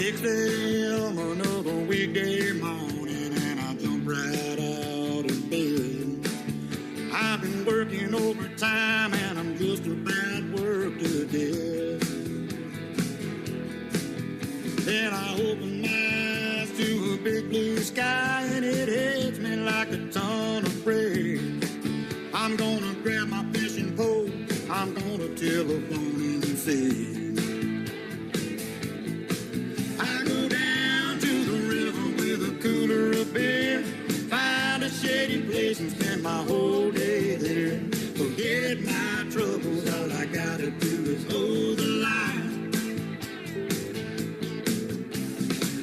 6 a.m. another weekday morning, and I jump right out of bed. I've been working overtime, and I'm just about worked to death. Then I open my eyes to a big blue sky, and it hits me like a ton of freight. I'm gonna grab my fishing pole, I'm gonna telephone and say, I go down to the river with a cooler of beer, find a shady place and spend my whole day there. Forget my troubles, all I gotta do is hold the line.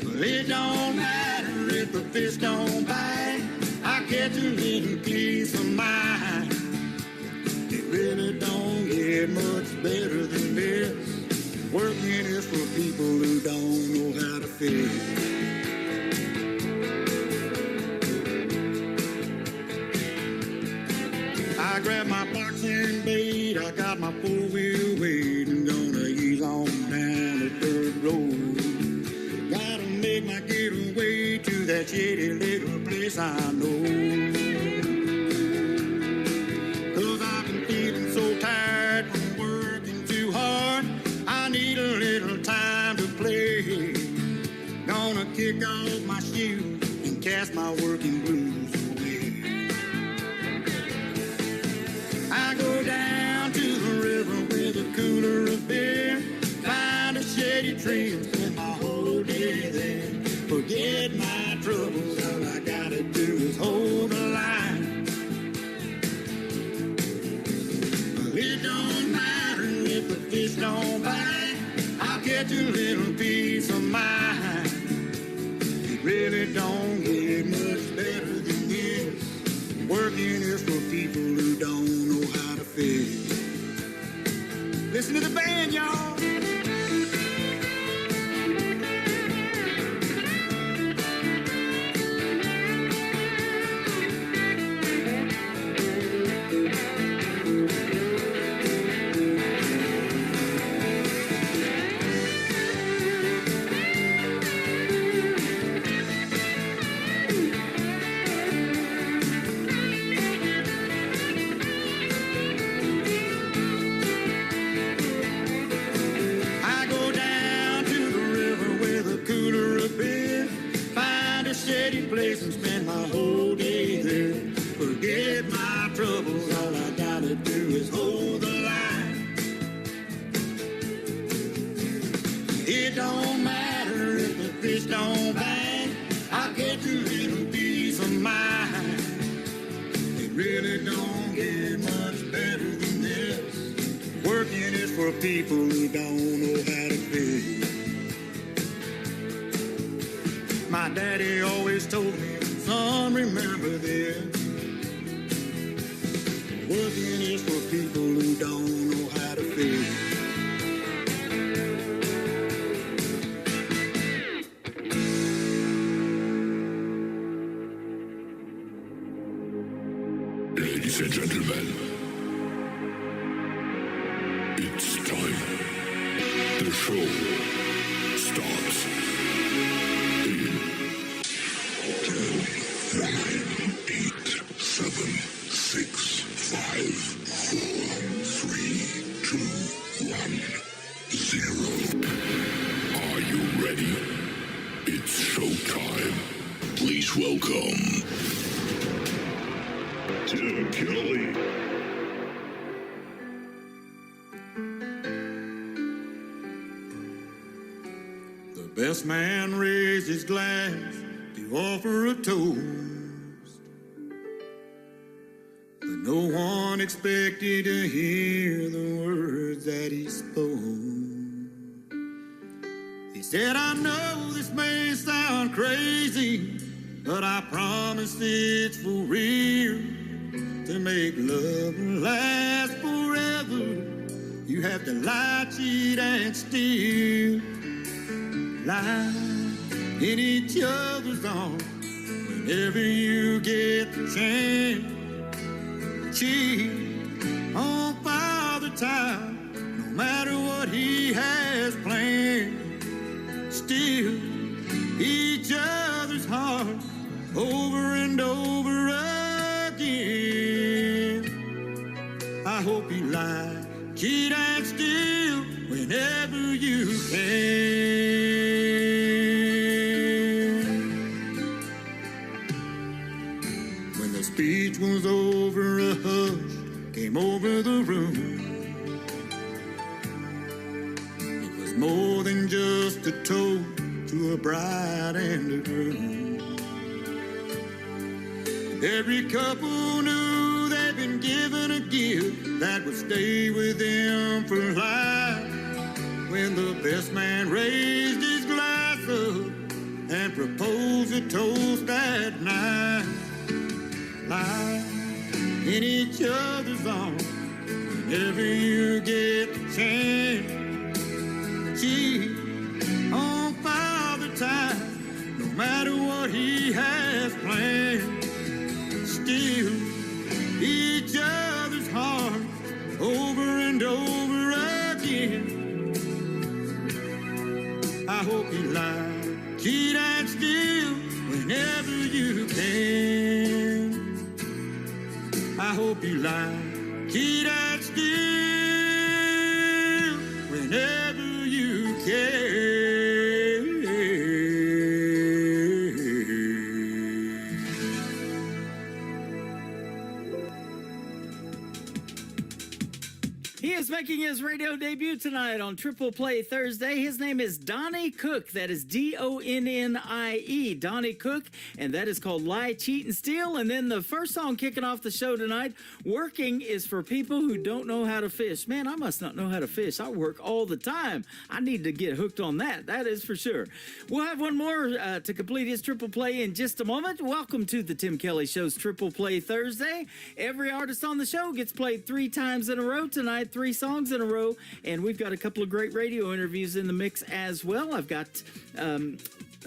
Well, it don't matter if the fish don't bite, I catch a little piece of mind. It really don't get much better than this. Working is for people who don't know how to fish. I grab my boxing bait, I got my four-wheel weight, and gonna ease on down the dirt road. Gotta make my getaway to that shady little place I know. Cause I've been feeling so tired from working too hard, I need a little time to play. Gonna kick off my shoes and cast my working blues away. I go down to the river with a cooler of beer, find a shady tree and spend my whole day there. Forget my troubles, all I gotta do is hold the line. Well, it don't matter if the fish don't bite, I'll catch a little piece of mine. It really don't get much better than this. Working is for people who don't know how to fish. Listen to the band, y'all. Place and spend my whole day there. Forget my troubles, all I gotta do is hold the line. It don't matter if the fish don't bite, I'll get a little piece of mine. It really don't get much better than this. Working is for people who don't know how to fish. My daddy always told me, son, remember this. Working is for people who don't know how to fish. Ladies and gentlemen, it's time. The show starts. 9, 8, 7, 6, 5, 4, 3, 2, 1, 0. Are you ready? It's showtime. Please welcome Tim Kelly. The best man raised his glass to offer a toast, but no one expected to hear the words that he spoke. He said, I know this may sound crazy, but I promise it's for real. To make love last forever, you have to lie, cheat, and steal. Lie in each other's arms whenever you get the chance. Cheat on Father Time, no matter what he has planned. steal each other's heart over and over again. I hope you lie, cheat, and steal whenever you can. When the speech was over, a hush came over the room. It was more than just a toast to a bride and a groom. Every couple knew they'd been given a gift that would stay with them for life. When the best man raised his glass up and proposed a toast that night, lie in each other's arms whenever you get the chance. Cheat on Father Time, no matter what he has planned. Steal each other's heart over and over again. I hope you lie, cheat, and steal whenever you can. I hope you lie, cheat, and steal whenever you can. He is making his radio debut tonight on Triple Play Thursday. His name is Donnie Cook. That is D-O-N-N-I-E, Donnie Cook, and that is called Lie, Cheat, and Steal. And then the first song kicking off the show tonight, Working, is for people who don't know how to fish. Man, I must not know how to fish. I work all the time. I need to get hooked on that. That is for sure. We'll have one more to complete his Triple Play in just a moment. Welcome to the Tim Kelly Show's Triple Play Thursday. Every artist on the show gets played 3 times in a row tonight, 3 songs in a row, and we've got a couple of great radio interviews in the mix as well. I've got a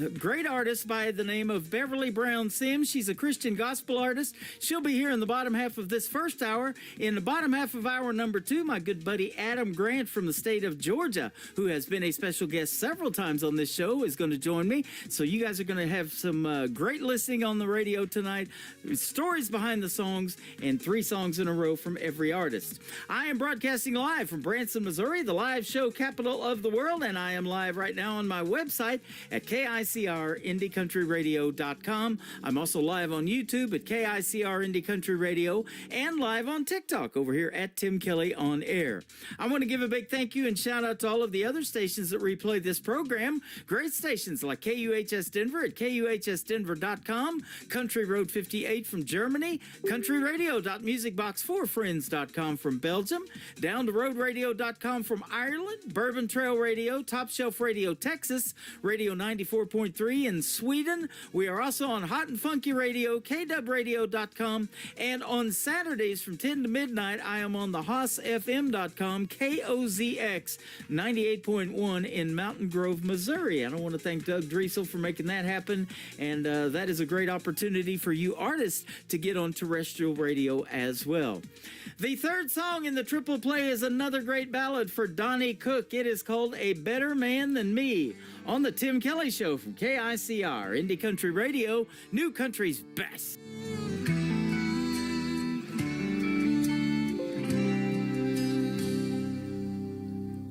great artist by the name of Beverly Brown Sims. She's a Christian gospel artist. She'll be here in the bottom half of this first hour. In the bottom half of hour number 2, my good buddy Adam Grant from the state of Georgia, who has been a special guest several times on this show, is going to join me. So you guys are going to have some great listening on the radio tonight, stories behind the songs, and 3 songs in a row from every artist. I am broadcasting live from Branson, Missouri, the live show capital of the world, and I am live right now on my website at KICRIndieCountryRadio.com. I'm also live on YouTube at KICR Indie Country Radio and live on TikTok over here at Tim Kelly On Air. I want to give a big thank you and shout out to all of the other stations that replay this program. Great stations like KUHS Denver at KUHSDenver.com, Country Road 58 from Germany, CountryRadio.MusicBox4Friends.com from Belgium, DownTheRoadRadio.com from Ireland, Bourbon Trail Radio, Top Shelf Radio Texas, Radio 94.3 in Sweden. We are also on Hot and Funky Radio, KWRadio.com, and on Saturdays from 10 to midnight, I am on the HossFM.com, KOZX 98.1 in Mountain Grove, Missouri. And I want to thank Doug Driesel for making that happen, and that is a great opportunity for you artists to get on terrestrial radio as well. The third song in the Triple Play is another great ballad for Donnie Cook. It is called A Better Man Than Me on the Tim Kelly Show from KICR, Indie Country Radio, New Country's best.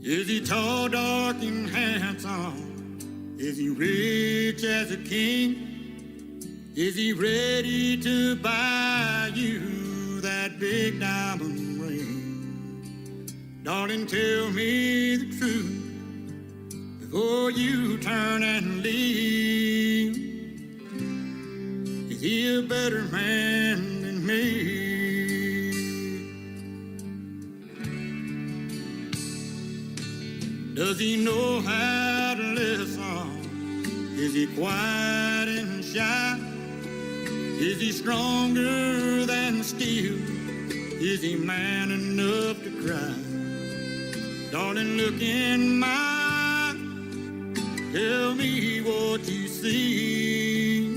Is he tall, dark, and handsome? Is he rich as a king? Is he ready to buy you that big diamond ring? Darling, tell me the truth before you turn and leave. Is he a better man than me? Does he know how to listen? Is he quiet and shy? Is he stronger than steel? Is he man enough to cry? Darling, look in my eyes. Tell me what you see.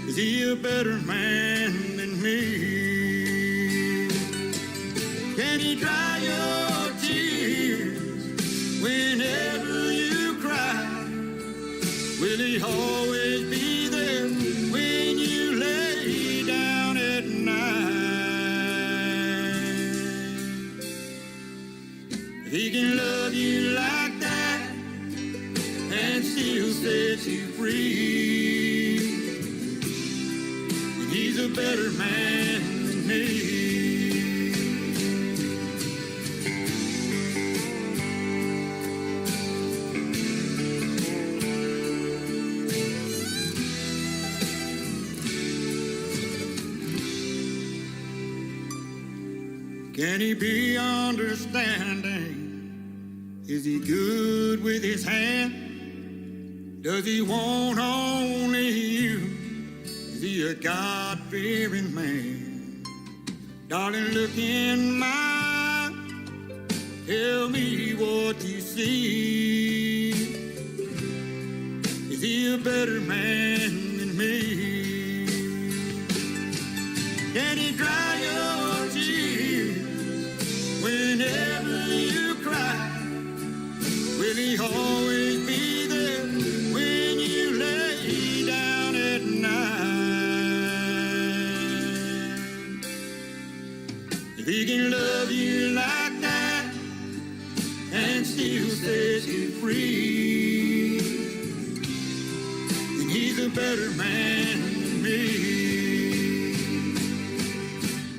Is he a better man than me? Can he dry your tears whenever you cry? better man than me. Can he be understanding? Is he good with his hand? Does he want only you? Is he a God-fearing man? Darling, look in my eye. Tell me what you see. Is he a better man than me? Can he dry your tears whenever you cry? Will he always be there when you lay down at night? If he can love you like that and still set you free, then he's a better man than me.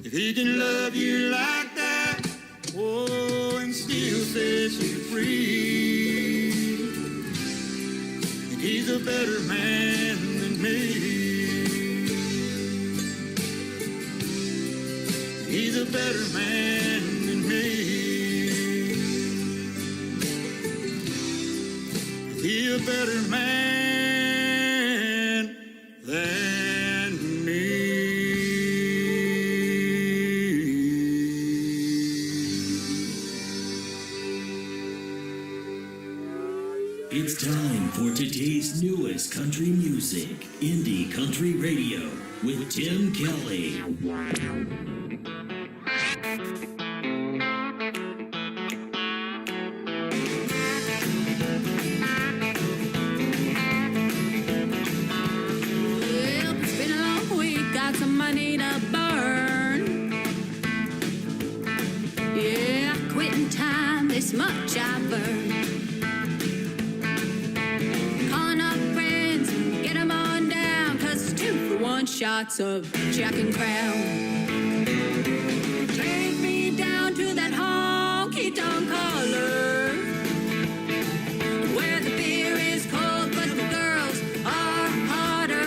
If he can love you like that, oh, and still set you free, then he's a better man than me. He's a better man than me. He's a better man than me. It's time for today's newest country music, Indie Country Radio, with Tim Kelly. Well, it's been a long week, got some money to burn. Yeah, quitting time, this much I burned. Calling up friends, get them on down, 'cause 2-for-1 shots of Jack and Crown. Take me down to that honky-tonk color, where the beer is cold but the girls are hotter.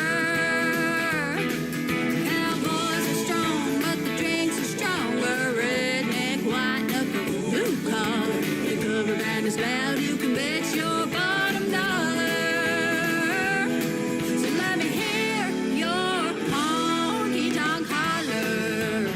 Cowboys are strong but the drinks are stronger. Redneck, white knuckle, blue collar. The cover band is loud, you can bet your bottom dollar. So let me hear your honky-tonk holler.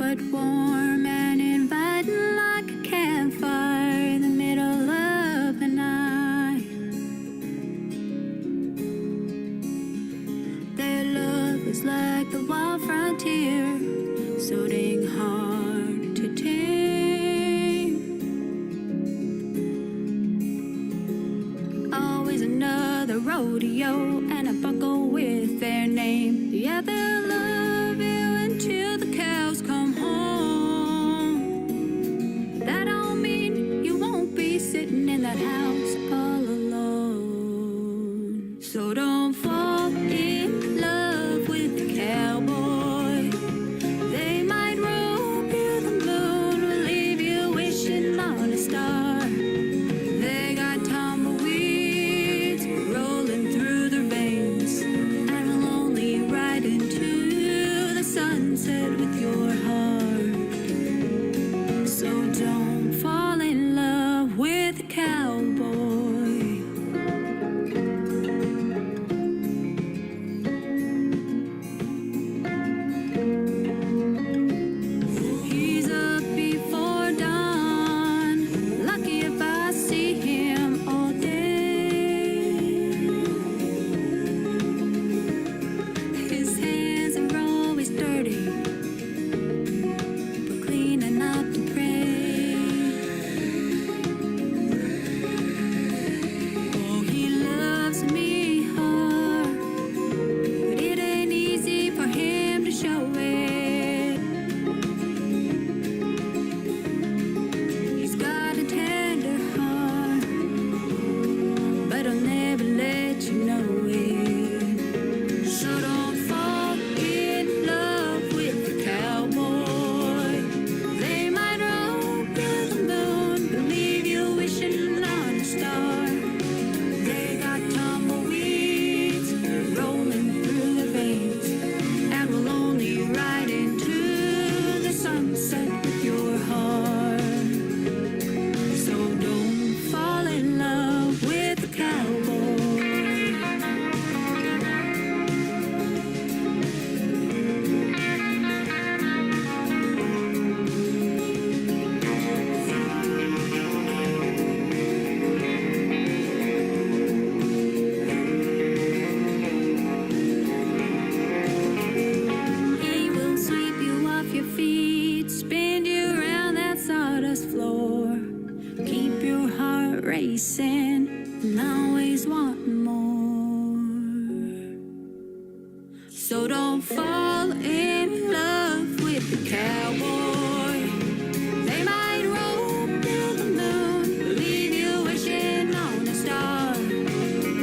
but warm and inviting like a campfire in the middle of the night. Their love was like the wild frontier, so dang hard to tame. Always another rodeo and a buckle with their name. Yeah, they'll love you until the cows come home. That don't mean you won't be sitting in that house all alone. So don't fall in love with the cowboy. They might rope you the moon or leave you wishing on a star. They got tumbleweeds rolling through their veins and will only ride into the sunset with your heart. So don't fall in love with a cowboy. He's up before dawn. Lucky if I see him all day. His hands are always dirty, but clean enough to pray. Oh, he loves me hard, but it ain't easy for him to show it. He's got a tender heart, but I'll never let you know it. So don't fall in love with the cowboy. They might rope you the moon, but leave you wishing on a star. They got tumbleweeds rolling through their veins and will only ride into the sunset with your heart. So don't fall in love with the cowboy. He will sweep you off your feet, spin you around that sawdust floor, keep your heart racing and always wanting more. So don't fall in love with the cowboy. They might rope you the moon, leave you wishing on a star.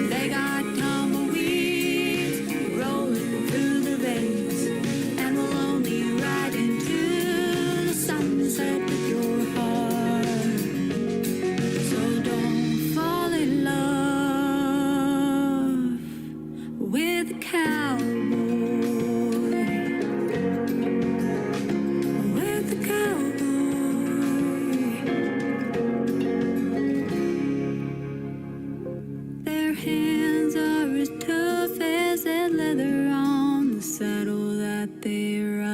They got tumbleweeds rolling through their veins and will only ride into the sunset with your heart. So don't fall in love with a cowboy. With a cowboy. Their hands are as tough as that leather on the saddle that they ride.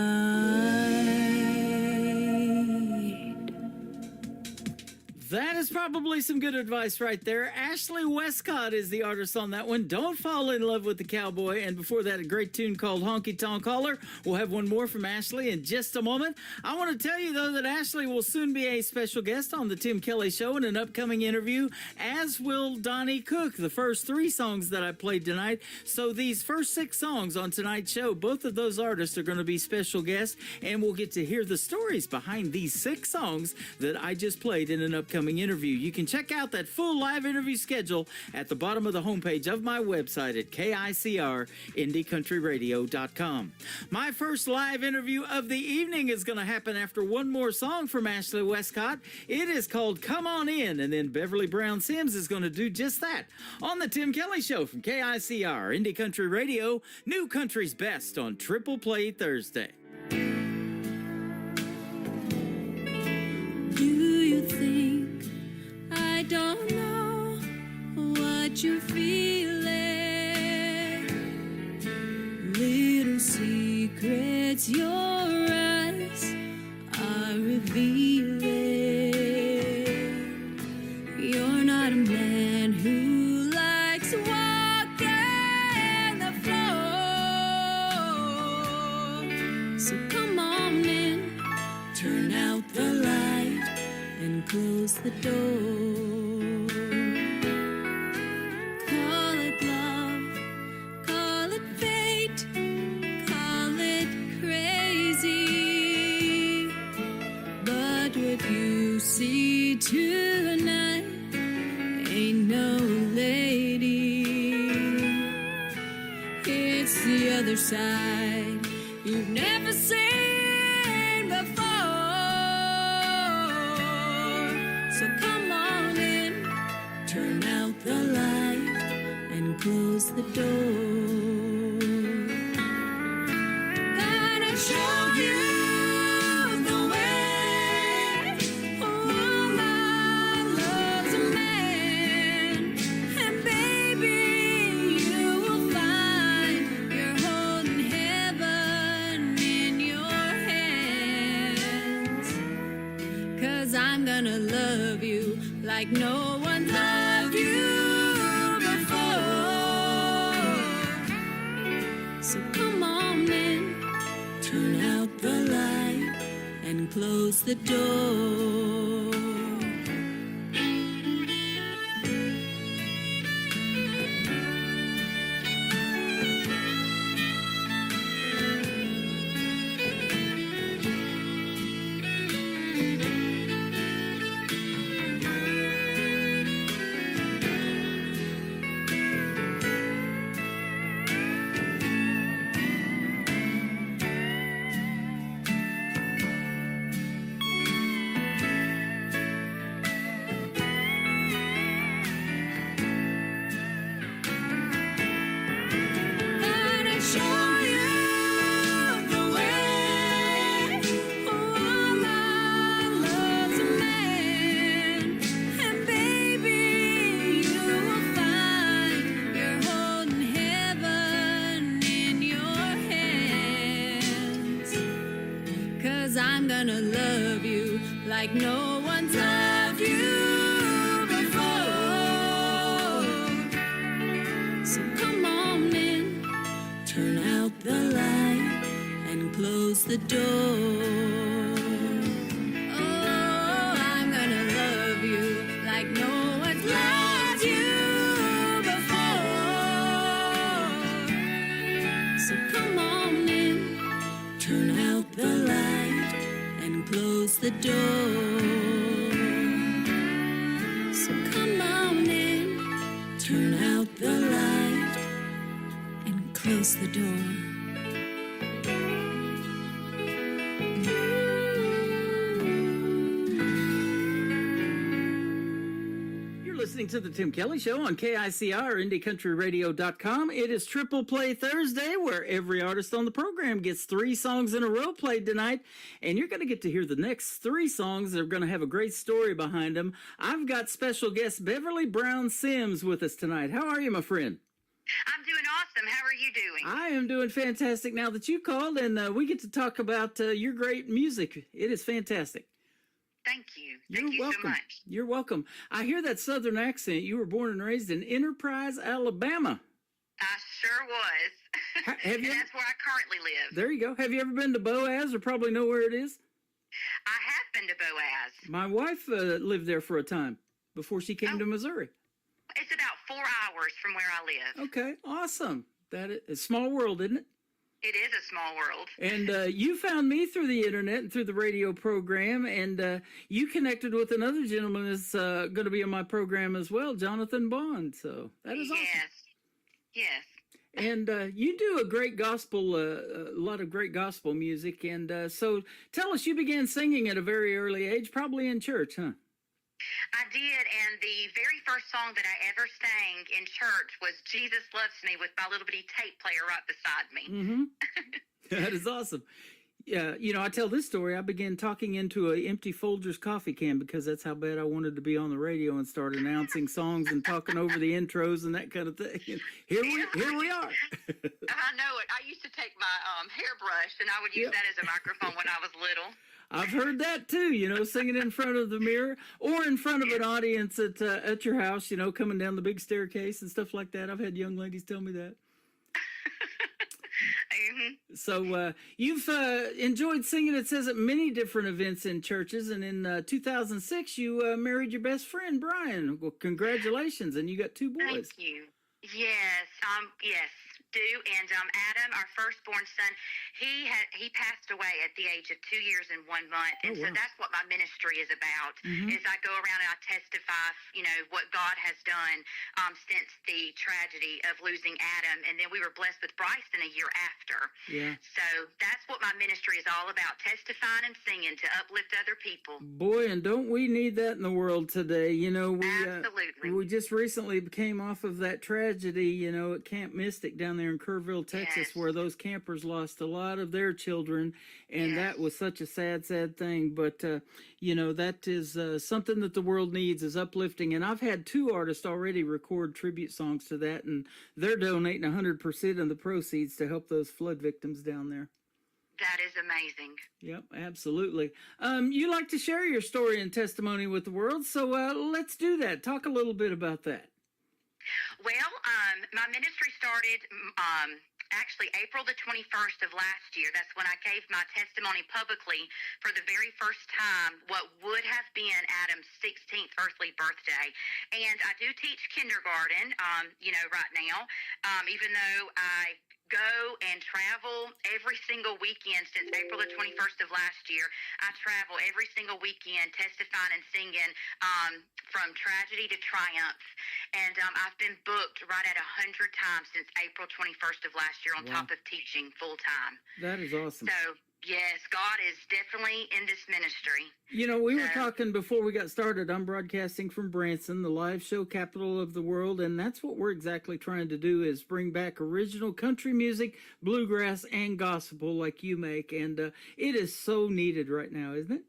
That is probably some good advice right there. Ashley Westcott is the artist on that one. Don't fall in love with the cowboy. And before that, a great tune called Honky Tonk Holler. We'll have one more from Ashley in just a moment. I want to tell you, though, that Ashley will soon be a special guest on the Tim Kelly Show in an upcoming interview, as will Donnie Cook, the first 3 songs that I played tonight. So these first 6 songs on tonight's show, both of those artists are going to be special guests, and we'll get to hear the stories behind these 6 songs that I just played in an upcoming interview. You can check out that full live interview schedule at the bottom of the homepage of my website at KICRIndieCountryRadio.com. My first live interview of the evening is going to happen after one more song from Ashley Westcott. It is called Come On In, and then Beverly Brown Sims is going to do just that on the Tim Kelly Show from KICR Indie Country Radio, New Country's Best on Triple Play Thursday. Do you think I don't know what you're feeling? Little secrets your eyes close the door. Call it love, call it fate, call it crazy. But what you see tonight ain't no lady. It's the other side you've never seen before. So come on in, turn out the light and close the door. Gonna show you the way a woman loves a man. And baby, you will find you're holding heaven in your hands. 'Cause I'm gonna love you like no one loved you before. So come on in, turn out the light and close the door. Gonna show you the way a woman loves a man. And baby, you will find you're holding heaven in your hands. 'Cause I'm gonna love you like no one's loved you before. So come on in, turn out the light and close the door. Oh, I'm gonna love you like no one's loved you before. So come on in, turn out the light and close the door. So come on in, turn out the light and close the door. You're listening to the Tim Kelly Show on KICR, IndieCountryRadio.com. It is Triple Play Thursday, where every artist on the program gets 3 songs in a row played tonight. And you're going to get to hear the next 3 songs that are going to have a great story behind them. I've got special guest Beverly Brown Sims with us tonight. How are you, my friend? I'm doing awesome. How are you doing? I am doing fantastic now that you called, and we get to talk about your great music. It is fantastic. Thank you. You're Thank you welcome. so much. You're welcome. I hear that Southern accent. You were born and raised in Enterprise, Alabama. I sure was. Have And you? that's where I currently live. There you go. Have you ever been to Boaz, or probably know where it is? I have been to Boaz. My wife lived there for a time before she came Oh. to Missouri. It's about 4 hours from where I live. Okay, awesome. That is a small world, isn't it? It is a small world. And you found me through the internet and through the radio program, and you connected with another gentleman that's going to be on my program as well, Jonathan Bond. So that is awesome. Yes. And you do a great gospel, a lot of great gospel music. And so tell us, you began singing at a very early age, probably in church, huh? I did, and the very first song that I ever sang in church was Jesus Loves Me with my little bitty tape player right beside me. Mm-hmm. That is awesome. Yeah, you know, I tell this story. I began talking into an empty Folgers coffee can because that's how bad I wanted to be on the radio and start announcing songs and talking over the intros and that kind of thing. And here we are. I know it. I used to take my hairbrush, and I would use that as a microphone when I was little. I've heard that too, you know, singing in front of the mirror or in front of an audience at your house, you know, coming down the big staircase and stuff like that. I've had young ladies tell me that. So you've enjoyed singing, it says, at many different events in churches. And in 2006, you married your best friend, Brian. Well, congratulations. And you got 2 boys. Thank you. Yes, yes, do. And Adam, our firstborn son, he passed away at the age of 2 years and 1 month. And so that's what my ministry is about. Is I go around and I testify, what God has done since the tragedy of losing Adam, and then we were blessed with Bryson a year after. Yeah. So that's what my ministry is all about: testifying and singing to uplift other people. Boy, and don't we need that in the world today? Absolutely. We just recently came off of that tragedy, at Camp Mystic down there in Kerrville, Texas, Yes. where those campers lost a lot of their children, and that was such a sad, sad thing. But that is something that the world needs, is uplifting. And I've had 2 artists already record tribute songs to that, and they're donating 100% of the proceeds to help those flood victims down there. That is amazing. Yep, absolutely. You like to share your story and testimony with the world, so let's do that. Talk a little bit about that. Well, my ministry started actually April the 21st of last year. That's when I gave my testimony publicly for the very first time, what would have been Adam's 16th earthly birthday. And I do teach kindergarten, right now, even though I go and travel every single weekend since April the 21st of last year. I travel every single weekend testifying and singing from tragedy to triumph. And I've been booked right at 100 times since April 21st of last year on top of teaching full time. That is awesome. So, yes, God is definitely in this ministry. We were talking before we got started. I'm broadcasting from Branson, the live show capital of the world, and that's what we're exactly trying to do, is bring back original country music, bluegrass, and gospel like you make, and it is so needed right now, isn't it?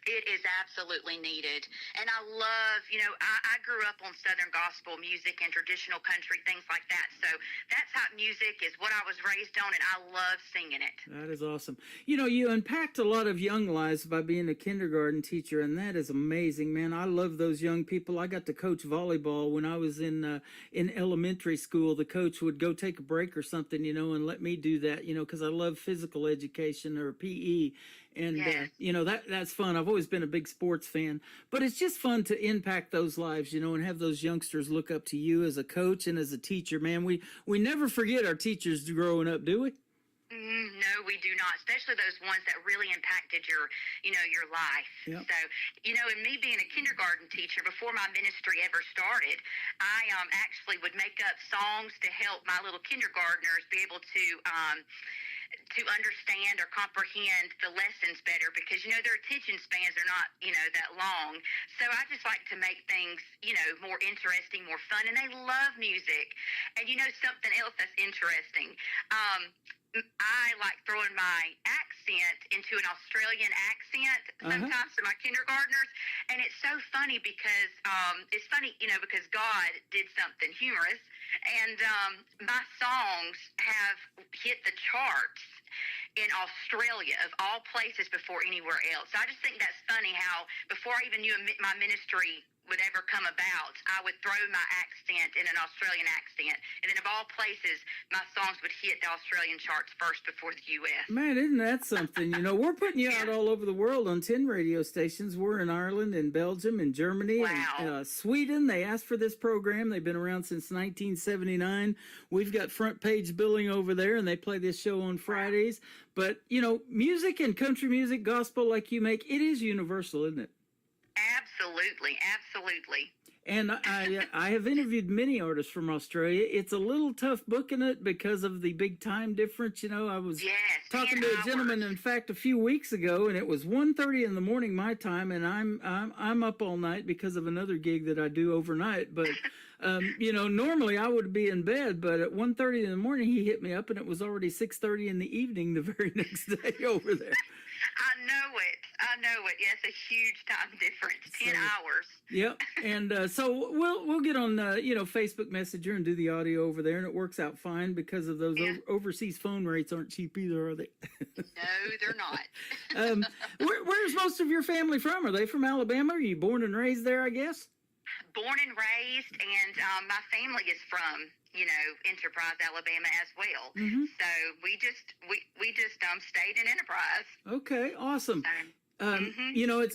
It is absolutely needed. And I love, I grew up on Southern gospel music and traditional country, things like that. So that type of music is what I was raised on, and I love singing it. That is awesome. You impact a lot of young lives by being a kindergarten teacher, and that is amazing, man. I love those young people. I got to coach volleyball when I was in elementary school. The coach would go take a break or something, and let me do that, because I love physical education or PE. And, that's fun. I've always been a big sports fan, but it's just fun to impact those lives, and have those youngsters look up to you as a coach and as a teacher, man. We never forget our teachers growing up, do we? No, we do not, especially those ones that really impacted your life. Yep. So, and me being a kindergarten teacher, before my ministry ever started, I actually would make up songs to help my little kindergartners be able to understand or comprehend the lessons better, because their attention spans are not that long. So I just like to make things more interesting, more fun, and they love music. And something else that's interesting, I like throwing my accent into an Australian accent sometimes to my kindergartners, and it's so funny because because God did something humorous, and my songs have hit the charts in Australia, of all places, before anywhere else. So I just think that's funny how before I even knew my ministry would ever come about, I would throw my accent in an Australian accent, and then of all places, my songs would hit the Australian charts first before the U.S. Man, isn't that something? We're putting you out all over the world on 10 radio stations. We're in Ireland and Belgium and Germany and Sweden. They asked for this program. They've been around since 1979. We've got front page billing over there, and they play this show on Fridays. But, music and country music, gospel like you make, it is universal, isn't it? Absolutely, absolutely. And I have interviewed many artists from Australia. It's a little tough booking it because of the big time difference. I was talking to a gentleman, in fact, a few weeks ago, and it was 1:30 in the morning my time, and I'm up all night because of another gig that I do overnight. But normally I would be in bed, but at 1:30 in the morning he hit me up, and it was already 6:30 in the evening the very next day over there. I know it. Yes, a huge time difference, 10 hours. Yep. And so we'll get on Facebook Messenger and do the audio over there, and it works out fine because of those overseas phone rates aren't cheap either, are they? No, they're not. Where's most of your family from? Are they from Alabama? Are you born and raised there, I guess? Born and raised, and my family is from Enterprise, Alabama as well. So we just stayed in Enterprise. Okay, awesome. Mm-hmm.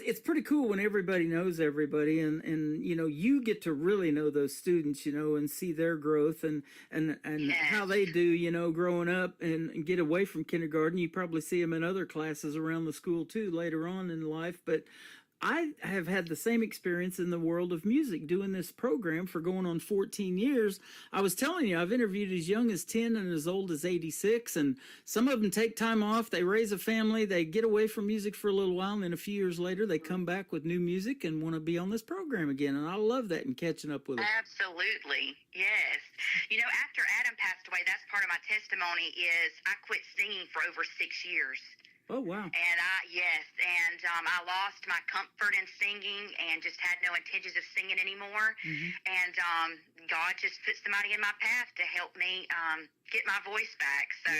It's pretty cool when everybody knows everybody, and you get to really know those students, and see their growth and Yes. how they do, growing up and get away from kindergarten. You probably see them in other classes around the school too later on in life, but I have had the same experience in the world of music doing this program for going on 14 years. I was telling you, I've interviewed as young as 10 and as old as 86, and some of them take time off, they raise a family, they get away from music for a little while, and then a few years later they come back with new music and want to be on this program again, and I love that and catching up with it. Absolutely. Yes. After Adam passed away, that's part of my testimony is I quit singing for over 6 years. Oh, wow. And I lost my comfort in singing and just had no intentions of singing anymore. And God just put somebody in my path to help me get my voice back. So,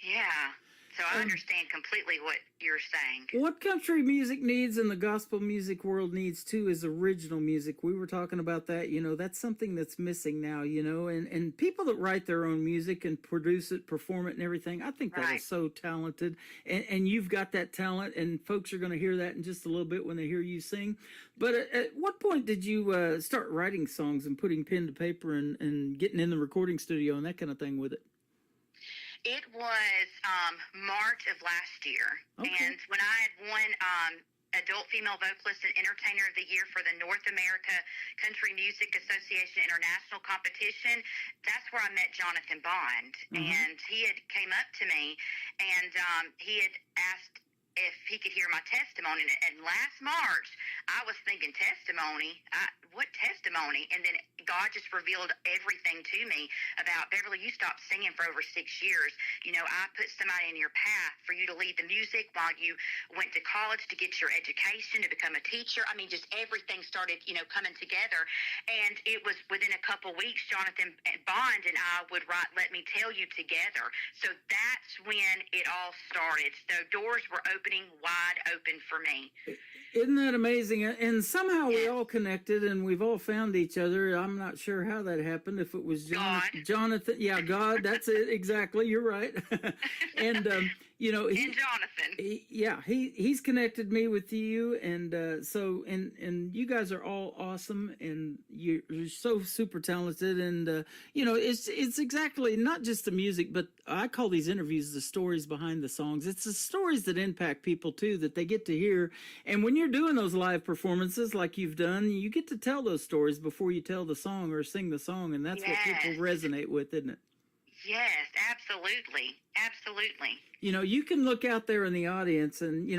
yeah. So I understand completely what you're saying. What country music needs and the gospel music world needs too is original music. We were talking about that, that's something that's missing now, and people that write their own music and produce it, perform it and everything, I think that Right. is so talented. And you've got that talent, and folks are going to hear that in just a little bit when they hear you sing. But at what point did you start writing songs and putting pen to paper and getting in the recording studio and that kind of thing with it? It was March of last year. Okay. And when I had won Adult Female Vocalist and Entertainer of the Year for the North America Country Music Association International Competition, that's where I met Jonathan Bond. And he had came up to me, and he had asked if he could hear my testimony. And last March, I was thinking, testimony? What testimony? And then God just revealed everything to me about, Beverly, you stopped singing for over 6 years. I put somebody in your path for you to lead the music while you went to college to get your education, to become a teacher. I mean, just everything started, coming together. And it was within a couple weeks, Jonathan Bond and I would write Let Me Tell You together. So that's when it all started. So doors were opening wide open for me. Isn't that amazing? And somehow we all connected and we've all found each other. I'm not sure how that happened. If it was God. Jonathan, yeah, God, that's it. Exactly. You're right. And, And Jonathan. He's connected me with you. And and you guys are all awesome and you're so super talented. And, it's exactly not just the music, but I call these interviews the stories behind the songs. It's the stories that impact people too, that they get to hear. And when you're doing those live performances like you've done, you get to tell those stories before you tell the song or sing the song. And that's what people resonate with, isn't it? Yes, absolutely. Absolutely. You can look out there in the audience and,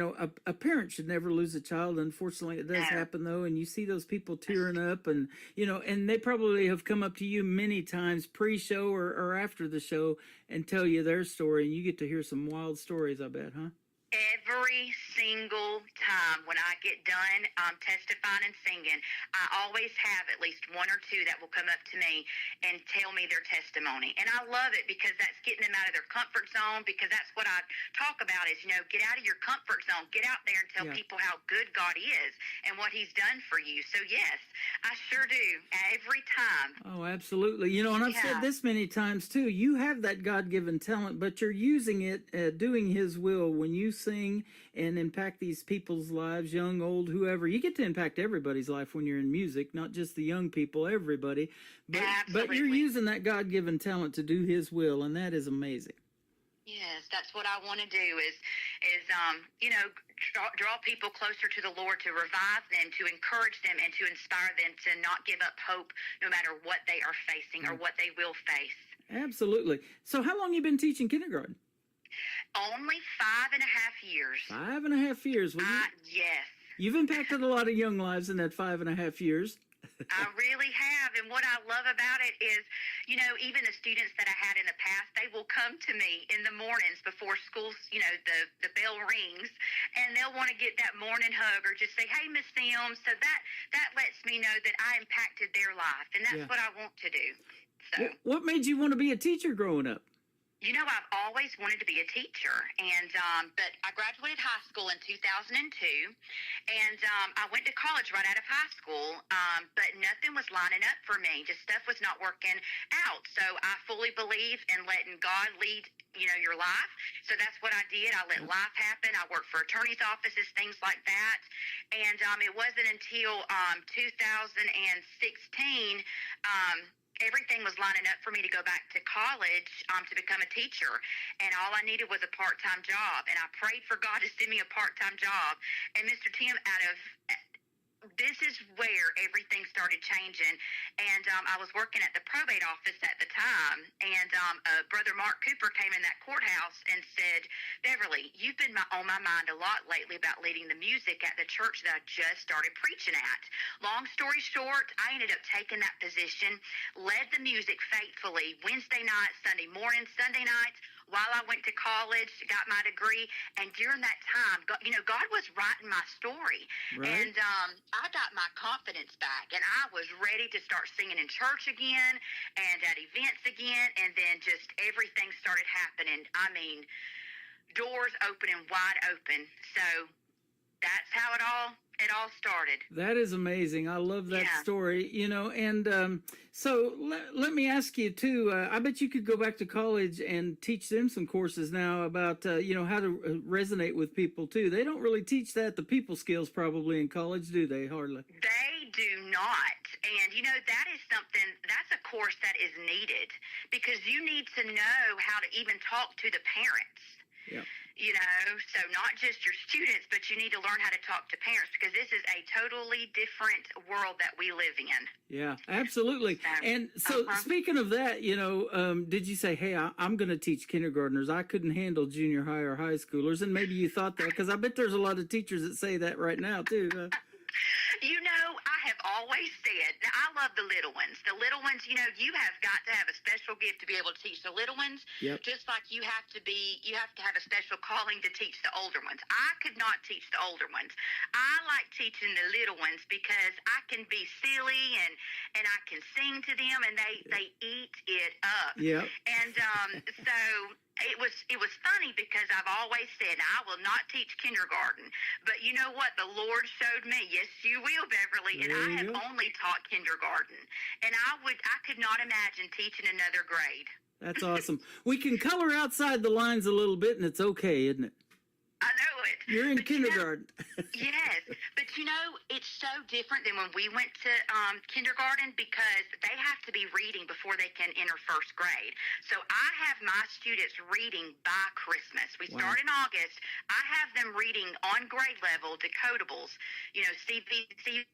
a parent should never lose a child. Unfortunately, it does happen, though. And you see those people tearing up and, and they probably have come up to you many times pre-show or after the show and tell you their story. And you get to hear some wild stories, I bet, huh? Every single time when I get done testifying and singing, I always have at least one or two that will come up to me and tell me their testimony. And I love it because that's getting them out of their comfort zone, because that's what I talk about is, get out of your comfort zone. Get out there and tell people how good God is and what he's done for you. So, yes, I sure do every time. Oh, absolutely. And I've said this many times, too. You have that God-given talent, but you're using it, doing his will. When you sing and impact these people's lives, young, old, whoever, you get to impact everybody's life when you're in music, not just the young people, everybody. But you're using that God-given talent to do his will, and that is amazing. Yes, that's what I want to do is draw people closer to the Lord, to revive them, to encourage them, and to inspire them to not give up hope no matter what they are facing or what they will face. Absolutely. So how long you been teaching kindergarten? Only 5.5 years. 5.5 years. Well, yes. You've impacted a lot of young lives in that 5.5 years. I really have. And what I love about it is, even the students that I had in the past, they will come to me in the mornings before school, the bell rings, and they'll want to get that morning hug or just say, hey, Miss Sims. So that lets me know that I impacted their life. And that's what I want to do. So. What made you want to be a teacher growing up? You know, I've always wanted to be a teacher, and but I graduated high school in 2002, and I went to college right out of high school, but nothing was lining up for me. Just stuff was not working out. So I fully believe in letting God lead, your life. So that's what I did. I let life happen. I worked for attorneys' offices, things like that, and it wasn't until 2016. Everything was lining up for me to go back to college to become a teacher, and all I needed was a part-time job, and I prayed for God to send me a part-time job. And Mr. Tim, this is where everything started changing, and I was working at the probate office at the time, and Brother Mark Cooper came in that courthouse and said, Beverly, you've been on my mind a lot lately about leading the music at the church that I just started preaching at. Long story short, I ended up taking that position, led the music faithfully Wednesday nights, Sunday mornings, Sunday nights, while I went to college, got my degree, and during that time, God was writing my story, Right. and I got my confidence back, and I was ready to start singing in church again and at events again, and then just everything started happening. I mean, doors opening wide open. So that's how it all started. That is amazing. I love that Yeah. story, and so let me ask you too. I bet you could go back to college and teach them some courses now about, how to resonate with people too. They don't really teach the people skills probably in college, do they? Hardly. They do not. And, that is that's a course that is needed because you need to know how to even talk to the parents. Yeah. So not just your students, but you need to learn how to talk to parents because this is a totally different world that we live in. Yeah, absolutely. And so speaking of that, did you say, hey, I'm going to teach kindergartners. I couldn't handle junior high or high schoolers. And maybe you thought that because I bet there's a lot of teachers that say that right now too. I have always said, now I love the little ones. The little ones, you have got to have a special gift to be able to teach the little ones. Yep. Just like you have to have a special calling to teach the older ones. I could not teach the older ones. I like teaching the little ones because I can be silly and I can sing to them and they eat it up. Yep. And so it was funny because I've always said I will not teach kindergarten, but you know what? The Lord showed me, yes, you will, Beverly, and I have only taught kindergarten, and I could not imagine teaching another grade. That's awesome. We can color outside the lines a little bit, and it's okay, isn't it? I know it. You're in But kindergarten. Yes, but it's so different than when we went to kindergarten because they have to be reading before they can enter first grade. So I have my students reading by Christmas. We start in August. I have them reading on grade level decodables, CVC,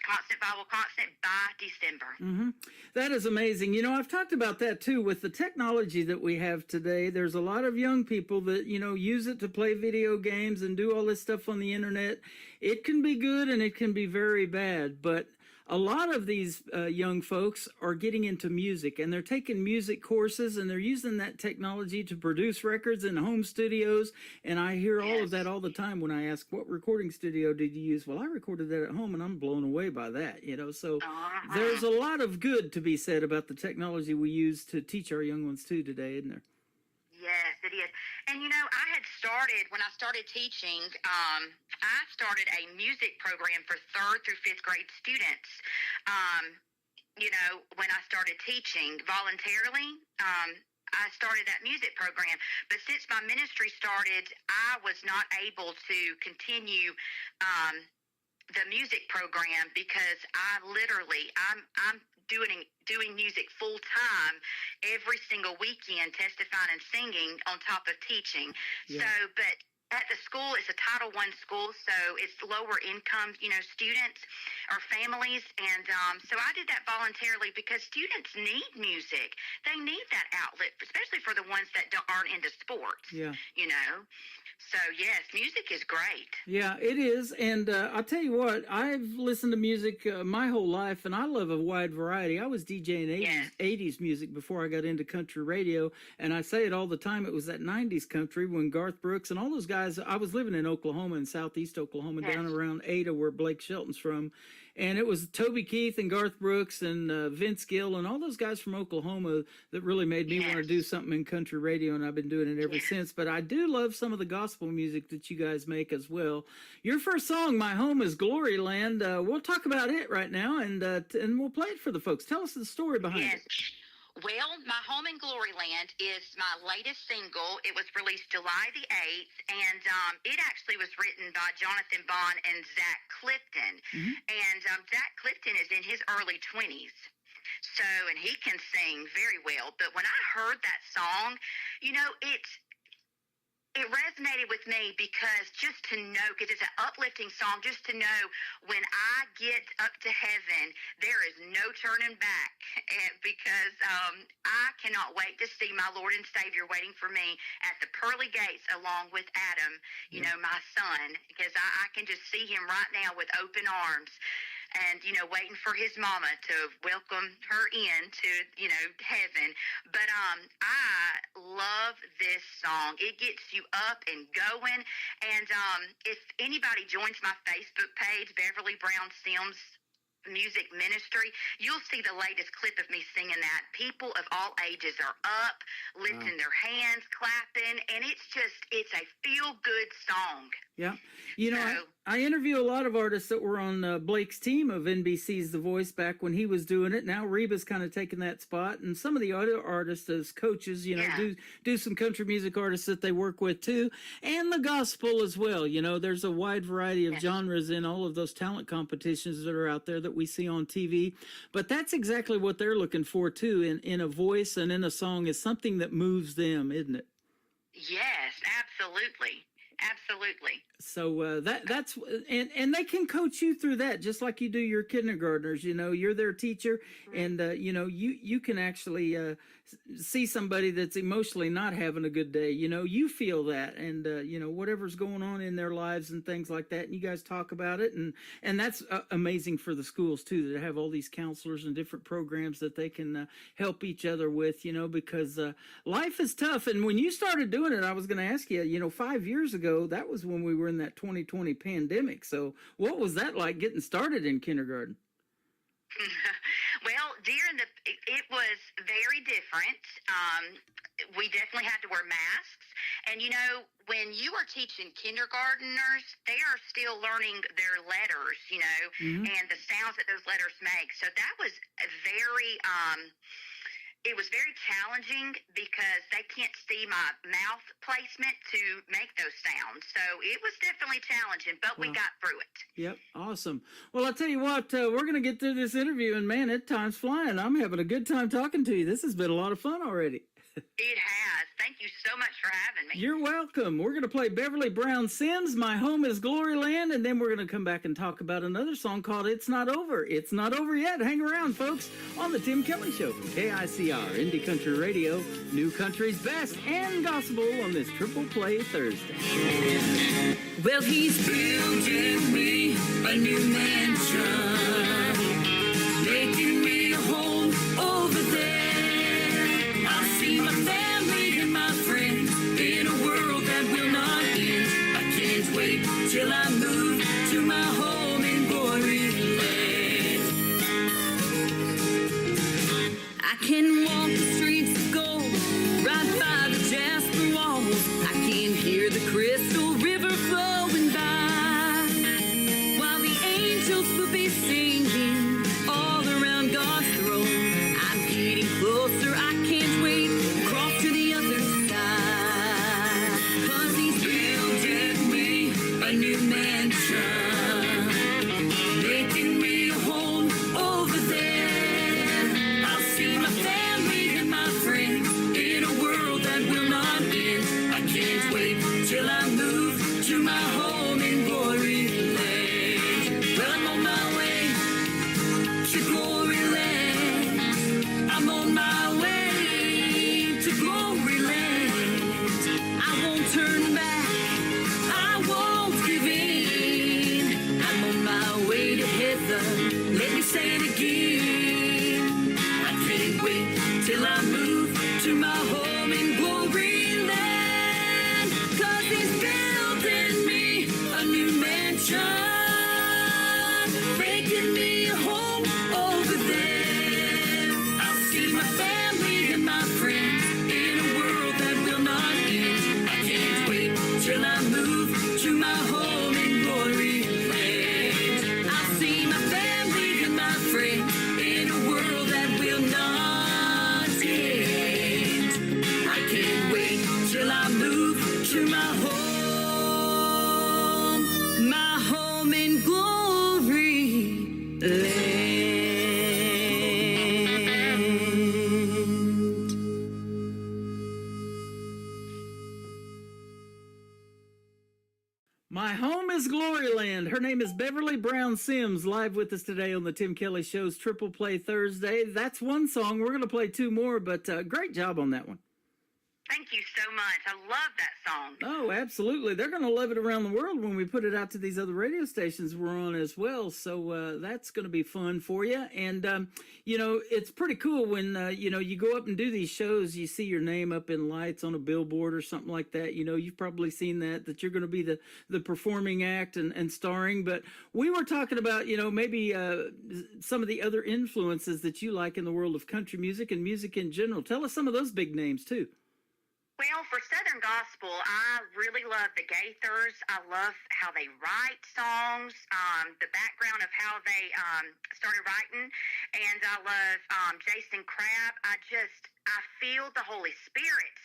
constant, vowel, constant by December. That is amazing. I've talked about that too with the technology that we have today. There's a lot of young people that, use it to play video games and do all this stuff on the internet. It can be good and it can be very bad, but a lot of these young folks are getting into music and they're taking music courses and they're using that technology to produce records in home studios. And I hear all of that all the time when I ask, what recording studio did you use? Well, I recorded that at home and I'm blown away by that, So there's a lot of good to be said about the technology we use to teach our young ones too today, isn't there? Yes, it is. And, when I started teaching, I started a music program for 3rd through 5th grade students. When I started teaching voluntarily, I started that music program. But since my ministry started, I was not able to continue the music program because I'm doing music full time every single weekend, testifying and singing on top of teaching. Yeah. So, but at the school, it's a Title I school, so it's lower income, students or families. And so I did that voluntarily because students need music. They need that outlet, especially for the ones that aren't into sports. Yeah. So, yes, music is great. Yeah, it is. And I'll tell you what, I've listened to music my whole life, and I love a wide variety. I was DJing 80s music before I got into country radio, and I say it all the time. It was that 90s country when Garth Brooks and all those guys guys. I was living in Oklahoma, in southeast Oklahoma, down around Ada, where Blake Shelton's from. And it was Toby Keith and Garth Brooks and Vince Gill and all those guys from Oklahoma that really made me want to do something in country radio, and I've been doing it ever since. But I do love some of the gospel music that you guys make as well. Your first song, My Home is Glory Land, we'll talk about it right now, and we'll play it for the folks. Tell us the story behind it. Well, My Home in Glory Land is my latest single. It was released July the 8th, and it actually was written by Jonathan Bond and Zach Clifton. And Zach Clifton is in his early 20s. So, and he can sing very well. But when I heard that song, you know, it resonated with me because just to know, because it's an uplifting song, just to know when I get up to heaven, there is no turning back, because I cannot wait to see my Lord and Savior waiting for me at the pearly gates along with Adam, you know, my son, because I can just see him right now with open arms. And, you know, waiting for his mama to welcome her in to, you know, heaven. But I love this song. It gets you up and going. And if anybody joins my Facebook page, Beverly Brown Sims Music Ministry, you'll see the latest clip of me singing that. People of all ages are up, lifting their hands, clapping, and it's a feel-good song. Yeah. You know, I interview a lot of artists that were on Blake's team of NBC's The Voice back when he was doing it. Now Reba's kind of taken that spot, and some of the other artists as coaches, you know, do some country music artists that they work with too, and the gospel as well. You know, there's a wide variety of genres in all of those talent competitions that are out there that we see on TV. But that's exactly what they're looking for too in a voice and in a song, is something that moves them, isn't it? Yes, absolutely. Absolutely. So that's and they can coach you through that, just like you do your kindergartners. You know, you're their teacher, and you know, you can actually see somebody that's emotionally not having a good day. You know, you feel that, and you know, whatever's going on in their lives and things like that, and you guys talk about it, and that's amazing for the schools too, to have all these counselors and different programs that they can help each other with. You know, because life is tough. And when you started doing it, I was going to ask you, you know, 5 years ago, that was when we were in that 2020 pandemic. So what was that like getting started in kindergarten? Well, it was very different. We definitely had to wear masks. And, you know, when you are teaching kindergartners, they are still learning their letters, you know, and the sounds that those letters make. So that was it was very challenging because they can't see my mouth placement to make those sounds. So it was definitely challenging, but we got through it. Yep. Awesome. Well, I'll tell you what, we're going to get through this interview, and man, time's flying. I'm having a good time talking to you. This has been a lot of fun already. It has. Thank you so much for having me. You're welcome. We're going to play Beverly Brown Sims, My Home is Glory Land, and then we're going to come back and talk about another song called It's Not Over. It's not over yet. Hang around, folks, on the Tim Kelly Show from KICR, Indie Country Radio, New Country's best and gospel on this Triple Play Thursday. Well, he's building me a new mansion, making me a home over there. I'll see my family and my friends in a world that will not end. I can't wait till I move to my home in Glory Land. I can walk the streets of gold, right by the jasper walls. I can hear the crystal river flowing by, while the angels will be singing all around God's throne. I'm getting closer, I can't wait, across to the other side. 'Cause he's building me a new mansion, making me a home over there. I'll see my family and my friends in a world that will not end. I can't wait till I move to my home in Glory Land. Well, I'm on my way My home is Gloryland. Her name is Beverly Brown Sims, live with us today on the Tim Kelly Show's Triple Play Thursday. That's one song. We're going to play two more, but great job on that one. Thank you so much. I love that song. Oh, absolutely. They're going to love it around the world when we put it out to these other radio stations we're on as well. So that's going to be fun for you. And, you know, it's pretty cool when, you know, you go up and do these shows, you see your name up in lights on a billboard or something like that. You know, you've probably seen that you're going to be the performing act and starring. But we were talking about, you know, maybe some of the other influences that you like in the world of country music and music in general. Tell us some of those big names, too. Well, for Southern Gospel, I really love the Gaithers. I love how they write songs, the background of how they started writing, and I love Jason Crabb. I feel the Holy Spirit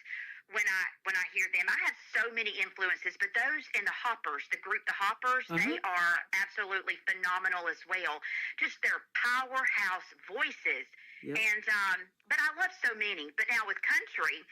when I hear them. I have so many influences, but those in the Hoppers, the group The Hoppers, they are absolutely phenomenal as well. Just their powerhouse voices. Yep. And but I love so many. But now with country,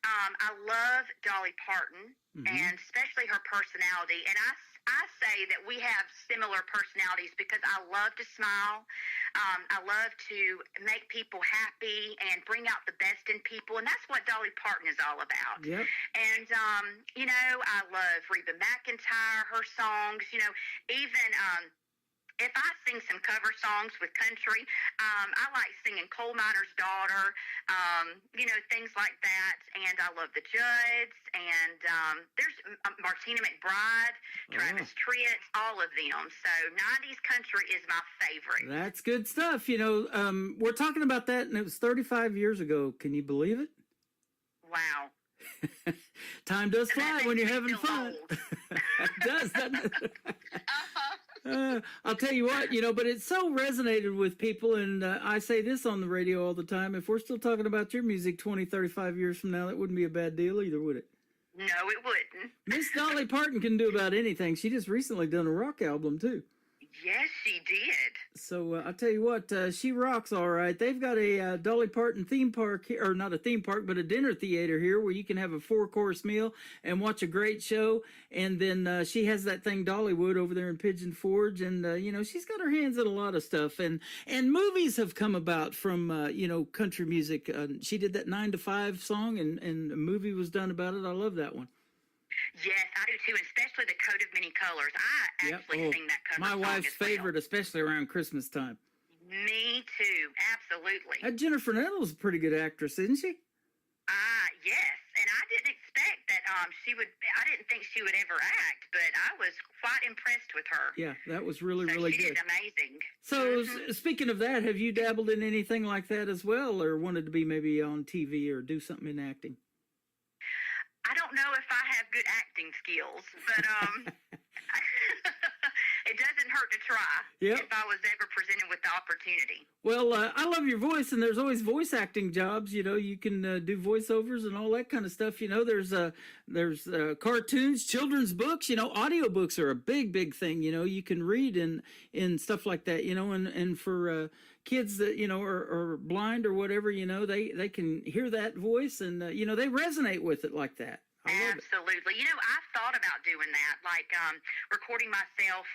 I love Dolly Parton, and especially her personality. And I say that we have similar personalities because I love to smile. I love to make people happy and bring out the best in people. And that's what Dolly Parton is all about. Yep. And, you know, I love Reba McEntire, her songs, you know, even if I sing some cover songs with country, I like singing Coal Miner's Daughter, you know, things like that. And I love the Judds, and there's Martina McBride, Travis Tritt, all of them. So 90s country is my favorite. That's good stuff. You know, we're talking about that, and it was 35 years ago. Can you believe it? Wow. Time does fly when you're having fun. It does, doesn't it? I'll tell you what, you know, but it so resonated with people, and I say this on the radio all the time. If we're still talking about your music 20, 35 years from now, that wouldn't be a bad deal either, would it? No, it wouldn't. Miss Dolly Parton can do about anything. She just recently done a rock album, too. Yes, she did. So I'll tell you what, she rocks all right. They've got a Dolly Parton theme park here, or not a theme park, but a dinner theater here where you can have a 4-course meal and watch a great show. And then she has that thing Dollywood over there in Pigeon Forge, and you know, she's got her hands in a lot of stuff. And movies have come about from you know, country music. She did that 9 to 5 song, and a movie was done about it. I love that one. Yes, I do too, especially the Coat of Many Colors. I actually sing that cover my song wife's as well. favorite, especially around Christmas time. Me too, absolutely. Jennifer Nettles is a pretty good actress, isn't she? Yes, and I didn't expect that she would. I didn't think she would ever act, but I was quite impressed with her. Yeah, that was really she good. She did amazing. So, speaking of that, have you dabbled in anything like that as well, or wanted to be maybe on TV or do something in acting? I don't know if I have good acting skills, but it doesn't hurt to try if I was ever presented with the opportunity. Well, I love your voice, and there's always voice acting jobs. You know, you can do voiceovers and all that kind of stuff. You know, there's cartoons, children's books. You know, audiobooks are a big thing. You know, you can read in stuff like that. You know, and for kids that, you know, are blind or whatever, you know, they can hear that voice, and you know, they resonate with it like that. Absolutely. You know, I've thought about doing that, like recording myself,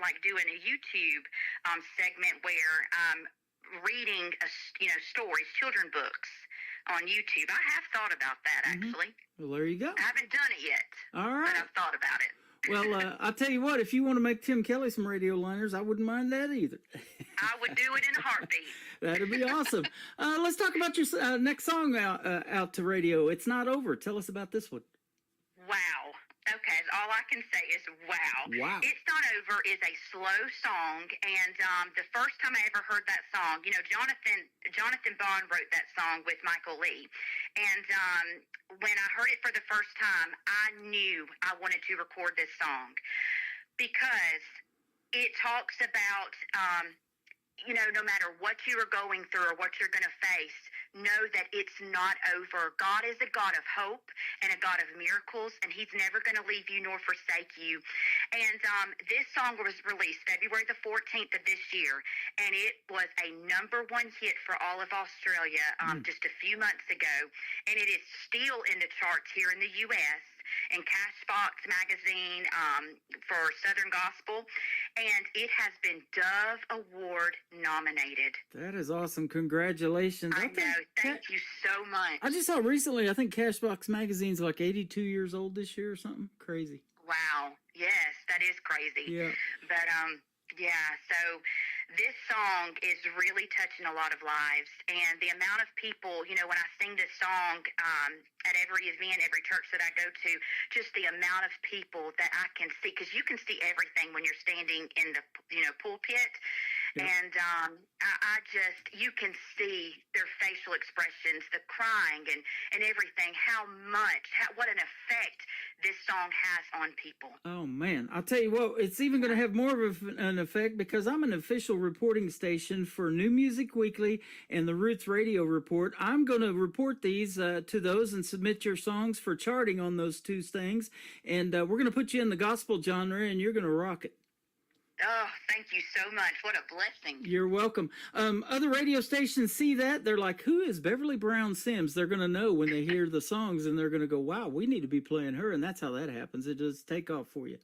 like doing a YouTube segment where I'm reading, you know, stories, children books on YouTube. I have thought about that, actually. Well, there you go. I haven't done it yet. All right. But I've thought about it. Well, I'll tell you what, if you want to make Tim Kelly some radio liners, I wouldn't mind that either. I would do it in a heartbeat. That'd be awesome. Let's talk about your next song out to radio. It's Not Over. Tell us about this one. Wow. Okay, all I can say is wow. Wow. It's Not Over is a slow song, and the first time I ever heard that song, you know, Jonathan Bond wrote that song with Michael Lee, and when I heard it for the first time, I knew I wanted to record this song because it talks about you know, no matter what you are going through or what you're going to face, know that it's not over. God is a God of hope and a God of miracles, and he's never going to leave you nor forsake you. And this song was released February the 14th of this year, and it was a #1 hit for all of Australia just a few months ago, and it is still in the charts here in the U.S., in Cashbox magazine for Southern Gospel, and it has been Dove Award nominated. That is awesome. Congratulations. I know. Thank you so much. I just saw recently, I think Cashbox Magazine's like 82 years old this year or something. Crazy. Wow. Yes, that is crazy. Yeah. But yeah, so this song is really touching a lot of lives, and the amount of people, you know, when I sing this song at every event, every church that I go to, just the amount of people that I can see, because you can see everything when you're standing in the, you know, pulpit. Yeah. And I just, you can see their facial expressions, the crying and everything, what an effect this song has on people. Oh, man. I'll tell you what, it's even going to have more of an effect because I'm an official reporting station for New Music Weekly and the Roots Radio Report. I'm going to report these to those and submit your songs for charting on those two things. And we're going to put you in the gospel genre, and you're going to rock it. Oh, thank you so much. What a blessing. You're welcome. Other radio stations see that. They're like, who is Beverly Brown Sims? They're going to know when they hear the songs, and they're going to go, wow, we need to be playing her. And that's how that happens. It does take off for you.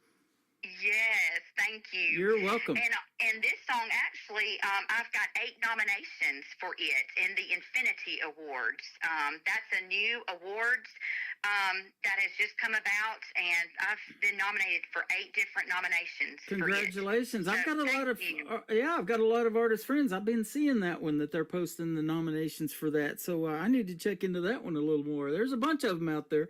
Yes, thank you. You're welcome. And this song, actually, I've got 8 nominations for it in the Infinity Awards. That's a new awards that has just come about, and I've been nominated for 8 different nominations. Congratulations. For it. I've got a lot of I've got a lot of artist friends. I've been seeing that one that they're posting the nominations for that. So I need to check into that one a little more. There's a bunch of them out there.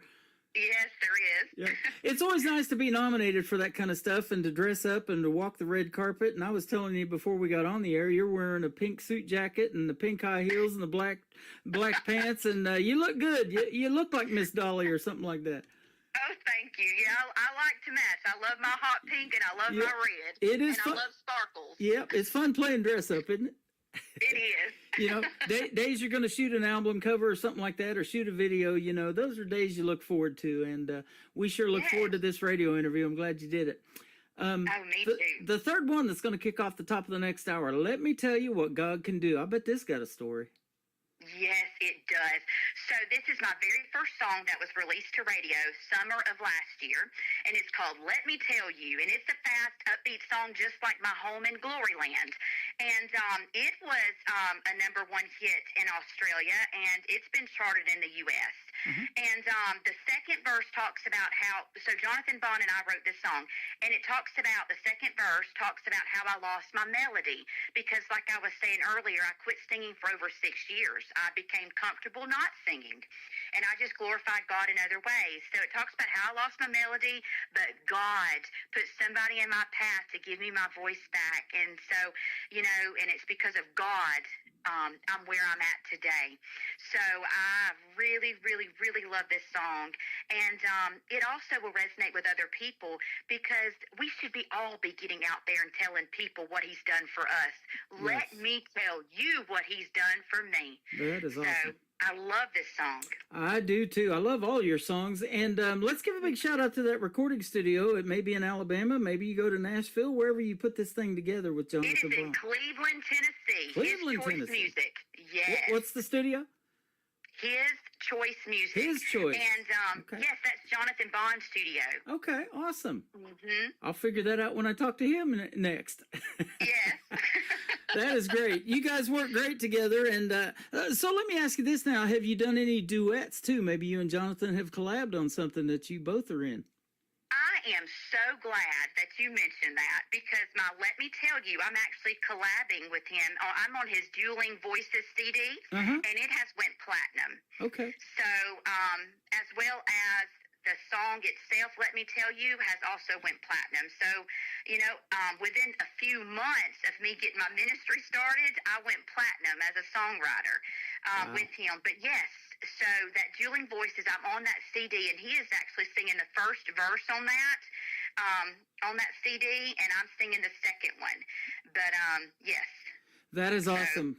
Yes, there is. Yeah. It's always nice to be nominated for that kind of stuff and to dress up and to walk the red carpet. And I was telling you before we got on the air, you're wearing a pink suit jacket and the pink high heels and the black pants, and you look good. You look like Miss Dolly or something like that. Oh, thank you. Yeah, I like to match. I love my hot pink and I love my red. It is and fun. I love sparkles. Yep, it's fun playing dress up, isn't it? It is. You know, days you're going to shoot an album cover or something like that, or shoot a video, you know, those are days you look forward to. And we sure look forward to this radio interview. I'm glad you did it. Me too. The third one that's going to kick off the top of the next hour, let me tell you what God can do. I bet this got a story. Yes, it does. So this is my very first song that was released to radio summer of last year, and it's called Let Me Tell You, and it's a fast, upbeat song just like my home in Gloryland. And it was a #1 hit in Australia, and it's been charted in the U.S. Mm-hmm. And the second verse talks about how, so Jonathan Bond and I wrote this song, and it talks about, the second verse talks about how I lost my melody, because like I was saying earlier, I quit singing for over 6 years. I became comfortable not singing, and I just glorified God in other ways. So it talks about how I lost my melody, but God put somebody in my path to give me my voice back. And so, you know, and it's because of God I'm where I'm at today. So I really, really, really love this song. And it also will resonate with other people, because we should all be getting out there and telling people what he's done for us. Yes. Let me tell you what he's done for me. That is awesome. I love this song. I do too. I love all your songs. And let's give a big shout out to that recording studio. It may be in Alabama. Maybe you go to Nashville, wherever you put this thing together with Jonathan Bond. It is in Bond. Cleveland, Tennessee. Cleveland, His Choice Tennessee. Music. Yes. What's the studio? His Choice Music. His Choice. And okay. Yes, that's Jonathan Bond's studio. Okay, awesome. Mm-hmm. I'll figure that out when I talk to him next. Yes. That is great. You guys work great together. And so let me ask you this now. Have you done any duets too? Maybe you and Jonathan have collabed on something that you both are in. I am so glad that you mentioned that, because Let Me Tell You, I'm actually collabing with him. I'm on his Dueling Voices CD, and it has went platinum. Okay. So, as well as the song itself, Let Me Tell You, has also went platinum. So, you know, within a few months of me getting my ministry started, I went platinum as a songwriter with him. But yes, so that Dueling Voices, I'm on that CD, and he is actually singing the first verse on that CD, and I'm singing the second one. But yes. That is awesome.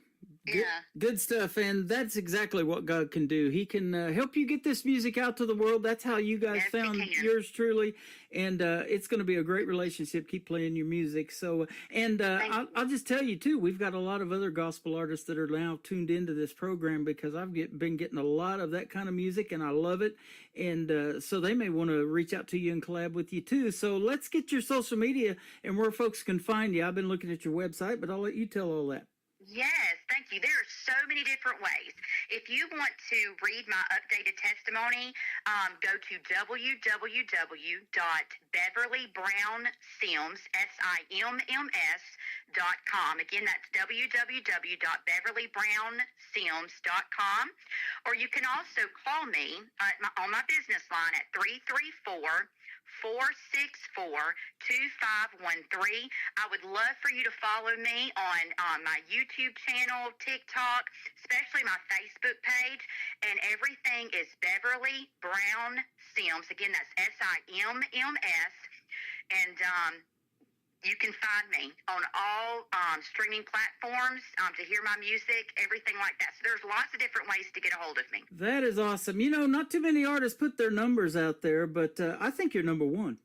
Good stuff, and that's exactly what God can do. He can help you get this music out to the world. That's how you guys Yes, he found can. yours truly, and it's going to be a great relationship. Keep playing your music. So, and I'll just tell you too, we've got a lot of other gospel artists that are now tuned into this program because I've been getting a lot of that kind of music, and I love it. And so they may want to reach out to you and collab with you too. So let's get your social media and where folks can find you. I've been looking at your website, but I'll let you tell all that. Yes, thank you. There are so many different ways. If you want to read my updated testimony, go to www.beverlybrownsims, SIMMS.com. Again, that's www.beverlybrownsims.com. Or you can also call me on my business line at 334-464-2513. I would love for you to follow me on my YouTube channel, TikTok, especially my Facebook page, and everything is Beverly Brown Sims. Again, that's SIMMS, and you can find me on all streaming platforms to hear my music, everything like that. So there's lots of different ways to get a hold of me. That is awesome. You know, not too many artists put their numbers out there, but I think you're number one.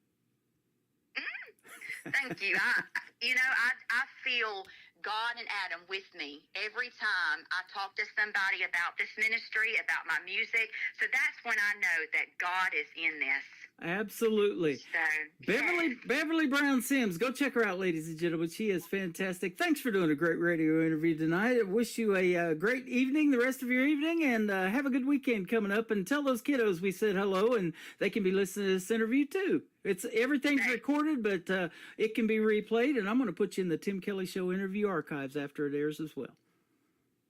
Thank you. I feel God and Adam with me every time I talk to somebody about this ministry, about my music. So that's when I know that God is in this. Absolutely. So, Beverly Brown Sims. Go check her out, ladies and gentlemen. She is fantastic. Thanks for doing a great radio interview tonight. I wish you a great evening, the rest of your evening, and have a good weekend coming up. And tell those kiddos we said hello, and they can be listening to this interview too. Everything's recorded, but it can be replayed, and I'm going to put you in the Tim Kelly Show interview archives after it airs as well.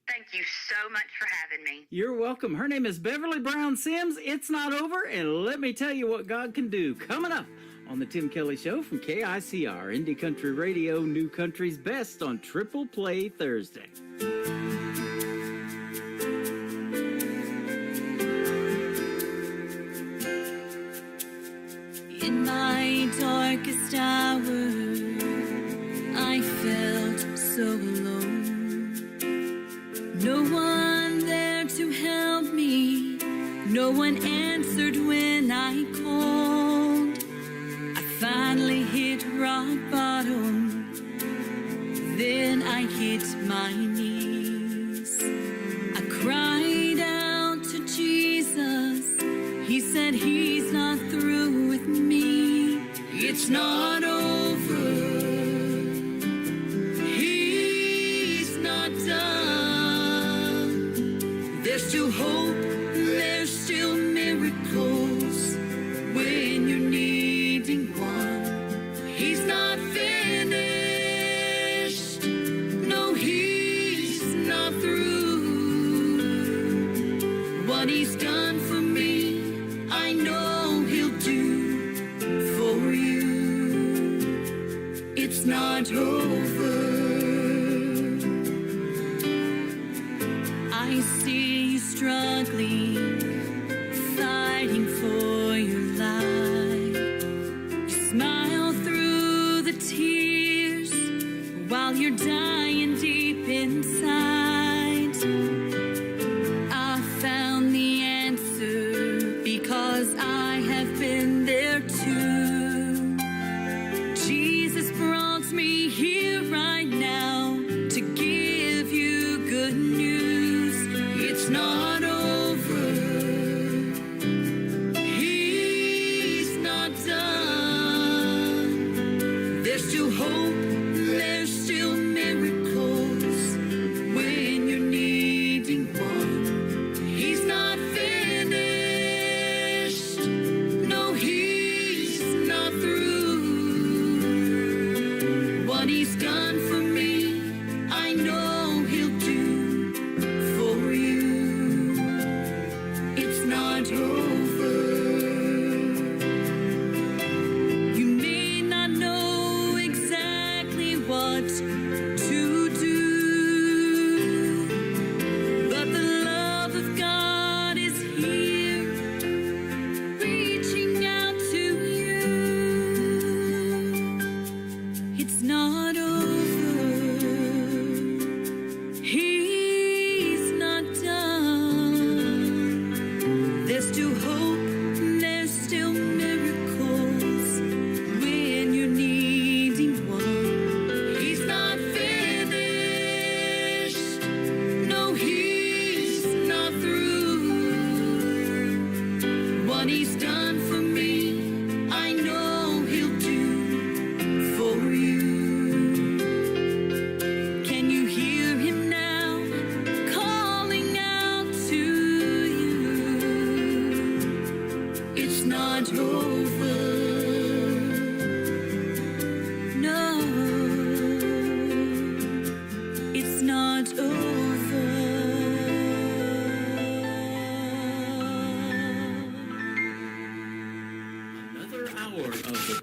Thank you so much for having me. You're welcome. Her name is Beverly Brown Sims. It's not over, and let me tell you what God can do. Coming up on the Tim Kelly Show from KICR, Indie Country Radio, New Country's Best on Triple Play Thursday. In my darkest hour, I felt so alone. No one there to help me. No one answered when I called. I finally hit rock bottom. Then I hit my knees. I cried out to Jesus. He said he's not through with me. It's not over. He's not done. There's still hope. There's still miracles when you're needing one. He's not finished. No, he's not through. What he's done for me, I know he'll do for you. It's not over. I see you struggling, fighting for your life. You smile through the tears while you're dying deep inside. I found the answer because I have been there too. Jesus brought me here right now to give you good news. It's not over. He's not done. There's still hope. There's still miracles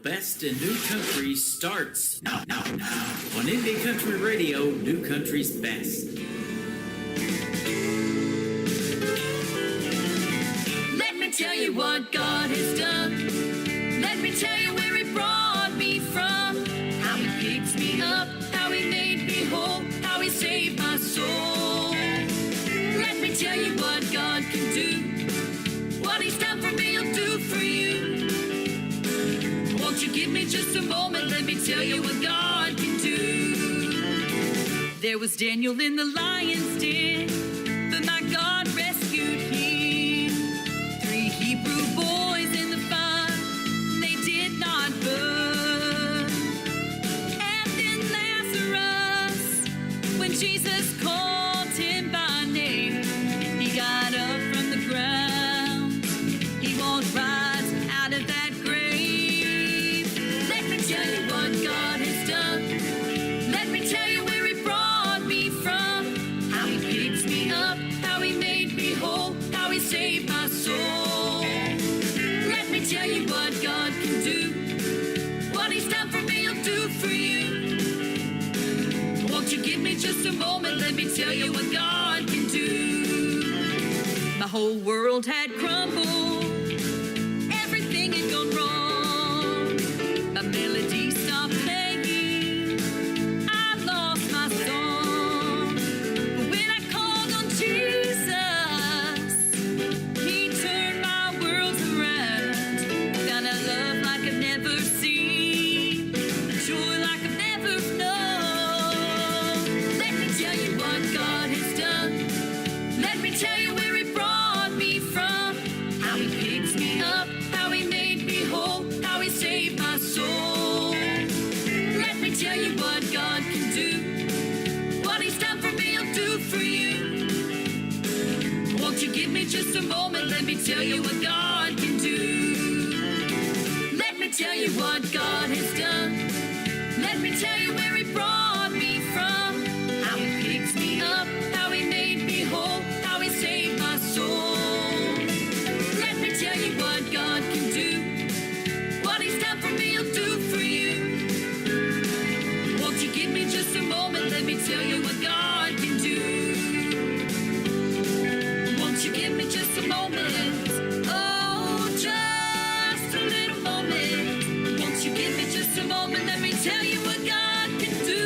best in new country starts now. On Indie Country Radio, New Country's best. Let me tell you what God has done. Let me tell you where He brought me from. How He picks me up, how He made me whole, how He saved my soul. Let me tell you what God can do. What He's done for me, He'll do for you. Won't you give me just a moment? Let me tell you what God can do. There was Daniel in the lion's den, but my God rescued him. 3 Hebrew boys in the fire, they did not burn. And then Lazarus, when Jesus called him by name, he got up from the ground. He won't rise out of that grave. Let me tell you what God has done. Let me tell you where He brought me from. How He picks me up, how He made me whole, how He saved my soul. Let me tell you what God can do. What He's done for me, He'll do for you. Won't you give me just a moment? Let me tell you what God can do. My whole world had crumbled. Everything had gone wrong. My melody stopped playing. I lost my song. But when I called on Jesus, He turned my world around. Found a love like I've never seen, a joy like I've never known. Let me tell you what God has done. Let me tell you where He brought me from. How He picks me up, how He made me whole, how He saved my soul. Let me tell you what God can do. What He's done for me, He'll do for you. Won't you give me just a moment? Let me tell you what God can do. Let me tell you what God has done. Let me tell you where He brought me from. How He picks me up, how He made me whole, how He saved my soul. Let me tell you what God can do. What He's done for me, He'll do for you. Won't you give me just a moment? Let me tell you what God can do. Won't you give me just a moment? Oh, just a little moment. Won't you give me just a moment? Let me tell you what God can do.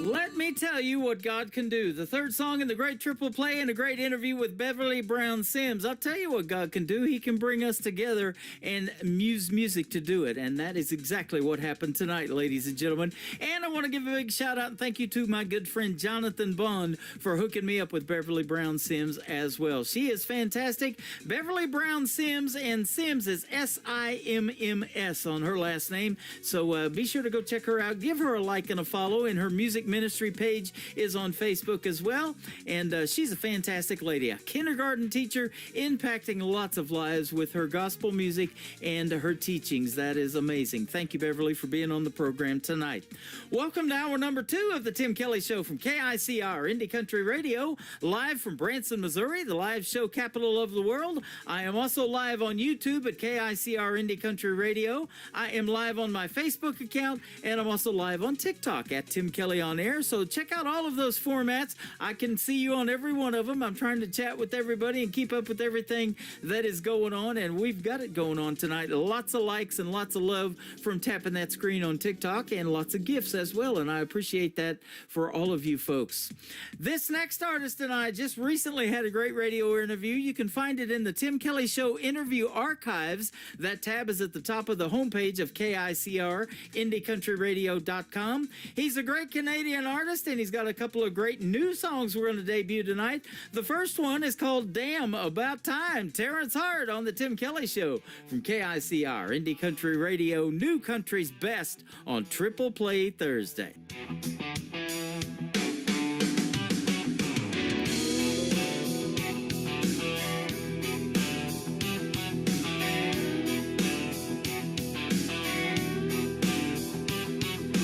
Let me tell you what God can do. The third song in the great triple play and a great interview with Beverly Brown Sims. I'll tell you what God can do. He can bring us together and use music to do it. And that is exactly what happened tonight, ladies and gentlemen. And I want to give a big shout out and thank you to my good friend Jonathan Bond for hooking me up with Beverly Brown Sims as well. She is fantastic. Beverly Brown Sims, and Sims is S-I-M-M-S on her last name. So be sure to go check her out. Give her a like and a follow, and her music ministry page is on Facebook as well. And she's a fantastic lady, a kindergarten teacher impacting lots of lives with her gospel music and her teachings. That is amazing. Thank you, Beverly, for being on the program tonight. Welcome to hour number 2 of the Tim Kelly Show from KICR Indie Country Radio, live from Branson, Missouri, the live show capital of the world. I am also live on YouTube at KICR Indie Country Radio. I am live on my Facebook account, and I'm also live on TikTok at Tim Kelly On Air. So check out all of those formats. I can see you on every one of them. I'm trying to chat with everybody and keep up with everything that is going on, and we've got it going on tonight. Lots of likes and lots of love from tapping that screen on TikTok, and lots of gifts as well, and I appreciate that for all of you folks. This next artist and I just recently had a great radio interview. You can find it in the Tim Kelly Show interview archives. That tab is at the top of the homepage of KICR, IndieCountryRadio.com. He's a great Canadian artist, and he's got a couple of great new songs we're going to debut tonight. The first one is called Damn About Time. Terrence Hart on the Tim Kelly Show from KICR, Indie Country Radio, New Country's Best on Triple Play Thursday.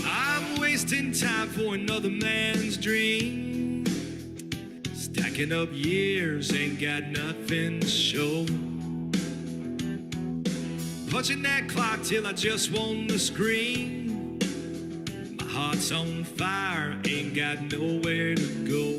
I'm wasting time for another man's dream. Stacking up years, ain't got nothing to show. punching that clock till I just want to scream. My heart's on fire, ain't got nowhere to go.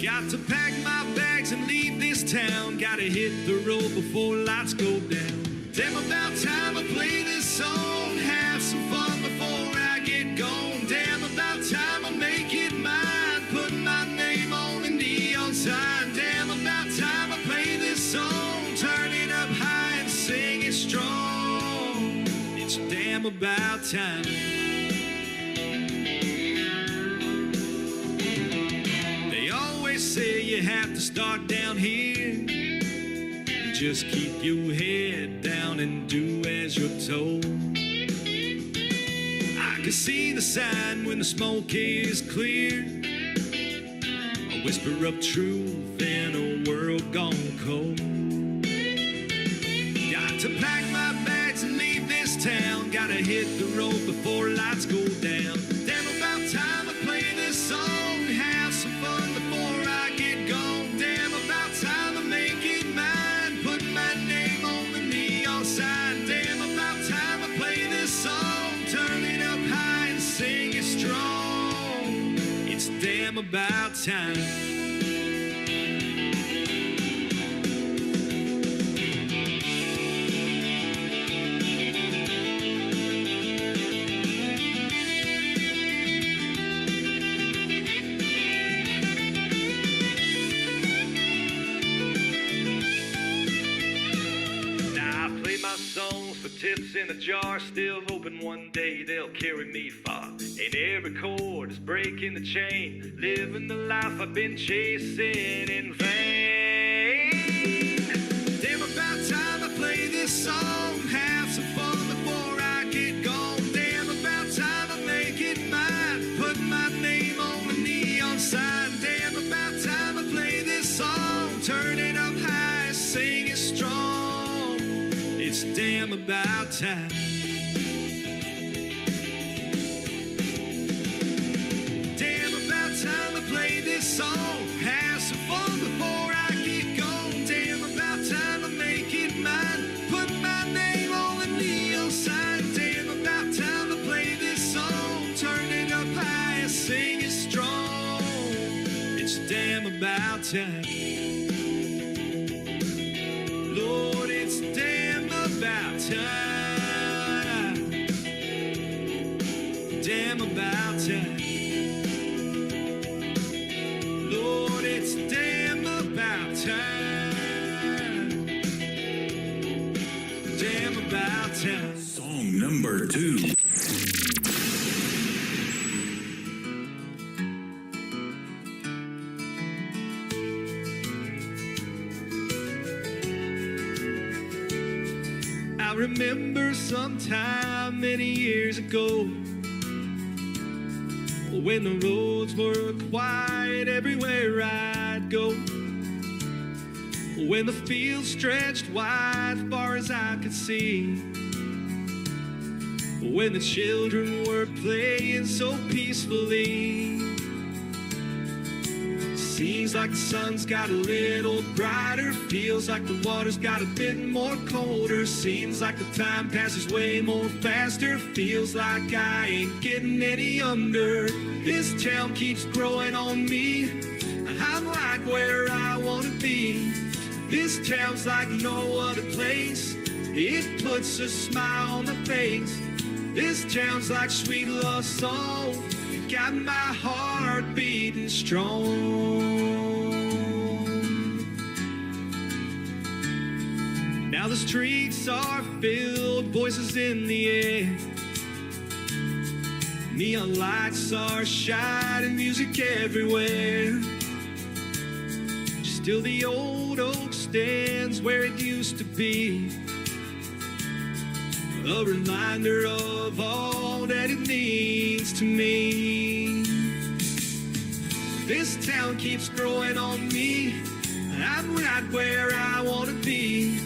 Got to pack my bags and leave this town. Gotta hit the road before lights go down. Damn, about time I play this song. Have some fun before I get gone. Damn, about time I make it mine. Put my name on the neon sign. Damn, about time I play this song. Turn it up high and sing it strong. It's damn about time. They always say you have to start down here. Just keep your head down and do as you're told. I can see the sign when the smoke is clear. A whisper of truth in a world gone cold. Got to pack my bags and leave this town. Gotta hit the road before lights go down. Damn, about time I play this song. Have some fun before I get gone. Damn, about time I make it mine. Put my name on the neon sign. Damn, about time I play this song. Turn it up high and sing it strong. It's damn about time. Songs for tips in a jar, still hoping one day they'll carry me far. And every chord is breaking the chain, living the life I've been chasing in vain. Damn, about time I play this song. Have some fun before I get gone. Damn, about time I make it mine. Put my name on the neon sign. Damn, about time I play this song. Turn it up high, sing it strong. It's damn about time. Damn, about time I play this song. Have some fun before I get gone. Damn, about time I make it mine. Put my name on the neon sign. Damn, about time I play this song. Turn it up high and sing it strong. It's damn about time. Lord, it's damn about time. Damn about time. Lord, it's damn about time. Damn about time. Song number 2. I remember sometime many years ago, when the roads were quiet everywhere I'd go, when the fields stretched wide far as I could see, when the children were playing so peacefully. Seems like the sun's got a little brighter, feels like the water's got a bit more colder. Seems like the time passes way more faster, feels like I ain't getting any younger. This town keeps growing on me, I'm right where I wanna be. This town's like no other place, it puts a smile on the face. This town's like sweet love song, got my heart beating strong. Now the streets are filled, voices in the air. Neon lights are shining, music everywhere. Still the old oak stands where it used to be, a reminder of all that it means to me. This town keeps growing on me, I'm right where I wanna be.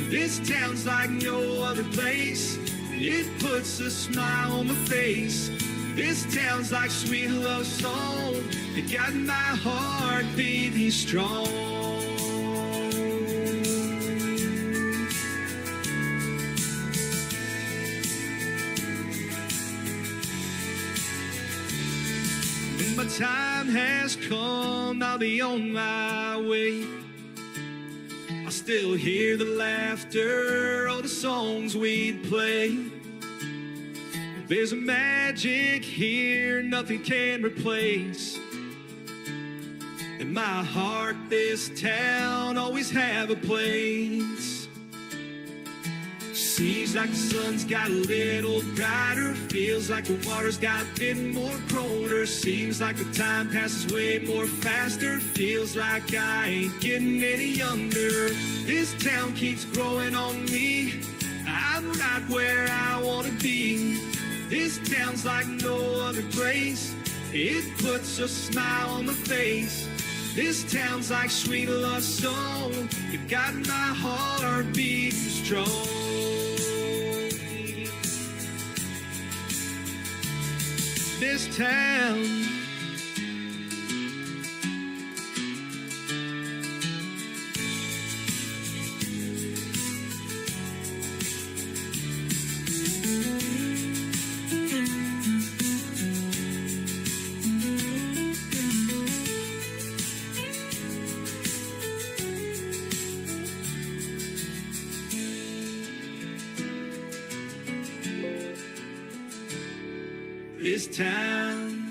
This town's like no other place, it puts a smile on my face. This town's like sweet love song, it got my heart beating strong. my time has come, I'll be on my way. I still hear the laughter of the songs we'd play. There's a magic here nothing can replace. In my heart, this town always have a place. Seems like the sun's got a little brighter. Feels like the water's got a bit more colder. Seems like the time passes way more faster. Feels like I ain't getting any younger. This town keeps growing on me. I'm right where I wanna be. This town's like no other place. It puts a smile on my face. This town's like sweet love song. You got my heart beating strong. This town, this town.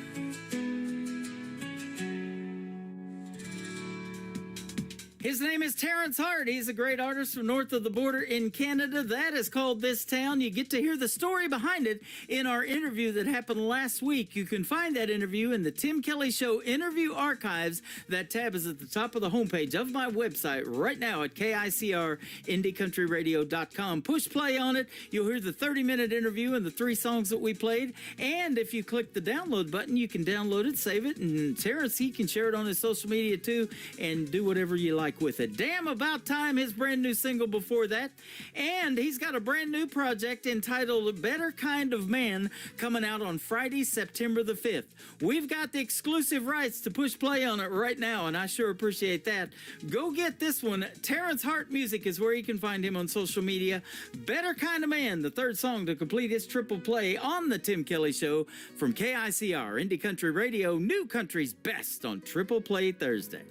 His name is Terrence Hart. He's a great artist from north of the border in Canada. That is called This Town. You get to hear the story behind it in our interview that happened last week. You can find that interview in the Tim Kelly Show interview archives. That tab is at the top of the homepage of my website right now at KICRIndieCountryRadio.com. Push play on it. You'll hear the 30-minute interview and the 3 songs that we played. And if you click the download button, you can download it, save it, and Terrence, he can share it on his social media too and do whatever you like with it. Damn About Time, his brand new single before that. And he's got a brand new project entitled Better Kind of Man coming out on Friday, September the 5th. We've got the exclusive rights to push play on it right now, and I sure appreciate that. Go get this one. Terrence Hart Music is where you can find him on social media. Better Kind of Man, the 3rd song to complete his triple play on the Tim Kelly Show from KICR, Indie Country Radio, New Country's best on Triple Play Thursday.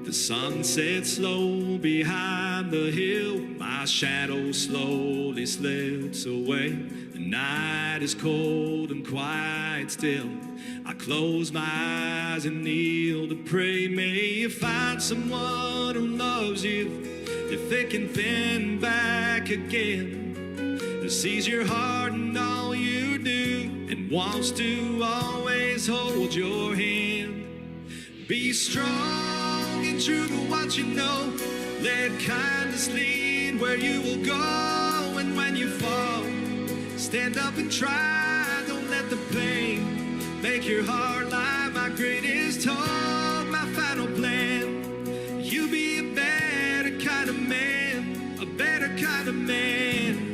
The sun sets slow behind the hill. My shadow slowly slips away. The night is cold and quiet still. I close my eyes and kneel to pray. May you find someone who loves you, they're thick and thin back again, who sees your heart and all you do and wants to always hold your hand. Be strong and true to what you know. Let kindness lead where you will go. And when you fall, stand up and try. Don't let the pain make your heart lie. My greatest hope, my final plan. You be a better kind of man, a better kind of man.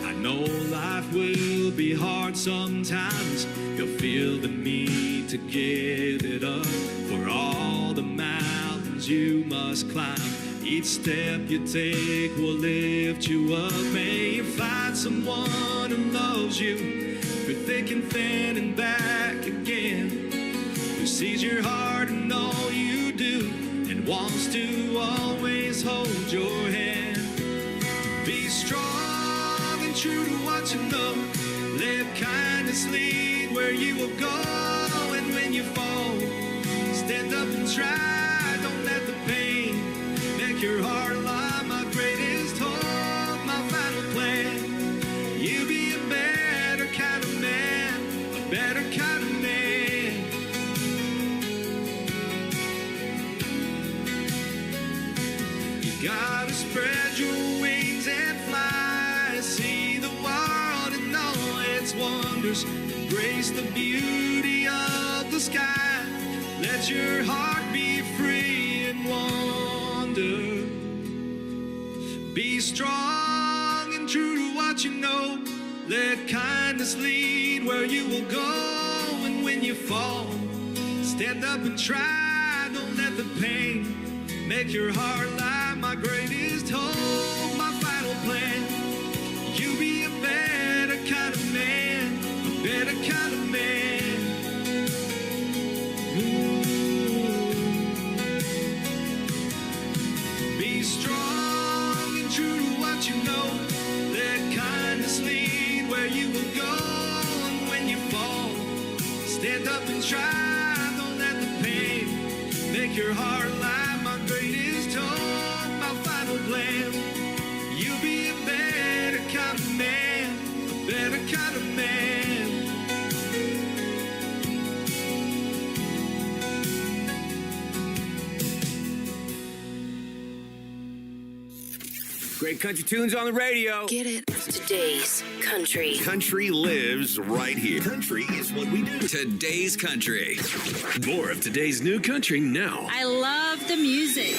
I know life will be hard sometimes. You'll feel the need to give it up for all the mountains you must climb. Each step you take will lift you up. May you find someone who loves you through thick and thin and back again, who sees your heart and all you do and wants to always hold your hand. Be strong and true to what you know. Let kindness lead where you will go. And when you fall, stand up and try. Don't let the pain make your heart lie. My greatest hope, my final plan. You be a better kind of man, a better kind of man. You gotta spread your wings and fly. See the world and all its wonders. Embrace the beauty of the sky. Let your heart be free and wander. Be strong and true to what you know. Let kindness lead where you will go. And when you fall, stand up and try. Don't let the pain make your heart like my greatest hope, my final plan. You be a better kind of man, a better kind of man. Be strong and true to what you know. Let kindness lead where you will go. And when you fall, stand up and try. Don't let the pain make your heart lie. My greatest hope, my final plan. You'll be a better kind of man, a better kind of man. Great country tunes on the radio. Get it? Today's country. Country lives right here. Country is what we do. Today's country. More of today's new country now. I love the music.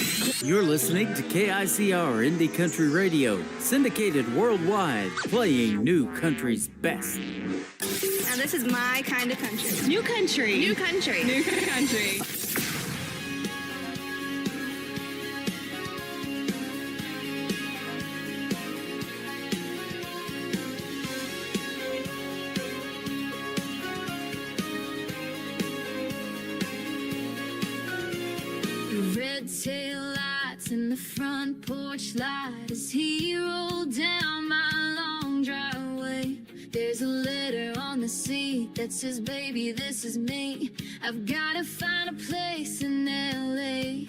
You're listening to KICR Indie Country Radio, syndicated worldwide, playing new country's best. Now this is my kind of country. New country. New country. New country. Red tail lights in the front porch light as he rolled down my long driveway. There's a letter on the seat that says, baby, this is me. I've gotta find a place in LA.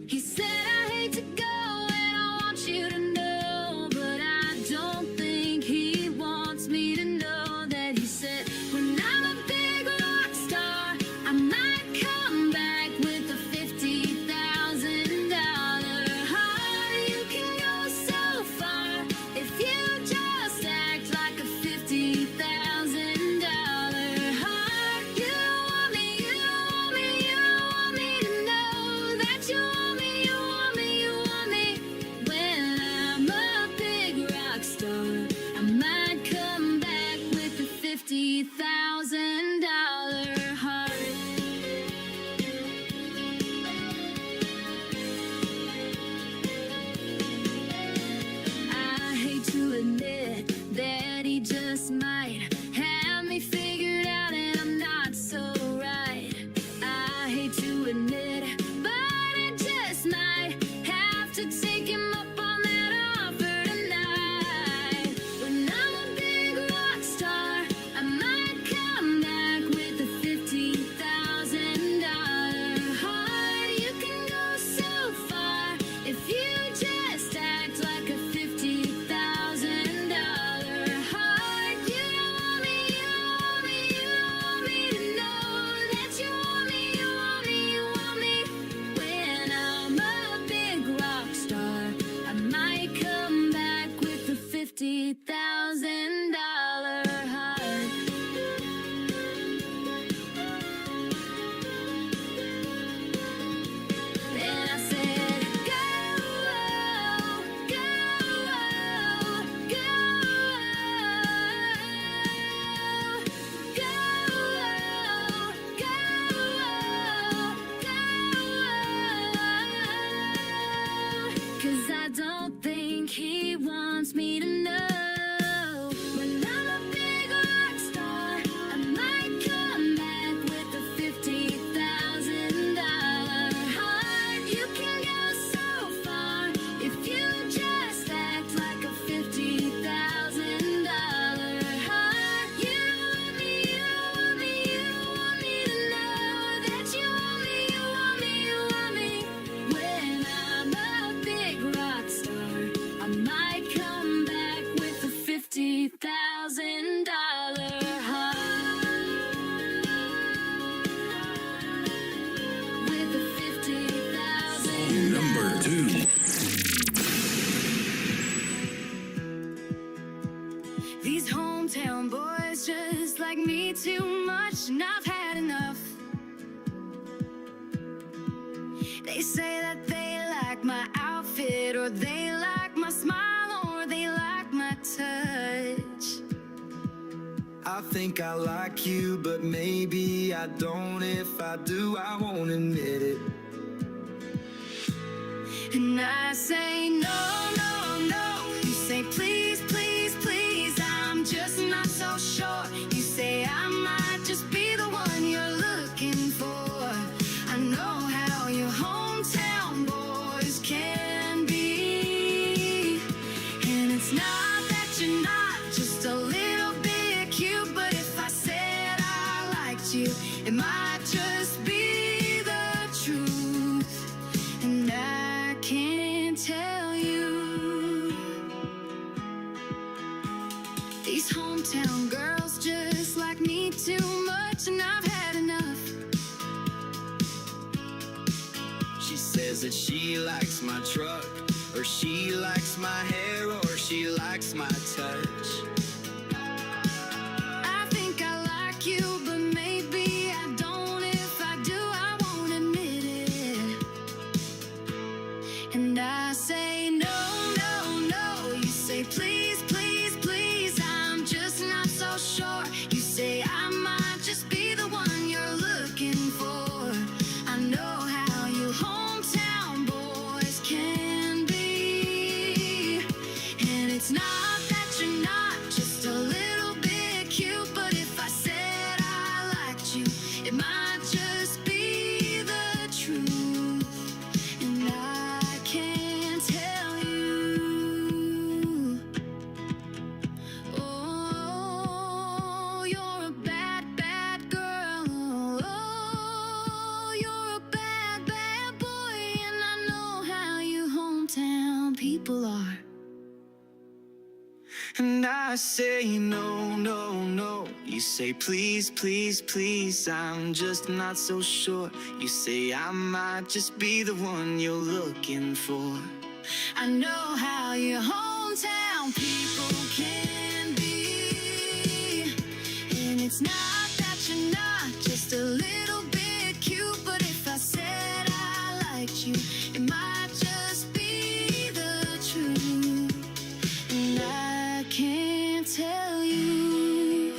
He said, I hate to go and I want you to know, but I don't think he wants me to know that. He said, when I'm a big rock star, I might come back with a $50,000 heart. You can go so far if you just act like a $50,000 heart. You don't want me, you don't want me, you don't want me to know that you want me, you want me, you want me. When I'm a big rock star, I might come back with a $50,000 heart. I hate to admit that he just might have me figured out and I'm not so right. I hate to admit it, but I just might have to take him up on that offer tonight. When I'm a big rock star, I might come back with a $50,000 heart. You can go so far if you just act like a $50,000 heart. You don't want me, you don't want me, you don't want me to know that you want me, you want me, you want me. When I'm a big rock star, I might come back with a $50,000 heart. Then I said, go, go, go, go, 'cause I don't think he wants me to know. When I'm a big rock star, I might come back with a $50,000 heart. You can go so far if you just act like a $50,000 heart. You don't want me, you don't want me, you don't want me to know that you want me, you want me, you want me. When I'm a big rock star, I might come back with a $50,000 heart. With a $50,000 Number 2. These hometown boys just like me too much, and I've had enough. They say that they like my outfit, or they like my smile, or they like my touch. I think I like you, but maybe I don't. If I do, I won't admit it. And I say no, no, no. You say please, please, please. I'm just not so sure. You say I might just be the one you're looking for. I know how your hometown boys can be. And it's not that you're not just a little bit cute, but if I said I liked you, it might just be the truth. And I can't tell you. These hometown girls just like me too much, and I've had enough. She says that she likes my truck, or she likes my hair, or she likes my touch. I think I like you, but maybe I don't. If I do, I won't admit it. And I say no, no, no. You say please, please, please. I'm just not so sure. You say I might just be the one you're looking for. I know how you hometown boys can be. And it's not that you're not just a little bit cute, but if I said I liked you, it might just be the truth. And I can't tell you. Oh, you're a bad, bad girl. Oh, you're a bad, bad boy. And I know how you hometown people are. And I say no, no, no. You say please, please, please. I'm just not so sure. You say I might just be the one you're looking for. I know how your hometown people can be. And it's not that you're not just a little bit cute, but if I said I liked you, it might just be the truth. And I can't tell you.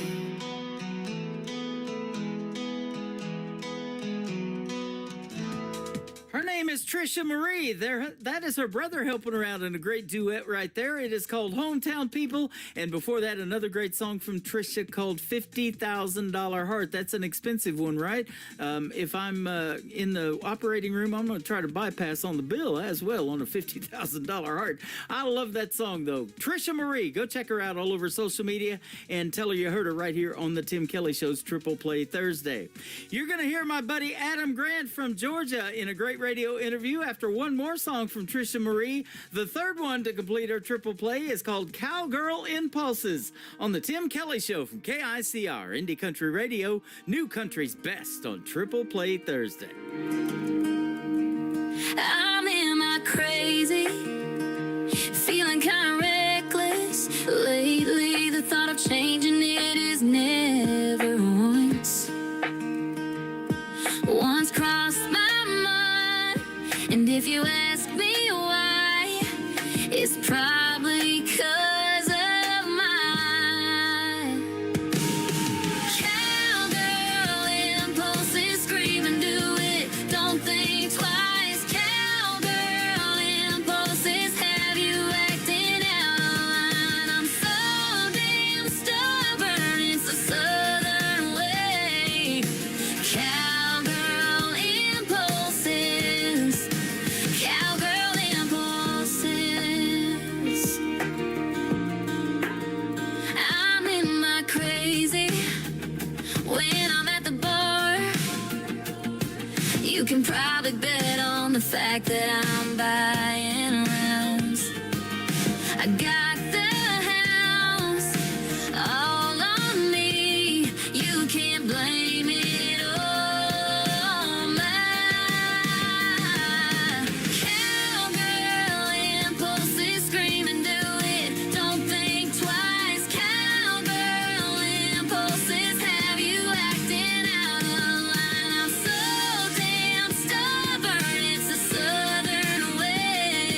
Her name is Trisha Marie. That is her brother helping her out in a great duet right there. It is called Hometown People. And before that, another great song from Trisha called $50,000 Heart. That's an expensive one, right? If I'm in the operating room, I'm going to try to bypass on the bill as well on a $50,000 heart. I love that song, though. Trisha Marie, go check her out all over social media and tell her you heard her right here on the Tim Kelly Show's Triple Play Thursday. You're going to hear my buddy Adam Grant from Georgia in a great radio interview after one more song from Trisha Marie. The third one to complete her triple play is called Cowgirl Impulses on the Tim Kelly Show from KICR, Indie Country Radio, New Country's Best on Triple Play Thursday. I'm in my crazy, feeling kind of reckless. Lately, the thought of changing it is never once crossed my mind. And if you ask me why, it's probably 'cause of my cowgirl impulses. Scream and do it, don't think twice. Cowgirl impulses have you acting out of line. I'm so damn stubborn, it's a southern way. Cowgirl impulses. Cowgirl impulses. I'm in my crazy when I'm at the bar. You can probably bet on the fact that I'm buying rounds. I got the house all on me. You can't blame it on my cowgirl impulses. Scream and do it, don't think twice. Cowgirl impulses have you acting out of line. I'm so damn stubborn, it's a southern way.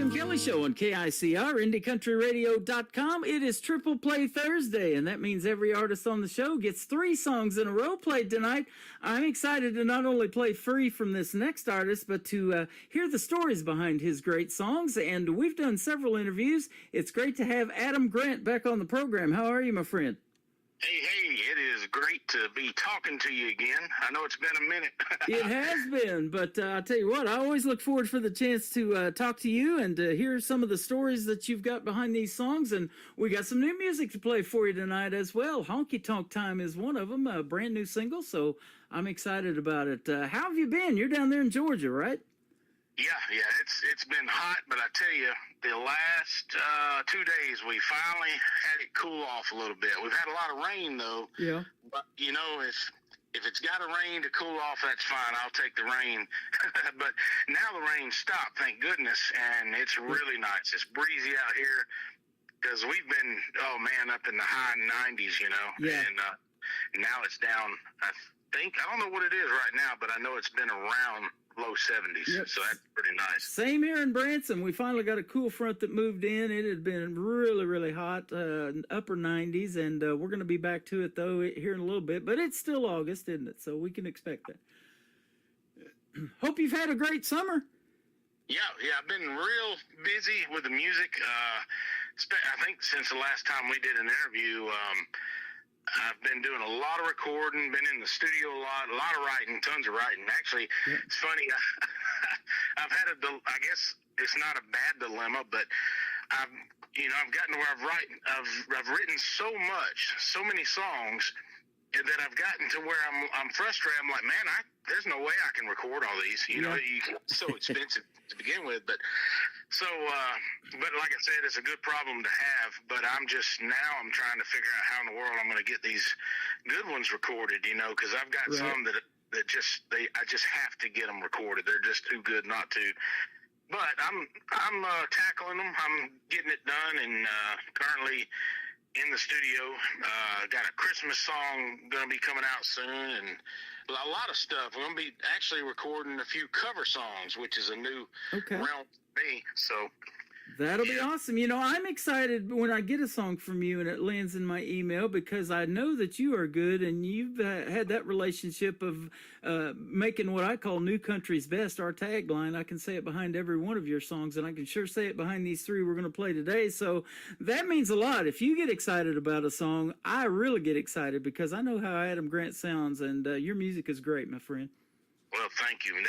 Jim Kelly Show on KICR, IndieCountryRadio.com. It is Triple Play Thursday, and that means every artist on the show gets 3 songs in a row played tonight. I'm excited to not only play free from this next artist, but to hear the stories behind his great songs, and we've done several interviews. It's great to have Adam Grant back on the program. How are you, my friend? Hey, it is great to be talking to you again. I know it's been a minute. It has been, but I'll tell you what, I always look forward for the chance to talk to you and to hear some of the stories that you've got behind these songs, and we got some new music to play for you tonight as well. Honky Tonk Time is one of them, a brand new single, so I'm excited about it. How have you been? You're down there in Georgia, right? Yeah, it's been hot, but I tell you, the last 2 days we finally had it cool off a little bit. We've had a lot of rain though. Yeah. But you know, if it's got to rain to cool off, that's fine. I'll take the rain. But now the rain stopped, thank goodness, and it's really nice. It's breezy out here because we've been up in the high 90s, you know. Yeah. And now it's down. I don't know what it is right now, but I know it's been around low 70s, Yep. so that's pretty nice. Same here in Branson. We finally got a cool front that moved in. It had been really, really hot, upper 90s, and we're going to be back to it, though, here in a little bit. But it's still August, isn't it? So we can expect that. Hope you've had a great summer. Yeah, I've been real busy with the music. I think since the last time we did an interview, I've been doing a lot of recording, been in the studio a lot of writing, tons of writing. Actually, It's funny. I've had I guess it's not a bad dilemma, but I've gotten to where I've written so many songs that I've gotten to where I'm frustrated. I'm like, man, there's no way I can record all these. It's so expensive to begin with, but like I said, it's a good problem to have. But I'm trying to figure out how in the world I'm going to get these good ones recorded. Because I've got some that I just have to get them recorded. They're just too good not to. But I'm tackling them. I'm getting it done, and currently in the studio. Got a Christmas song going to be coming out soon, and a lot of stuff. We're going to be actually recording a few cover songs, which is a new realm for me. So that'll be awesome. I'm excited when I get a song from you and it lands in my email, because I know that you are good, and you've had that relationship of making what I call New Country's Best, our tagline. I can say it behind every one of your songs, and I can sure say it behind these 3 we're going to play today. So that means a lot. If you get excited about a song, I really get excited, because I know how Adam Grant sounds, and your music is great, my friend. Well, thank you. And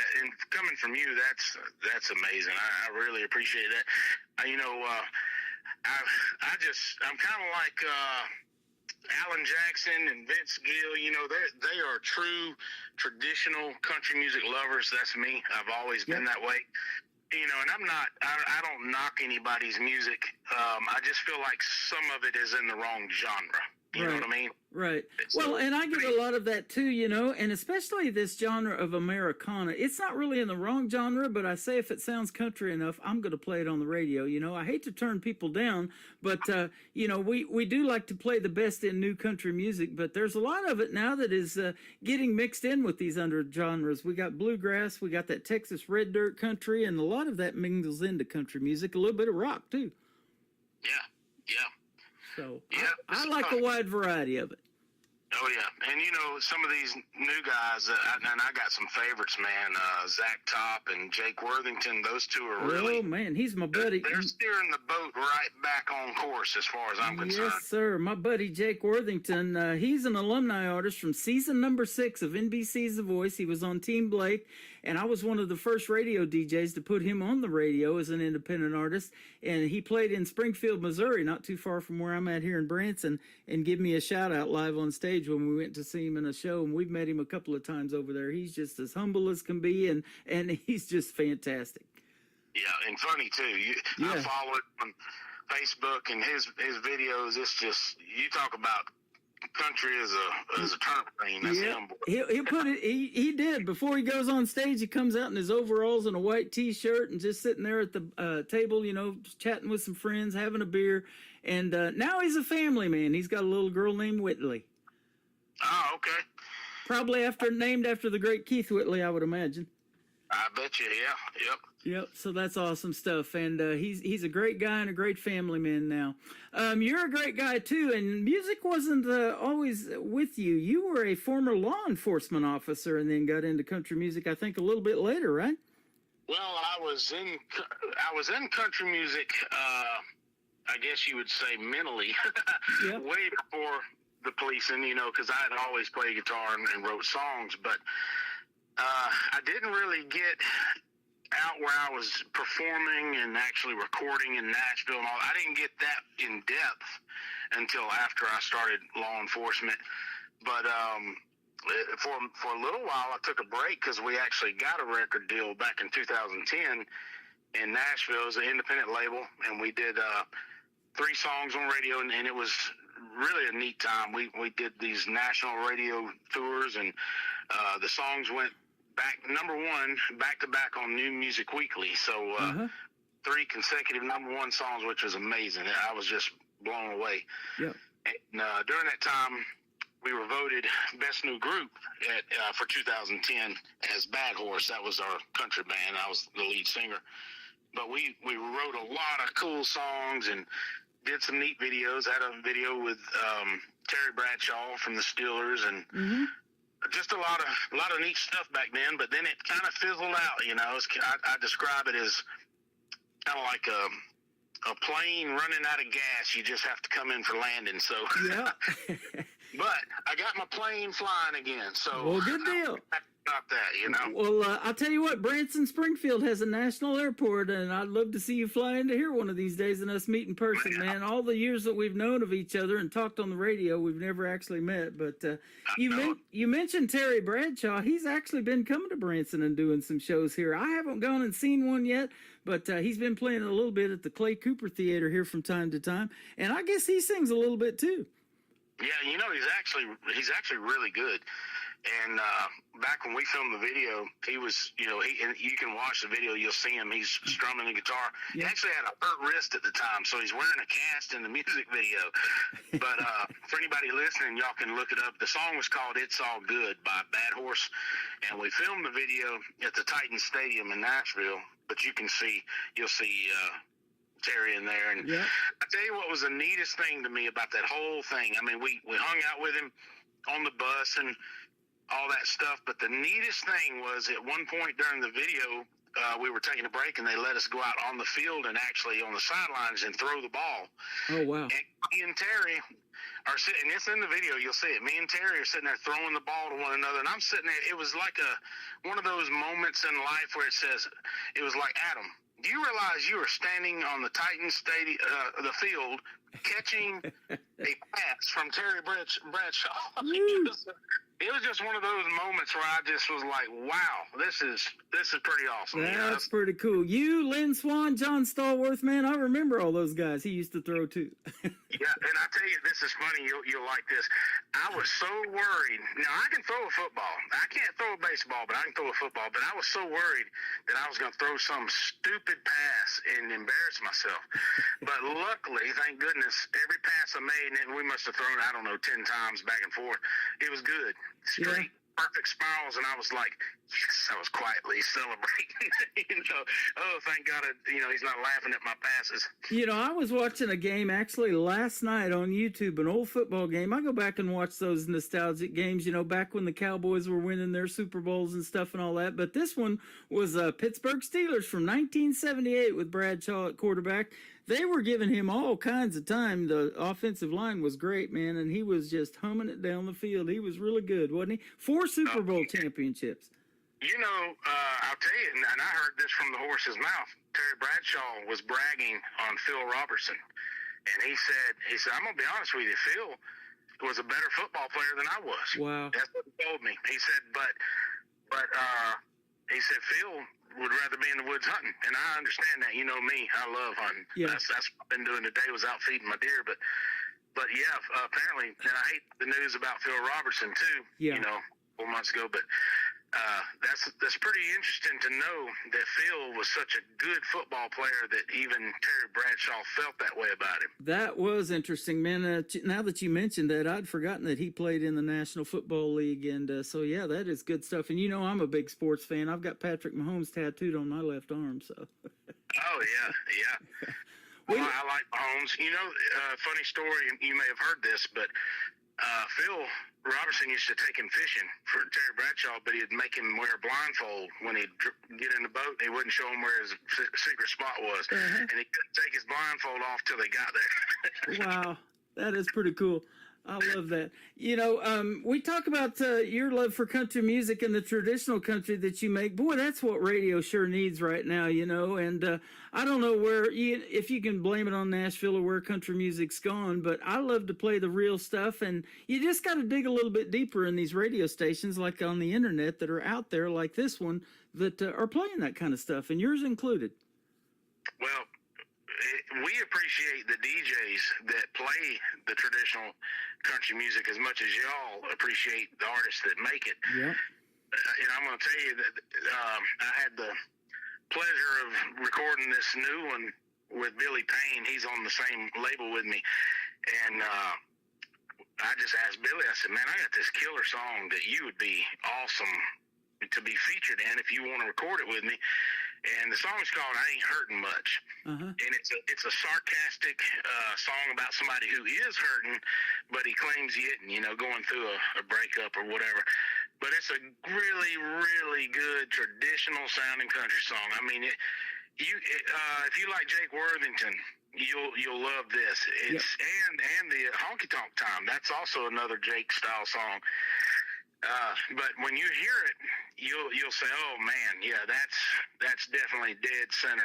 coming from you, that's amazing. I really appreciate that. I'm kind of like Alan Jackson and Vince Gill. They are true traditional country music lovers. That's me. I've always been that way. And I don't knock anybody's music. I just feel like some of it is in the wrong genre. You know what I mean? Right. Well, and I get a lot of that too, and especially this genre of Americana. It's not really in the wrong genre, but I say if it sounds country enough, I'm going to play it on the radio. I hate to turn people down, but, we do like to play the best in new country music, but there's a lot of it now that is getting mixed in with these other genres. We got bluegrass, we got that Texas red dirt country, and a lot of that mingles into country music, a little bit of rock too. Yeah. So I like a wide variety of it. Oh, yeah. And, some of these new guys, and I got some favorites, man. Zach Top and Jake Worthington, those two are really... Oh, man, he's my buddy. They're steering the boat right back on course as far as I'm concerned. Yes, sir. My buddy Jake Worthington, he's an alumni artist from season number 6 of NBC's The Voice. He was on Team Blake, and I was one of the first radio DJs to put him on the radio as an independent artist. And he played in Springfield, Missouri, not too far from where I'm at here in Branson, and give me a shout out live on stage when we went to see him in a show. And we've met him a couple of times over there. He's just as humble as can be, and he's just fantastic. Yeah, and funny too. I follow it on Facebook and his videos. It's just, you talk about country as a turnip green. That's him. He'll put it. He did before he goes on stage. He comes out in his overalls and a white T-shirt and just sitting there at the table, chatting with some friends, having a beer. And now he's a family man. He's got a little girl named Whitley. Oh, okay. Probably named after the great Keith Whitley, I would imagine. I bet you, yeah, yep. Yep. So that's awesome stuff, and he's a great guy and a great family man. Now, you're a great guy too, and music wasn't always with you. You were a former law enforcement officer, and then got into country music. I think a little bit later, right? Well, I was in country music. I guess you would say mentally, Yep. way before the policing, because I had always played guitar and wrote songs, but I didn't really get out where I was performing and actually recording in Nashville and all. I didn't get that in depth until after I started law enforcement. But for a little while, I took a break because we actually got a record deal back in 2010 in Nashville. It was an independent label, and we did 3 songs on radio, and it was really a neat time. We did these national radio tours, and the songs went back to back on New Music Weekly. So 3 consecutive #1 songs, which was amazing. I was just blown away. Yep. And during that time, we were voted Best New Group for 2010 as Bad Horse. That was our country band. I was the lead singer. But we wrote a lot of cool songs and did some neat videos. I had a video with Terry Bradshaw from the Steelers, and just a lot of neat stuff back then. But then it kind of fizzled out. I describe it as kind of like a plane running out of gas. You just have to come in for landing. So Yeah. but I got my plane flying again. So Well, good deal. About that, Well, I'll tell you what, Branson Springfield has a national airport, and I'd love to see you fly into here one of these days and us meet in person, man. All the years that we've known of each other and talked on the radio, we've never actually met. But you mentioned Terry Bradshaw. He's actually been coming to Branson and doing some shows here. I haven't gone and seen one yet, but he's been playing a little bit at the Clay Cooper Theater here from time to time, and I guess he sings a little bit too. Yeah, he's actually really good. And back when we filmed the video, he was, and you can watch the video, you'll see him. He's strumming the guitar. He actually had a hurt wrist at the time, so he's wearing a cast in the music video. But for anybody listening, y'all can look it up. The song was called "It's All Good" by Bad Horse, and we filmed the video at the Titan Stadium in Nashville. But you'll see Terry in there. And I tell you what was the neatest thing to me about that whole thing. I mean, we hung out with him on the bus and all that stuff, but the neatest thing was at one point during the video, we were taking a break and they let us go out on the field and actually on the sidelines and throw the ball. Oh, wow. And me and Terry are sitting, and it's in the video, you'll see it. Me and Terry are sitting there throwing the ball to one another, and I'm sitting there. It was like one of those moments in life where it was like, Adam, do you realize you are standing on the Titan Stadium, the field, catching a pass from Terry Bradshaw? It was just one of those moments where I just was like, wow, this is pretty awesome. That's pretty cool. You, Lynn Swan, John Stallworth, man, I remember all those guys. He used to throw too. Yeah, and I tell you, this is funny. You'll like this. I was so worried. Now, I can throw a football. I can't throw a baseball, but I can throw a football. But I was so worried that I was going to throw some stupid pass and embarrass myself. But luckily, thank goodness, every pass I made, and we must have thrown, 10 times back and forth, it was good. Straight, perfect spirals, and I was like, yes, I was quietly celebrating. Oh, thank God, he's not laughing at my passes. I was watching a game actually last night on YouTube, an old football game. I go back and watch those nostalgic games, back when the Cowboys were winning their Super Bowls and stuff and all that. But this one was Pittsburgh Steelers from 1978 with Bradshaw at quarterback. They were giving him all kinds of time. The offensive line was great, man, and he was just humming it down the field. He was really good, wasn't he? 4 Super Bowl championships. I'll tell you, and I heard this from the horse's mouth. Terry Bradshaw was bragging on Phil Robertson, and he said, I'm going to be honest with you, Phil was a better football player than I was. Wow. That's what he told me. He said, but he said, Phil would rather be in the woods hunting, and I understand that. You know me, I love hunting. Yeah. That's what I've been doing today, was out feeding my deer, but apparently, and I hate the news about Phil Robertson too. Yeah. 4 months ago, but That's pretty interesting to know that Phil was such a good football player that even Terry Bradshaw felt that way about him. That was interesting, man. Now that you mentioned that, I'd forgotten that he played in the National Football League, and so yeah, that is good stuff. And you know, I'm a big sports fan. I've got Patrick Mahomes tattooed on my left arm. So. Oh yeah. Well, I like Mahomes. You know, funny story. You may have heard this, but Phil Robertson used to take him fishing for Terry Bradshaw, but he'd make him wear a blindfold when he'd get in the boat. He wouldn't show him where his secret spot was, and he couldn't take his blindfold off till they got there. Wow, that is pretty cool. I love that. You know, we talk about your love for country music and the traditional country that you make. Boy, that's what radio sure needs right now, you know. And I don't know if you can blame it on Nashville or where country music's gone, but I love to play the real stuff. And you just got to dig a little bit deeper in these radio stations like on the internet that are out there like this one that are playing that kind of stuff, and yours included. Well, we appreciate the DJs that play the traditional country music as much as y'all appreciate the artists that make it. Yeah. And I'm going to tell you that I had the pleasure of recording this new one with Billy Payne. He's on the same label with me. And I just asked Billy, I said, man, I got this killer song that you would be awesome to be featured in if you want to record it with me. And the song's called I Ain't Hurting Much. And it's a sarcastic song about somebody who is hurting, but he claims he isn't, you know, going through a breakup or whatever. But it's a really, really good traditional sounding country song. I mean, if you like Jake Worthington, you'll love this. It's and the Honky Tonk Time. That's also another Jake style song. But when you hear it, you'll say, "Oh man, yeah, that's definitely dead center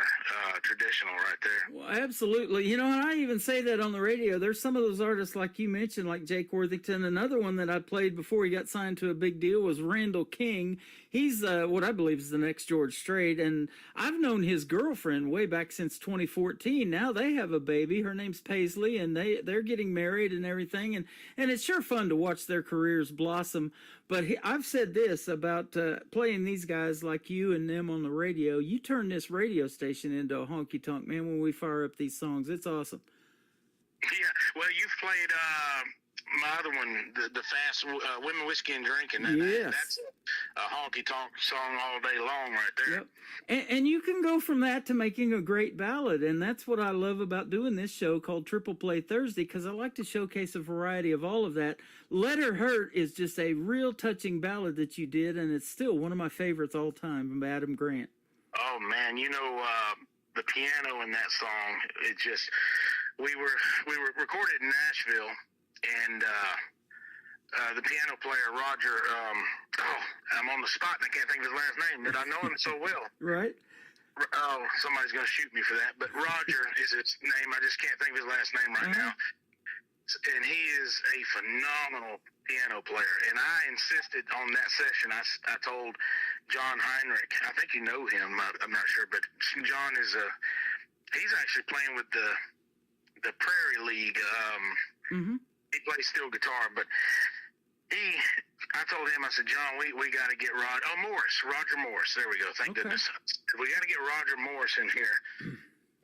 traditional right there." Well, absolutely. You know, and I even say that on the radio. There's some of those artists like you mentioned, like Jake Worthington. Another one that I played before he got signed to a big deal was Randall King. He's what I believe is the next George Strait, and I've known his girlfriend way back since 2014. Now they have a baby. Her name's Paisley, and they're getting married and everything. And it's sure fun to watch their careers blossom. But I've said this about playing these guys like you and them on the radio. You turn this radio station into a honky tonk, man, when we fire up these songs. It's awesome. Yeah, well, you've played my other one, the fast Women, Whiskey, and Drinking. That's a honky tonk song all day long right there. Yep. And you can go from that to making a great ballad, and that's what I love about doing this show called Triple Play Thursday, because I like to showcase a variety of all of that. Let Her Hurt is just a real touching ballad that you did, and it's still one of my favorites all time from Adam Grant. Oh man, you know the piano in that song, it just we were recorded in Nashville, and the piano player Roger, I'm on the spot and I can't think of his last name, but I know him so well. Right. Oh, somebody's going to shoot me for that. But Roger is his name. I just can't think of his last name right now. And he is a phenomenal piano player. And I insisted on that session. I told John Heinrich, I think you know him, I'm not sure, but John is he's actually playing with the Prairie League. He plays steel guitar, but I told him, I said, John, we got to get Roger Morris. There we go. Thank goodness. We got to get Roger Morris in here.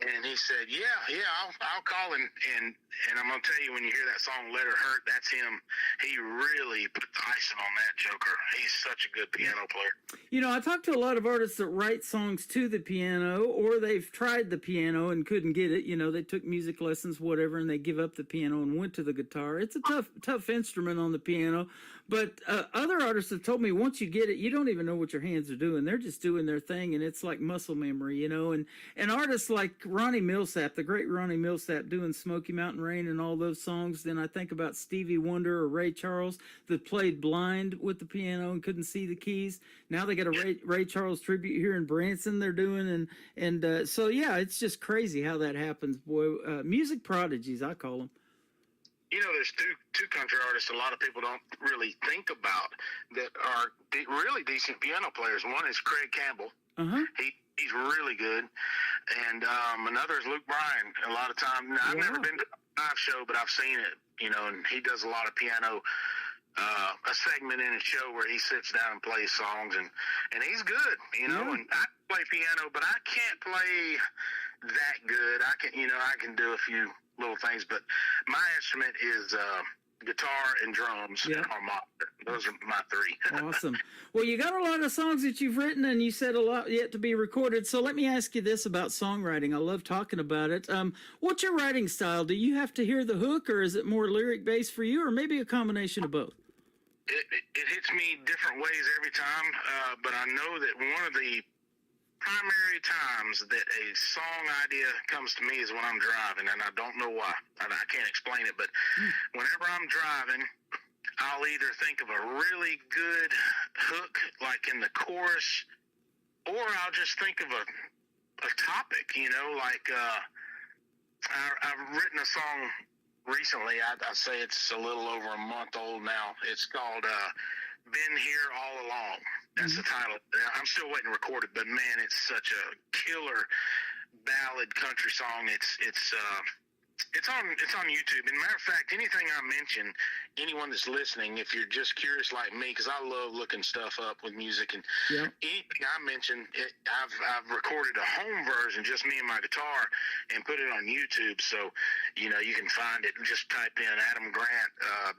And he said, yeah, I'll call him. And I'm going to tell you, when you hear that song, Let Her Hurt, that's him. He really put the icing on that joker. He's such a good piano player. You know, I talk to a lot of artists that write songs to the piano, or they've tried the piano and couldn't get it. You know, they took music lessons, whatever, and they give up the piano and went to the guitar. It's a tough instrument on the piano. But other artists have told me once you get it, you don't even know what your hands are doing. They're just doing their thing, and it's like muscle memory, you know. And artists like Ronnie Millsap, the great Ronnie Millsap, doing Smoky Mountain Rain and all those songs. Then I think about Stevie Wonder or Ray Charles that played blind with the piano and couldn't see the keys. Now they got a Ray Charles tribute here in Branson they're doing. And so, yeah, it's just crazy how that happens, boy. Music prodigies, I call them. You know, there's two country artists a lot of people don't really think about that are really decent piano players. One is Craig Campbell. He's really good. And another is Luke Bryan. A lot of time, I've never been to a live show, but I've seen it, you know, and he does a lot of piano a segment in a show where he sits down and plays songs, and he's good, you know. Yeah. And I play piano, but I can't play that good. I can do a few little things, but my instrument is guitar and drums. Yeah. Those are my three. Awesome. Well, you got a lot of songs that you've written, and you said a lot yet to be recorded. So let me ask you this about songwriting. I love talking about it. What's your writing style? Do you have to hear the hook, or is it more lyric-based for you, or maybe a combination of both? It hits me different ways every time, but I know that one of the primary times that a song idea comes to me is when I'm driving, and I don't know why. I can't explain it, but whenever I'm driving, I'll either think of a really good hook, like in the chorus, or I'll just think of a topic, you know, like I've written a song recently. I say it's a little over a month old now. It's called Been Here All Along. That's the title. I'm still waiting to record it, but man, it's such a killer ballad country song. It's on YouTube. And matter of fact, anything I mention, anyone that's listening, if you're just curious like me, because I love looking stuff up with music, and anything I mention, I've recorded a home version, just me and my guitar, and put it on YouTube. So, you know, you can find it. Just type in Adam Grant,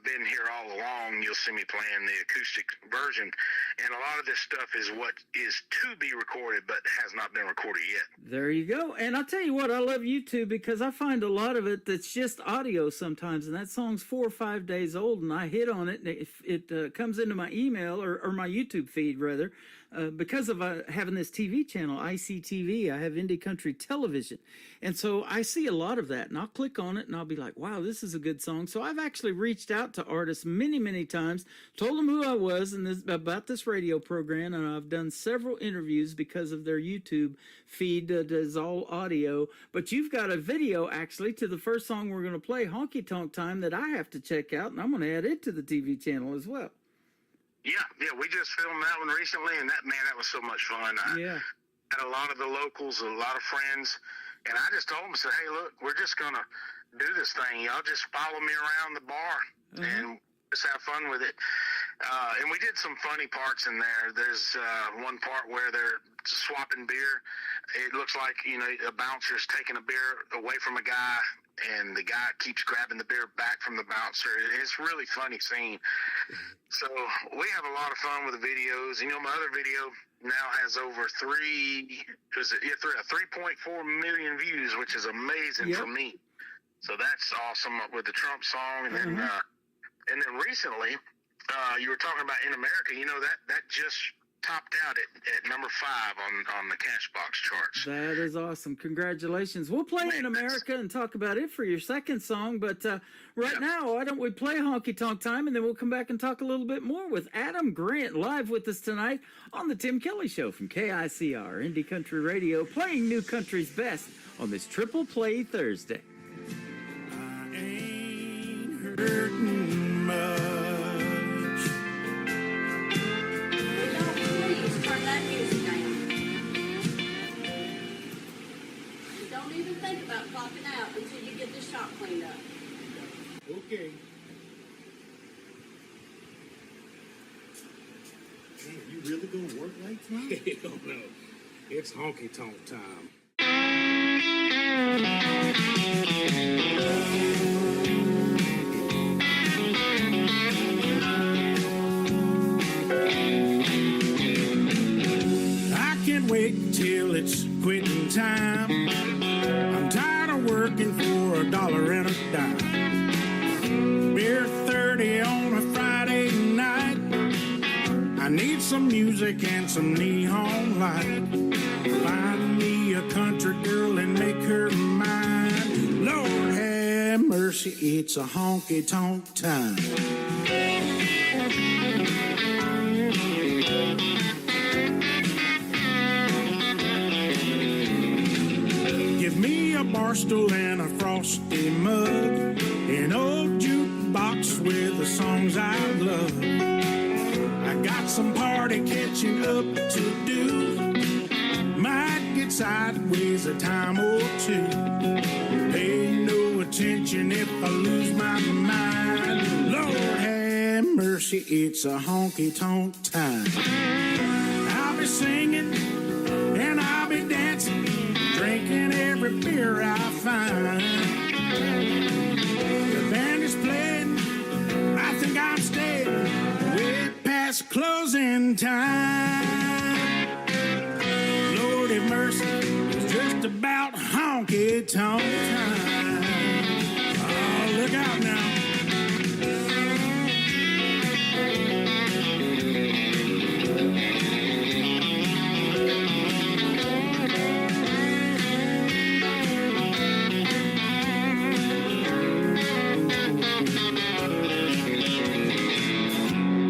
Been Here All Along. You'll see me playing the acoustic version. And a lot of this stuff is what is to be recorded, but has not been recorded yet. There you go. And I'll tell you what, I love YouTube because I find a lot of it that's just audio sometimes, and that song's 4 or 5 days old, and I hit on it, and it comes into my email or my YouTube feed, rather, because of having this TV channel, ICTV. I have Indie Country Television, and so I see a lot of that, and I'll click on it, and I'll be like, wow, this is a good song. So I've actually reached out to artists many, many times, told them who I was and about this radio program, and I've done several interviews because of their YouTube feed that is all audio. But you've got a video, actually, to the first song we're going to play, Honky Tonk Time, that I have to check out, and I'm going to add it to the TV channel as well. Yeah, we just filmed that one recently, and that was so much fun. I had a lot of the locals, a lot of friends, and I just told them, said, hey, look, we're just going to do this thing. Y'all just follow me around the bar and just have fun with it. And we did some funny parts in there. There's one part where they're swapping beer. It looks like, you know, a bouncer's taking a beer away from a guy, and the guy keeps grabbing the beer back from the bouncer. It's a really funny scene. So we have a lot of fun with the videos. You know, my other video now has over 3.4 million views, which is amazing for me. So that's awesome with the Trump song. And then recently, you were talking about In America. You know, that just topped out at number 5 on the Cashbox charts. That is awesome. Congratulations. We'll play In America and talk about it for your second song, but right now, why don't we play Honky Tonk Time, and then we'll come back and talk a little bit more with Adam Grant live with us tonight on the Tim Kelly Show from KICR Indie Country Radio, playing new country's best on this Triple Play Thursday. I ain't hurting much. Turn that music down. And don't even think about clocking out until you get this shop cleaned up. Okay. Man, you really gonna work late tonight? Hell no. It's honky tonk time. I can't wait till it's quitting time. I'm tired of working for $1 and a dime. Beer 30 on a Friday night. I need some music and some neon light. Find me a country girl and make her mine. Lord have mercy, it's a honky tonk time. Give me a bar stool and a frosty mug, an old jukebox with the songs I love. I got some party catching up to do. Might get sideways a time or two. Pay no attention if I lose my mind. Lord have mercy. mercy, it's a honky-tonk time. I'll be singing and I'll be dancing, drinking every beer I find. The band is playing, I think I'm staying way past closing time. Lord have mercy, it's just about honky-tonk time. Oh, look out now.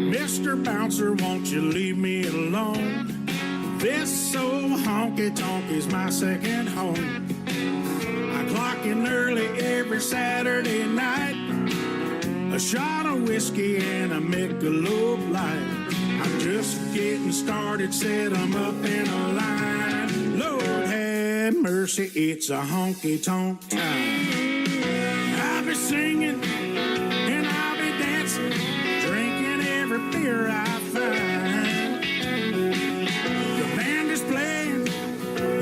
Mr. Bouncer, won't you leave me alone? This old honky-tonk is my second home. I clock in early every Saturday night. A shot of whiskey and a Michelob Light. I'm just getting started, set 'em up in a line. Lord have mercy, it's a honky-tonk time. I'll be singing and I'll be dancing, drinking every beer I find. The band is playing,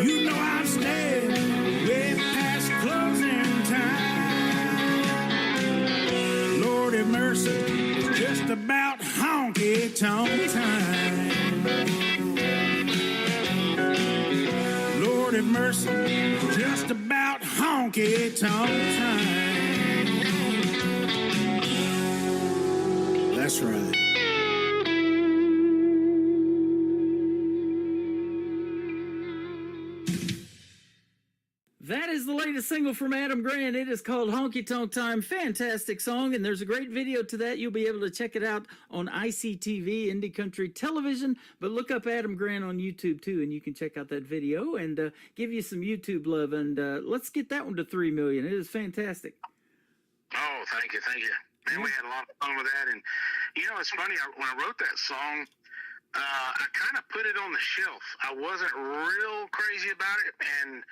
you know I'm staying way past closing time. Lord have mercy, it's just about honky-tonk time. Lord have mercy, it's just about honky-tonk time. That's right. That is the latest single from Adam Grant. It is called Honky Tonk Time. Fantastic song, and there's a great video to that. You'll be able to check it out on ICTV, Indie Country Television, but look up Adam Grant on YouTube too, and you can check out that video and give you some YouTube love, and let's get that one to 3 million. It is fantastic. Oh, thank you. Man, we had a lot of fun with that, and you know, it's funny, when I wrote that song, I kind of put it on the shelf. I wasn't real crazy about it, and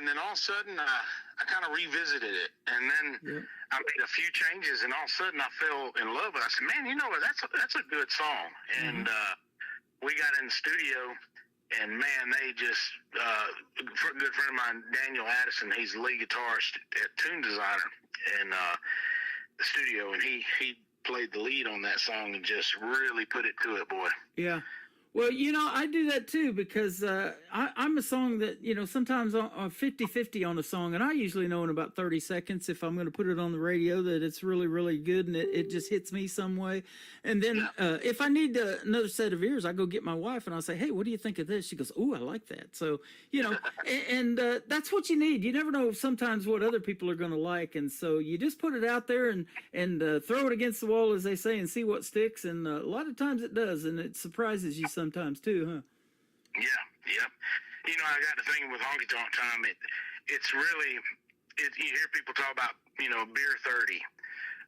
then all of a sudden, I kind of revisited it, and then I made a few changes, and all of a sudden, I fell in love with it. I said, man, you know what, that's a good song. And we got in the studio, and man, they just, a good friend of mine, Daniel Addison, he's the lead guitarist at Tune Designer in the studio, and he played the lead on that song and just really put it to it, boy. Yeah. Well, you know, I do that too because I'm a song that, you know, sometimes I'm 50-50 on a song, and I usually know in about 30 seconds if I'm going to put it on the radio that it's really, really good and it just hits me some way. And then if I need another set of ears, I go get my wife and I'll say, hey, what do you think of this? She goes, ooh, I like that. So, you know, and that's what you need. You never know sometimes what other people are going to like. And so you just put it out there and throw it against the wall, as they say, and see what sticks. And a lot of times it does, and it surprises you sometimes too, huh? Yeah. You know, I got the thing with Honky Tonk Time. It's really, you hear people talk about, you know, beer 30,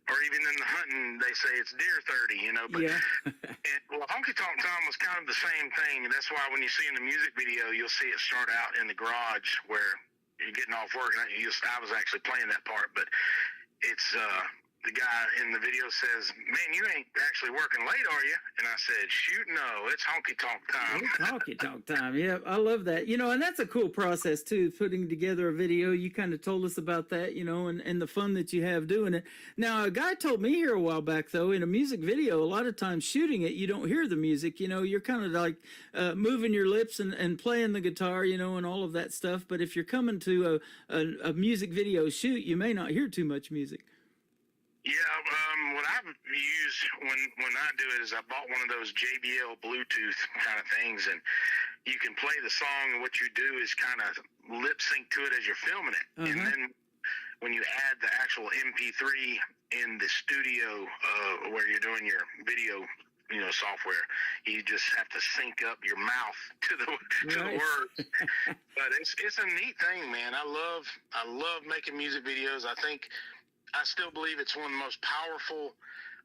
or even in the hunting they say it's deer 30. You know, but well, Honky Tonk Time was kind of the same thing, and that's why when you see in the music video, you'll see it start out in the garage where you're getting off work. And I was actually playing that part, but it's the guy in the video says, man, you ain't actually working late, are you? And I said, shoot, no, it's honky tonk time. It's honky tonk time. Yeah, I love that. You know, and that's a cool process too, putting together a video. You kind of told us about that, you know, and the fun that you have doing it. Now, a guy told me here a while back, though, in a music video, a lot of times shooting it, you don't hear the music. You know, you're kind of like moving your lips and playing the guitar, you know, and all of that stuff. But if you're coming to a music video shoot, you may not hear too much music. Yeah, what I use when I do it is I bought one of those JBL Bluetooth kind of things, and you can play the song, and what you do is kind of lip sync to it as you're filming it. And then when you add the actual MP3 in the studio where you're doing your video, you know, software, you just have to sync up your mouth to the words. But it's a neat thing, man. I love making music videos. I still believe it's one of the most powerful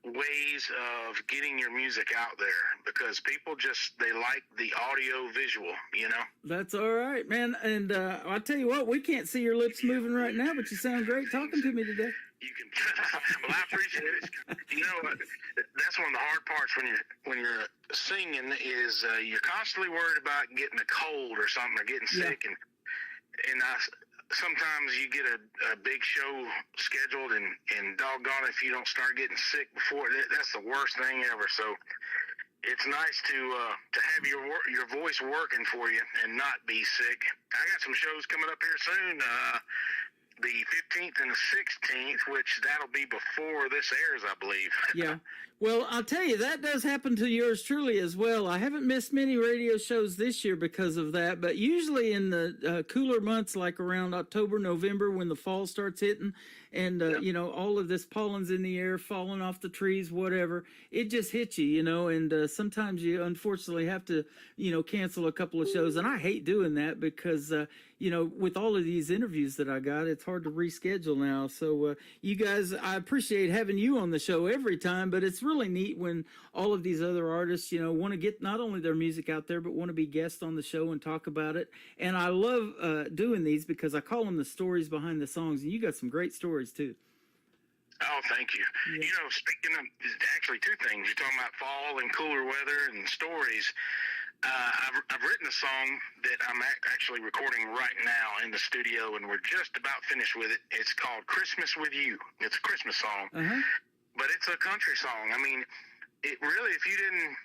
ways of getting your music out there, because people they like the audio visual, you know? That's all right, man. And I'll tell you what, we can't see your lips moving right now, but you sound great talking to me today. You can, well, I appreciate it. You know, that's one of the hard parts when you're singing is you're constantly worried about getting a cold or something, or getting sick, and sometimes you get a big show scheduled, and doggone if you don't start getting sick before, that's the worst thing ever. So it's nice to have your voice working for you and not be sick. I got some shows coming up here soon. The 15th and the 16th, which that'll be before this airs, I believe. Yeah. Well, I'll tell you, that does happen to yours truly as well. I haven't missed many radio shows this year because of that, but usually in the cooler months, like around October, November, when the fall starts hitting, and, you know, all of this pollen's in the air, falling off the trees, whatever, it just hits you, you know, and sometimes you unfortunately have to, you know, cancel a couple of shows. And I hate doing that because, you know, with all of these interviews that I got, it's hard to reschedule now. So you guys, I appreciate having you on the show every time, but it's really neat when all of these other artists, you know, want to get not only their music out there, but want to be guests on the show and talk about it. And I love doing these because I call them the stories behind the songs, and you got some great stories too. Oh, thank you. Yeah. You know, speaking of actually two things, you're talking about fall and cooler weather and stories. I've written a song that I'm actually recording right now in the studio, and we're just about finished with it. It's called Christmas with You. It's a Christmas song, but it's a country song. I mean, it really, if you didn't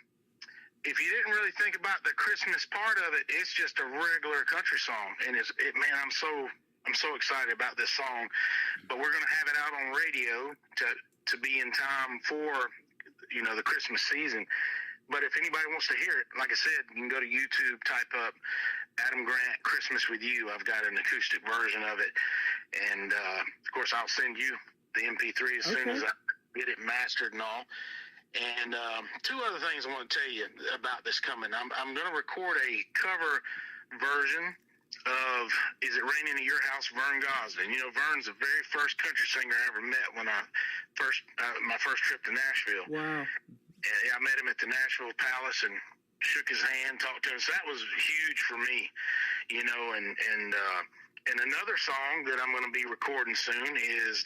really think about the Christmas part of it, it's just a regular country song. And man, I'm so excited about this song, but we're going to have it out on radio to be in time for, you know, the Christmas season. But if anybody wants to hear it, like I said, you can go to YouTube, type up Adam Grant, Christmas with You. I've got an acoustic version of it. And, of course, I'll send you the MP3 as soon as I get it mastered and all. And two other things I want to tell you about this coming. I'm going to record a cover version of Is It Raining at Your House, Vern Gosdin. You know, Vern's the very first country singer I ever met when my first trip to Nashville. Wow. I met him at the Nashville Palace and shook his hand, talked to him. So that was huge for me, you know. And another song that I'm going to be recording soon is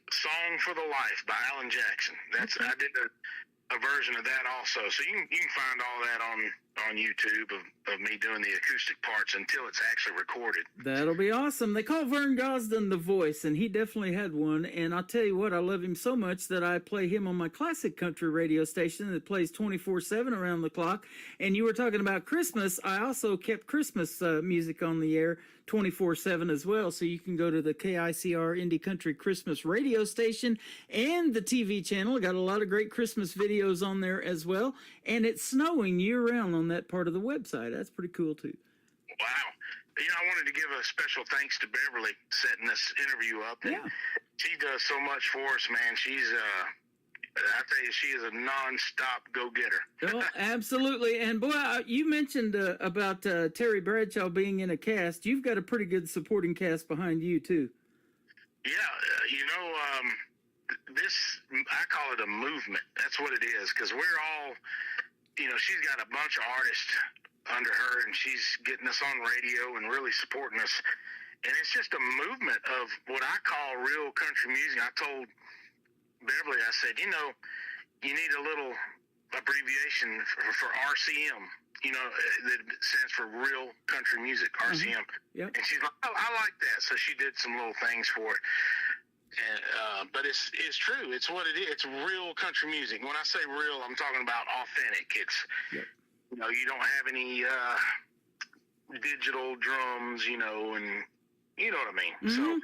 "Song for the Life" by Alan Jackson. I did a version of that also. So you can find all that on YouTube of me doing the acoustic parts until it's actually recorded. That'll be awesome. They call Vern Gosdin the voice, and he definitely had one. And I'll tell you what, I love him so much that I play him on my classic country radio station that plays 24/7 around the clock. And you were talking about Christmas. I also kept Christmas music on the air 24/7 as well. So you can go to the KICR Indie Country Christmas radio station and the TV channel. Got a lot of great Christmas videos on there as well. And it's snowing year-round on that part of the website. That's pretty cool too. Wow. You know, I wanted to give a special thanks to Beverly setting this interview up. And she does so much for us, man. She's I tell you, she is a non-stop go-getter. Well, absolutely. And boy, you mentioned about Terry Bradshaw being in a cast. You've got a pretty good supporting cast behind you too. Yeah, you know, I call it a movement. That's what it is, because we're all, you know, she's got a bunch of artists under her, and she's getting us on radio and really supporting us. And it's just a movement of what I call real country music. I told Beverly, I said, you know, you need a little abbreviation for RCM, you know, that stands for Real Country Music, RCM. Yep. And she's like, oh, I like that. So she did some little things for it. And, but it's true. It's what it is. It's real country music. When I say real, I'm talking about authentic. It's, you know, you don't have any digital drums, you know, and you know what I mean. So.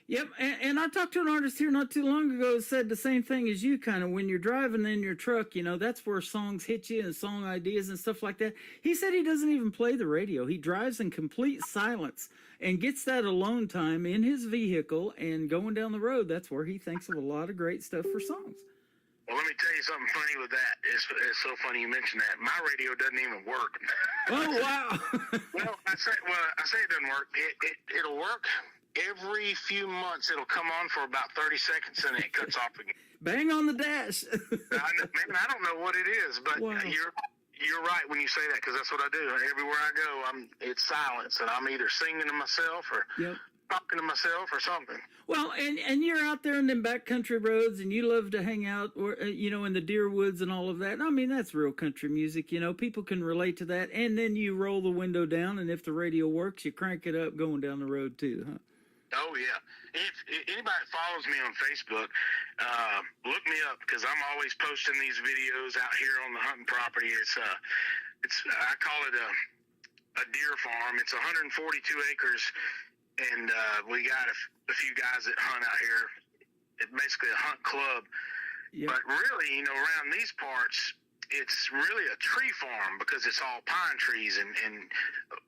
Yep, and I talked to an artist here not too long ago who said the same thing as you, kind of when you're driving in your truck, you know, that's where songs hit you and song ideas and stuff like that. He said he doesn't even play the radio. He drives in complete silence and gets that alone time in his vehicle and going down the road. That's where he thinks of a lot of great stuff for songs. Well, let me tell you something funny with that. It's so funny you mentioned that. My radio doesn't even work. Oh, wow. Well, I say it doesn't work. It'll work every few months. It'll come on for about 30 seconds and it cuts off again. Bang on the dash. Man, I don't know what it is, but Wow. you're right when you say that, because that's what I do. Everywhere I go, it's silence, and I'm either singing to myself or Yep. talking to myself or something. Well, and you're out there in them backcountry roads, and you love to hang out, or in the deer woods and all of that. I mean, that's real country music. People can relate to that. And then you roll the window down, and if the radio works, you crank it up going down the road too, huh? Oh yeah. If anybody follows me on Facebook, look me up, because I'm always posting these videos out here on the hunting property. It's I call it a deer farm. It's 142 acres. And we got a few guys that hunt out here. It's basically a hunt club. Yep. But really, around these parts, it's really a tree farm, because it's all pine trees, and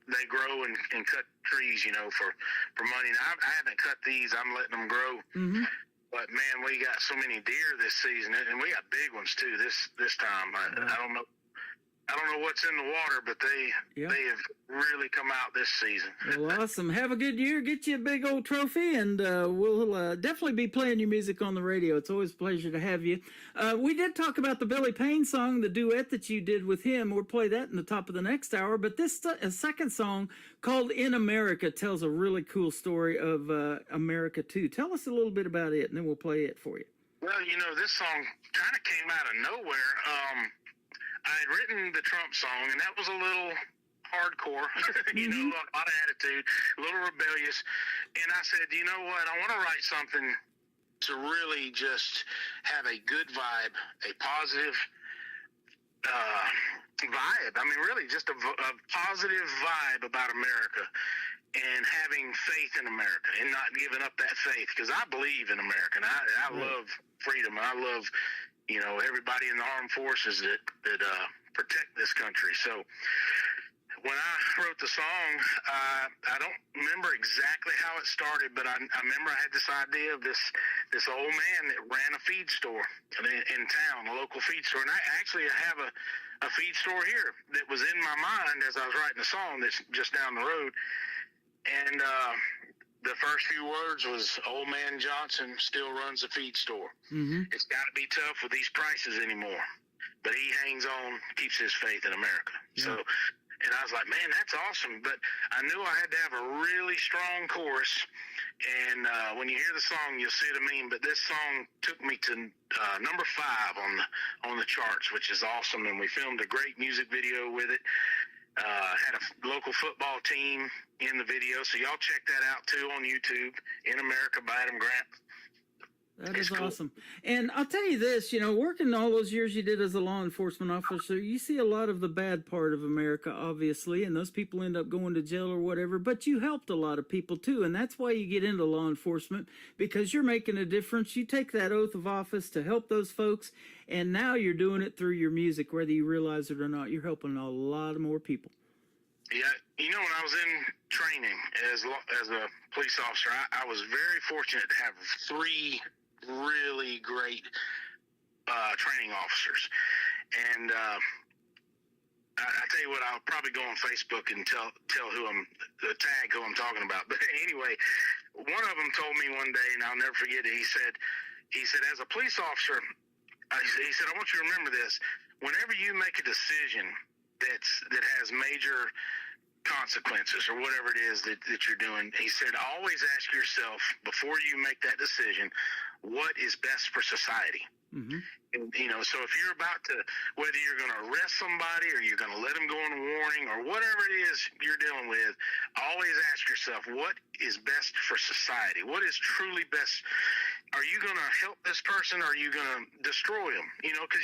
they grow and cut trees, for money. Now, I haven't cut these. I'm letting them grow. Mm-hmm. But, man, we got so many deer this season, and we got big ones, too, this time. I don't know. I don't know what's in the water, but they have really come out this season. Well, awesome. Have a good year. Get you a big old trophy, and we'll definitely be playing your music on the radio. It's always a pleasure to have you. We did talk about the Billy Payne song, the duet that you did with him. We'll play that in the top of the next hour. But this second song, called In America, tells a really cool story of America, too. Tell us a little bit about it, and then we'll play it for you. Well, this song kind of came out of nowhere. I had written the Trump song, and that was a little hardcore, a lot of attitude, a little rebellious. And I said, you know what, I want to write something to really just have a good vibe, a positive vibe. I mean, really just a positive vibe about America, and having faith in America, and not giving up that faith, because I believe in America, and I love freedom. I love everybody in the armed forces that protect this country. So when I wrote the song, I don't remember exactly how it started, but I remember I had this idea of this old man that ran a feed store in town, a local feed store. And I have a feed store here that was in my mind as I was writing the song, that's just down the road. And the first few words was, "Old man Johnson still runs a feed store." Mm-hmm. It's got to be tough with these prices anymore, but he hangs on, keeps his faith in America. Yeah. So, and I was like, man, that's awesome. But I knew I had to have a really strong chorus. And when you hear the song, you'll see what I mean. But this song took me to number 5 on the charts, which is awesome. And we filmed a great music video with it. Had a local football team in the video, so y'all check that out too on YouTube. In America by Adam Grant. That is awesome. And I'll tell you this, working all those years you did as a law enforcement officer, you see a lot of the bad part of America, obviously, and those people end up going to jail or whatever, but you helped a lot of people too, and that's why you get into law enforcement, because you're making a difference. You take that oath of office to help those folks, and now you're doing it through your music, whether you realize it or not. You're helping a lot of more people. Yeah, when I was in training as a police officer, I was very fortunate to have 3 really great training officers. And I tell you what, I'll probably go on Facebook and tag who I'm talking about. But anyway, one of them told me one day, and I'll never forget it. He said, as a police officer, he said, I want you to remember this. Whenever you make a decision that has major consequences or whatever it is that you're doing, he said, always ask yourself before you make that decision, what is best for society? Mm-hmm. And, so if you're about to, whether you're going to arrest somebody or you're going to let them go on a warning or whatever it is you're dealing with, always ask yourself, what is best for society? What is truly best? Are you going to help this person, or are you going to destroy them? Because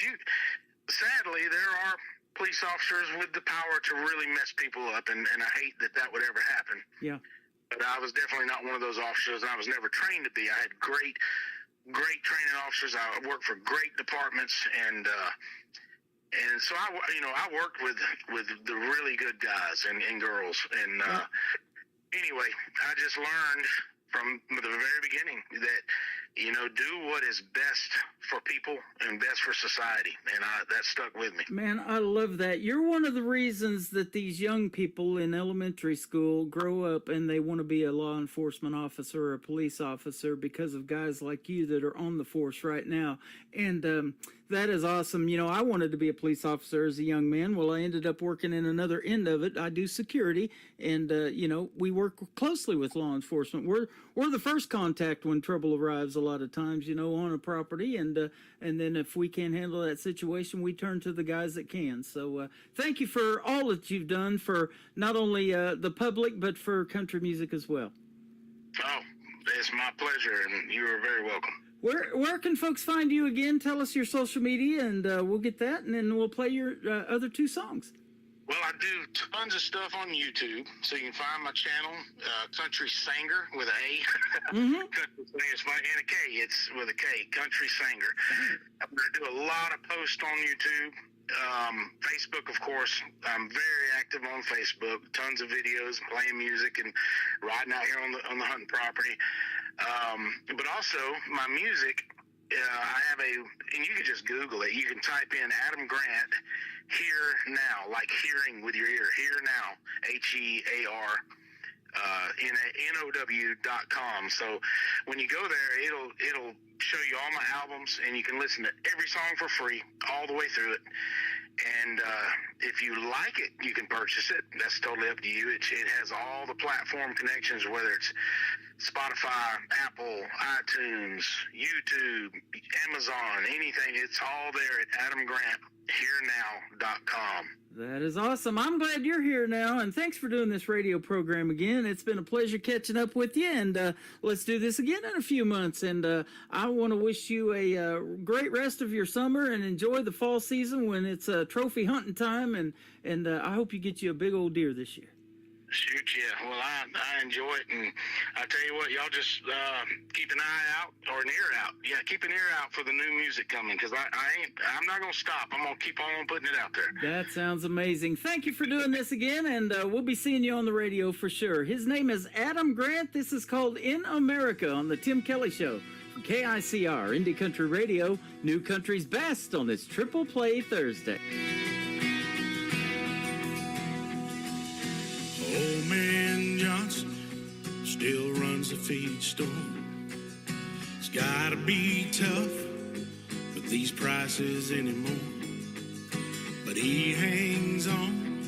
sadly, there are police officers with the power to really mess people up, and I hate that would ever happen. Yeah. But I was definitely not one of those officers, and I was never trained to be. I had great training officers. I worked for great departments, and so I worked with the really good guys and girls. And anyway, I just learned from the very beginning that, you know, do what is best for people and best for society. And that stuck with me. Man, I love that. You're one of the reasons that these young people in elementary school grow up and they want to be a law enforcement officer or a police officer because of guys like you that are on the force right now. And that is awesome. You know, I wanted to be a police officer as a young man. Well, I ended up working in another end of it. I do security, and you know, we work closely with law enforcement. We're the first contact when trouble arrives a lot of times, you know, on a property, and then if we can't handle that situation, we turn to the guys that can. So thank you for all that you've done for not only the public, but for country music as well. Oh, it's my pleasure, and you are very welcome. Where can folks find you again? Tell us your social media, and we'll get that, and then we'll play your other two songs. Well, I do tons of stuff on YouTube, so you can find my channel, Country Sanger with an A. Mm-hmm. Country Sanger, it's and a K. It's with a K, Country Sanger. I do a lot of posts on YouTube. Facebook, of course. I'm very active on Facebook. Tons of videos, playing music, and riding out here on the hunting property. But also my music. I have and you can just Google it. You can type in Adam Grant Hear Now, like hearing with your ear. Hear Now, HEAR. NOW.com. So when you go there, it'll show you all my albums, and you can listen to every song for free all the way through it. And if you like it, you can purchase it. That's totally up to you. It has all the platform connections, whether it's Spotify, Apple, iTunes, YouTube, Amazon, anything. It's all there at AdamGrantHereNow.com. That is awesome. I'm glad you're here now, and thanks for doing this radio program again. It's been a pleasure catching up with you, and let's do this again in a few months. And I want to wish you a great rest of your summer and enjoy the fall season when it's trophy hunting time, and I hope you get you a big old deer this year. Shoot, yeah. Well, I enjoy it, and I tell you what, y'all just keep an eye out or an ear out. Yeah, keep an ear out for the new music coming, because I'm not gonna stop. I'm gonna keep on putting it out there. That sounds amazing. Thank you for doing this again, and we'll be seeing you on the radio for sure. His name is Adam Grant. This is called In America on the Tim Kelly Show. From KICR, Indie Country Radio, New Country's Best on this Triple Play Thursday. Old man Johnson still runs the feed store. It's gotta be tough with these prices anymore, but he hangs on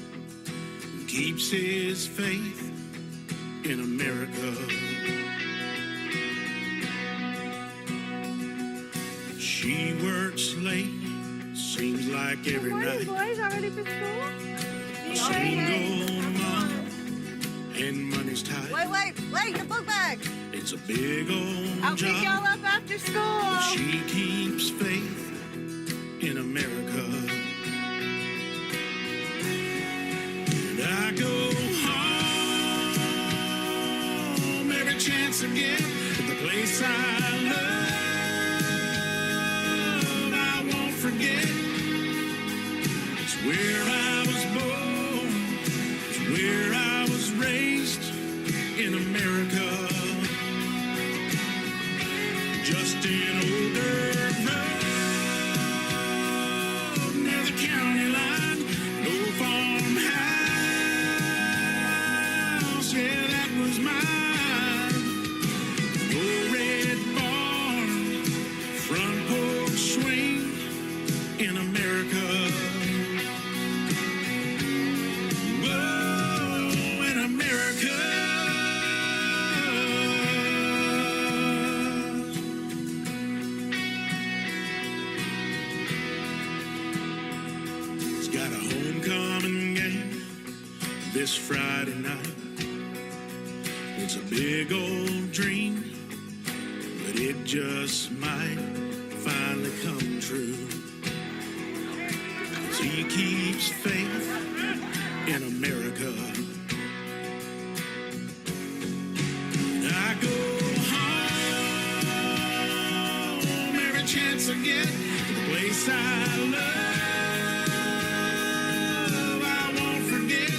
and keeps his faith in America. She works late, seems like every night. Boys already for school? Single mom, and money's tight. Wait, your book bag. It's a big old I'll job. pick y'all up after school. But she keeps faith in America. And I go home every chance I get, the place I love, I won't forget. It's where I was born, it's where I was raised in America. Just an older road near the county line, no farmhouse, yeah, that was mine. No red barn, front porch swing in America. Whoa, in America. It's got a homecoming game this Friday night. It's a big old dream, but it just might finally come true. 'Cause he keeps faith in America. And I go home every chance I get to the place I love, I won't forget.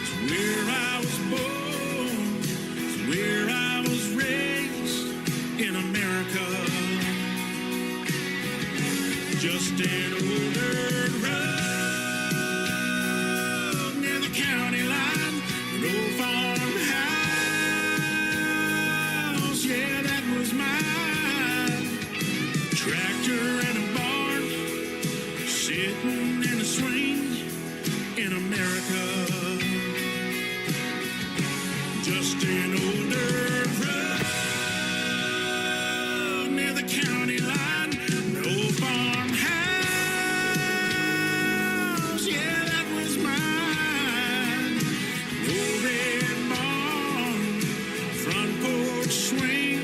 It's where I was born, it's where Just an old dirt road near the county line, an old farmhouse, yeah, that was mine. Tractor and a barn, sitting in a swing in America. Just an old dirt road near the county line, an old farmhouse, yeah, that was mine. Old red barn, front porch swing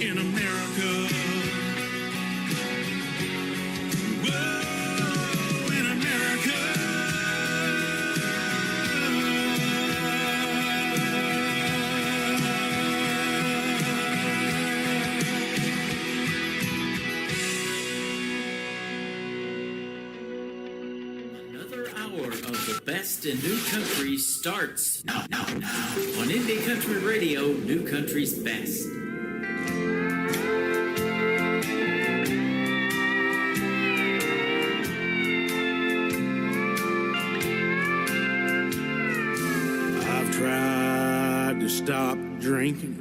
in America. Whoa, in America. Another hour of the best in new country starts now. On Indie Country Radio, New Country's Best. I've tried to stop drinking.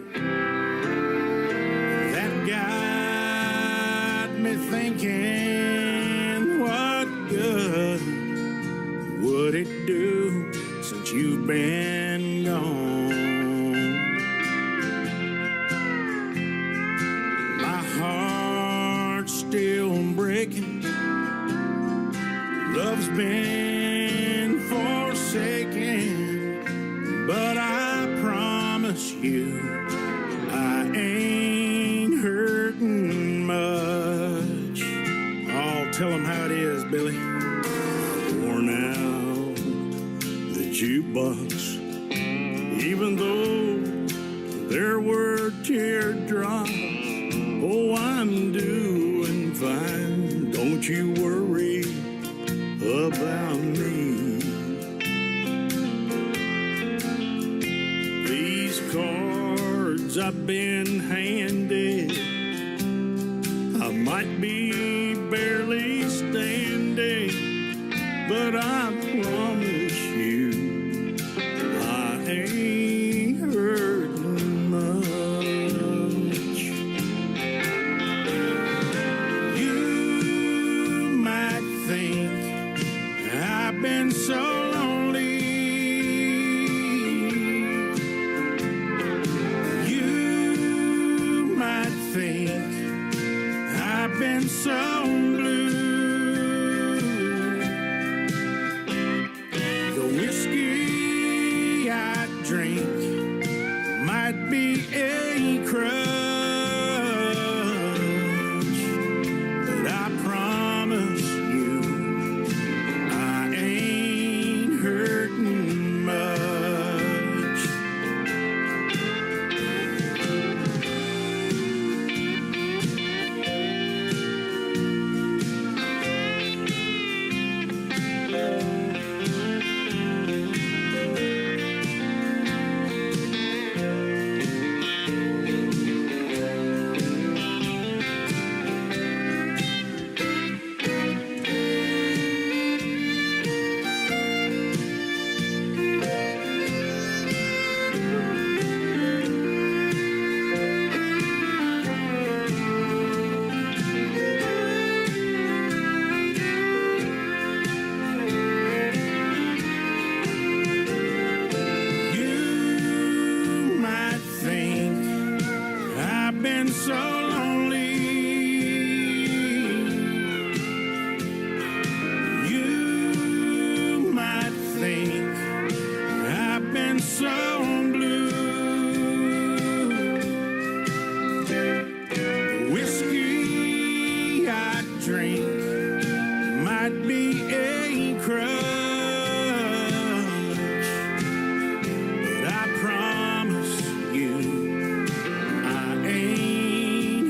That got me thinking, what good would it do since you've been gone? My heart's still breaking. Love's been forsaken, but I promise you I ain't hurting much. I'll tell them how it is, Billy. Worn out the jukebox, even though there were teardrops. Oh, I'm doing fine. Don't you worry about me. These cards I've been handed, I might be barely standing, but I promise you I ain't hurting much. You might think I've been so lonely. You might think I've been so blue. The whiskey I drink might be a crutch, but I promise you I ain't hurting much. You might think I've been so lonely. You might think I've been so blue. The whiskey I drink might be a crutch, but I promise you I ain't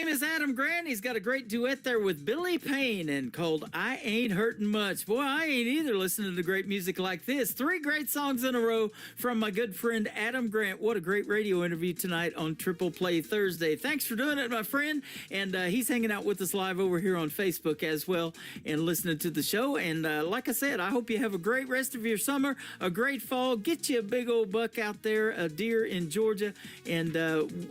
name is Adam Grant. He's got a great duet there with Billy Payne and called I Ain't Hurtin' Much. Boy, I ain't either listening to great music like this. 3 great songs in a row from my good friend Adam Grant. What a great radio interview tonight on Triple Play Thursday. Thanks for doing it, my friend. And he's hanging out with us live over here on Facebook as well and listening to the show. And like I said, I hope you have a great rest of your summer, a great fall. Get you a big old buck out there, a deer in Georgia, and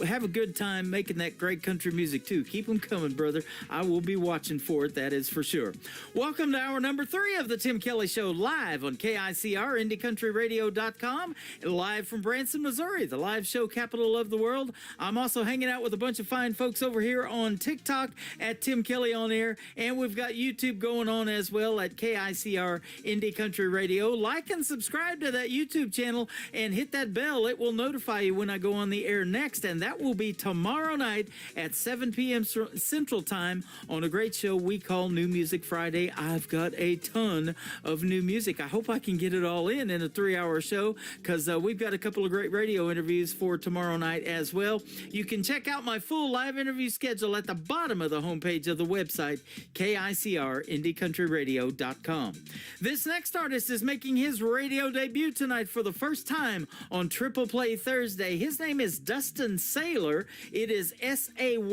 have a good time making that great country music too. Keep them coming, brother. I will be watching for it, that is for sure. Welcome to hour number 3 of the Tim Kelly Show, live on KICR, IndieCountryRadio.com, and live from Branson, Missouri, the live show capital of the world. I'm also hanging out with a bunch of fine folks over here on TikTok at Tim Kelly On Air, and we've got YouTube going on as well at KICR Indie Country Radio. Like and subscribe to that YouTube channel and hit that bell. It will notify you when I go on the air next, and that will be tomorrow night at 7 p.m. Central Time on a great show we call New Music Friday. I've got a ton of new music. I hope I can get it all in a 3-hour show, because we've got a couple of great radio interviews for tomorrow night as well. You can check out my full live interview schedule at the bottom of the homepage of the website, KICR-IndieCountryRadio.com. This next artist is making his radio debut tonight for the first time on Triple Play Thursday. His name is Dustin Saylor. It is Saylor,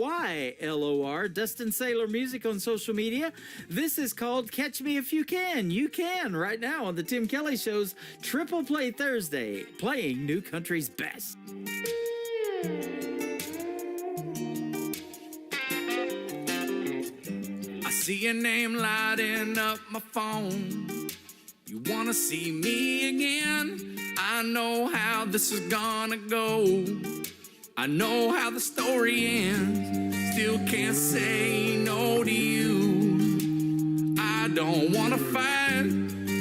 Dustin Saylor Music on social media. This is called Catch Me If You Can. You can right now on the Tim Kelly Show's Triple Play Thursday, playing New Country's best. I see your name lighting up my phone. You wanna see me again? I know how this is gonna go. I know how the story ends. Still can't say no to you. I don't wanna fight.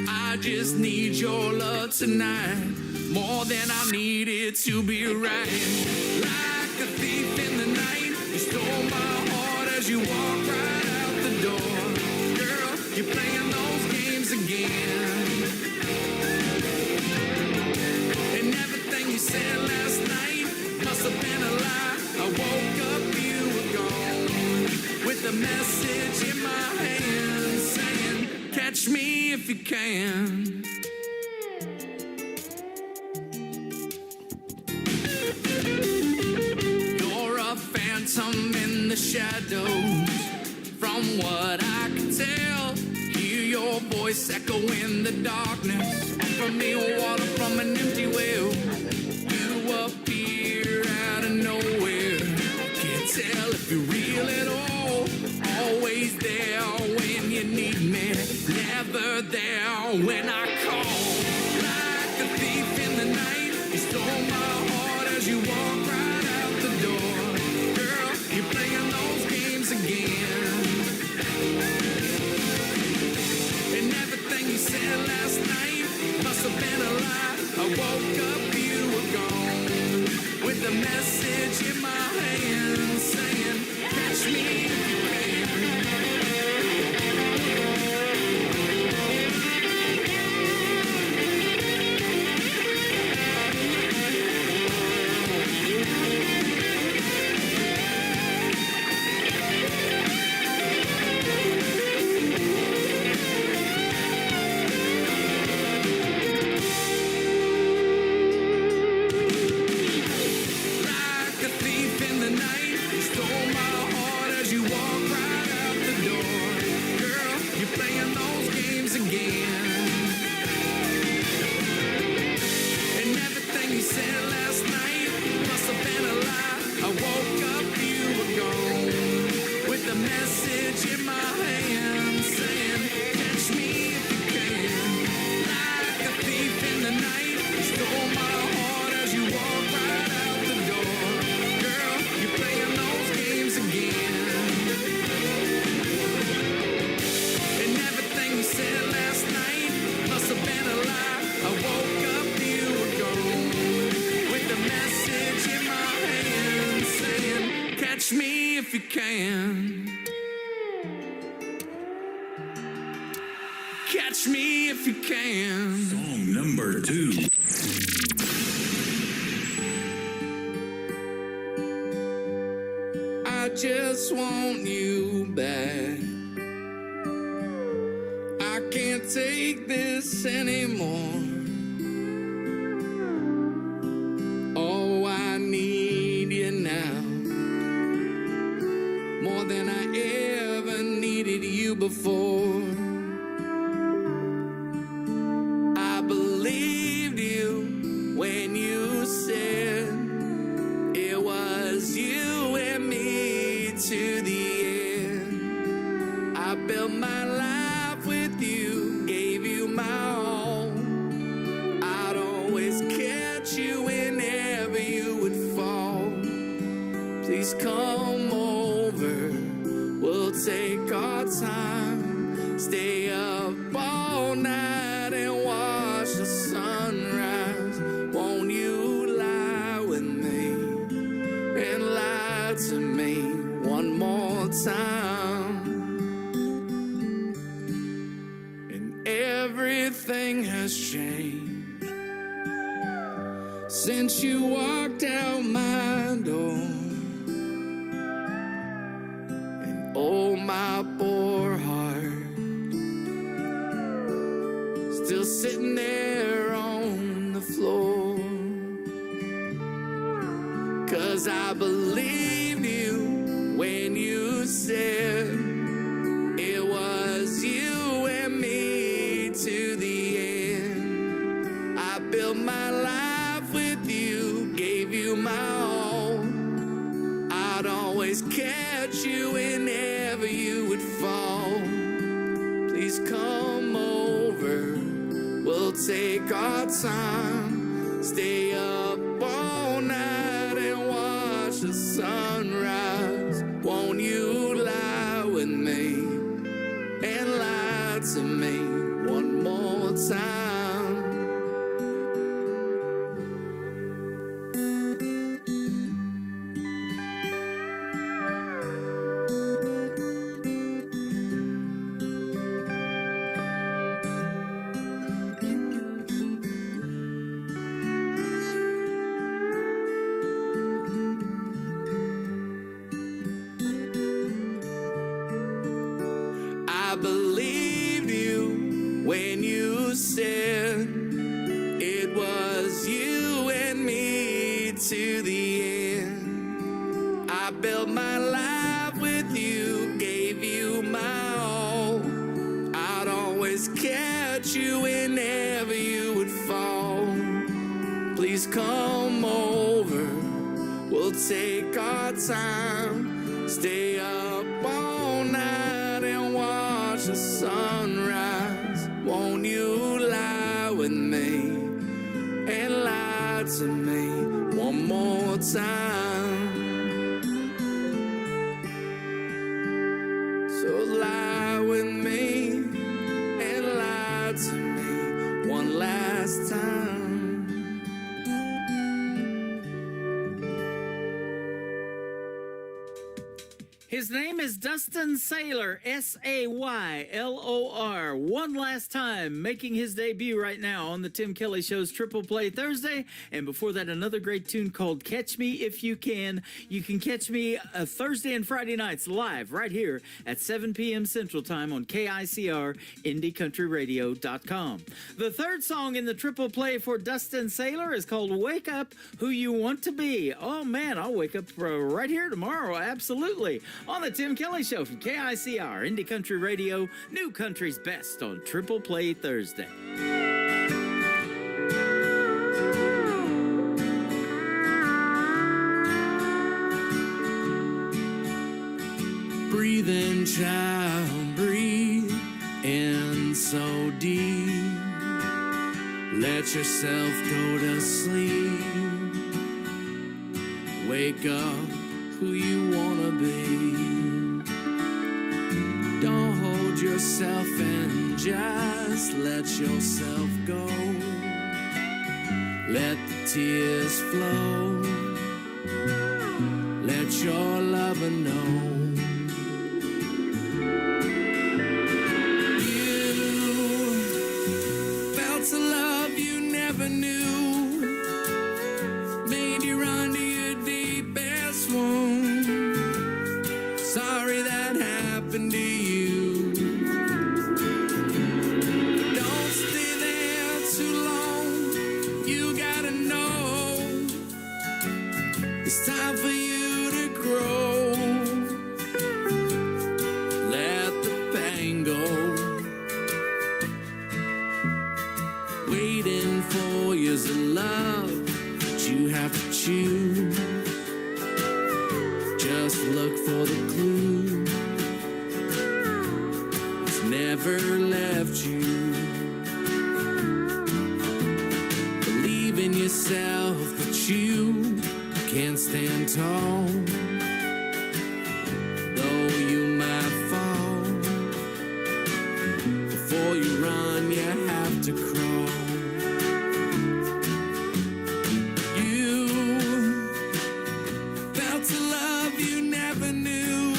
I just need your love tonight, more than I needed to be right. Like a thief in the night, you stole my heart as you walked right out the door. Girl, you're playing those games again. And everything you said last night must have been a lie. I woke up, you were gone, with a message in my hand saying, catch me if you can. You're a phantom in the shadows. From what I can tell, hear your voice echo in the darkness. Offer me water from an empty well. You appear out of nowhere. Can't tell if you're real at all. Always there when you need me, never there when I call. Like a thief in the night, you stole my heart as you walked right out the door. Girl, you're playing those games again. And everything you said last night must have been a lie. I woke up, you were gone, with a message in my hand saying, catch me if you can. If you can, catch me if you can. Song number 2. I just want you back. I can't take this anymore. Oh, I need you now, more than I ever needed you before. I believed you when you said it was you and me to the end. I built my life with you, gave you my all. I'd always catch you whenever you would fall. Please come over, we'll take our time. Stay up all night and watch the sunrise. Won't you lie with me and lie to me one more time? And everything has changed since you walked out my door. And oh, my poor heart, still sitting there on the floor. 'Cause I believed you when you said it was you and me to the end. I built my life with you, gave you my all. I'd always catch you whenever you would fall. Please come over, we'll take our time. Stay up all night and watch the sunrise. Won't you lie with me and lie to me one more time? I believed you when you said it was you and me to the end. I built my life with you, gave you my all. I'd always catch you whenever you would fall. Please come over, we'll take our time. Stay up all night and watch the sunrise. Won't you lie with me and lie to me one more time? So lie with me and lie to me one last time. His name is Dustin Saylor, Saylor. One last time, making his debut right now on the Tim Kelly Show's Triple Play Thursday. And before that, another great tune called Catch Me If You Can. You can catch me Thursday and Friday nights live right here at 7 p.m. Central Time on KICR, IndieCountryRadio.com. The third song in the Triple Play for Dustin Saylor is called Wake Up Who You Want to Be. Oh, man, I'll wake up right here tomorrow, absolutely. On the Tim Kelly Show from KICR, Indie Country Radio, New Country's Best on Triple Play Thursday. Breathe in, child, breathe in so deep. Let yourself go to sleep. Wake up who you wanna be. Don't hold yourself and just let yourself go. Let the tears flow. Let your lover know. A love you never knew, made you run to your deepest wound. waiting for years of love that you have to choose. Just look for the clue. It's never left you. Believe in yourself, but you can't stand tall. Though you might fall, before you run, you have to crawl. You felt a love you never knew,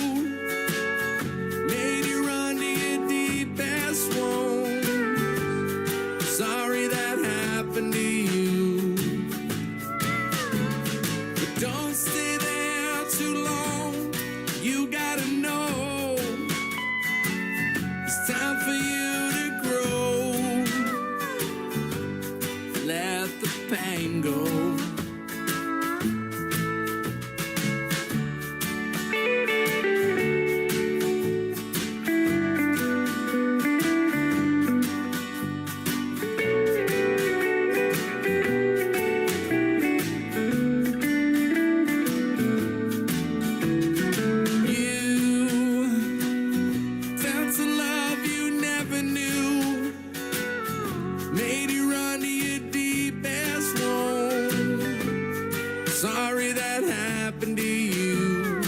made you run to your deepest wounds. Sorry that happened to you, but don't stay there too long. You gotta know it's time for you to grow. Let the pain go. Felt a love you never knew, made you run to your deepest wound. Sorry that happened to you.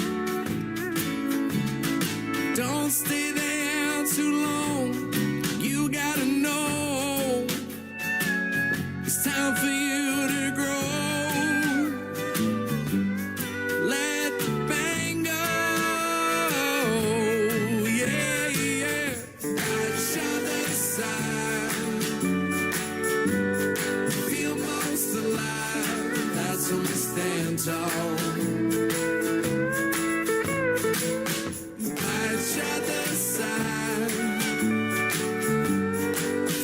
Don't stay there too long. You gotta know it's time for you to grow. Let the pain go. Yeah, yeah. Each other's side. Feel most alive. That's when we stand tall. Each other's side.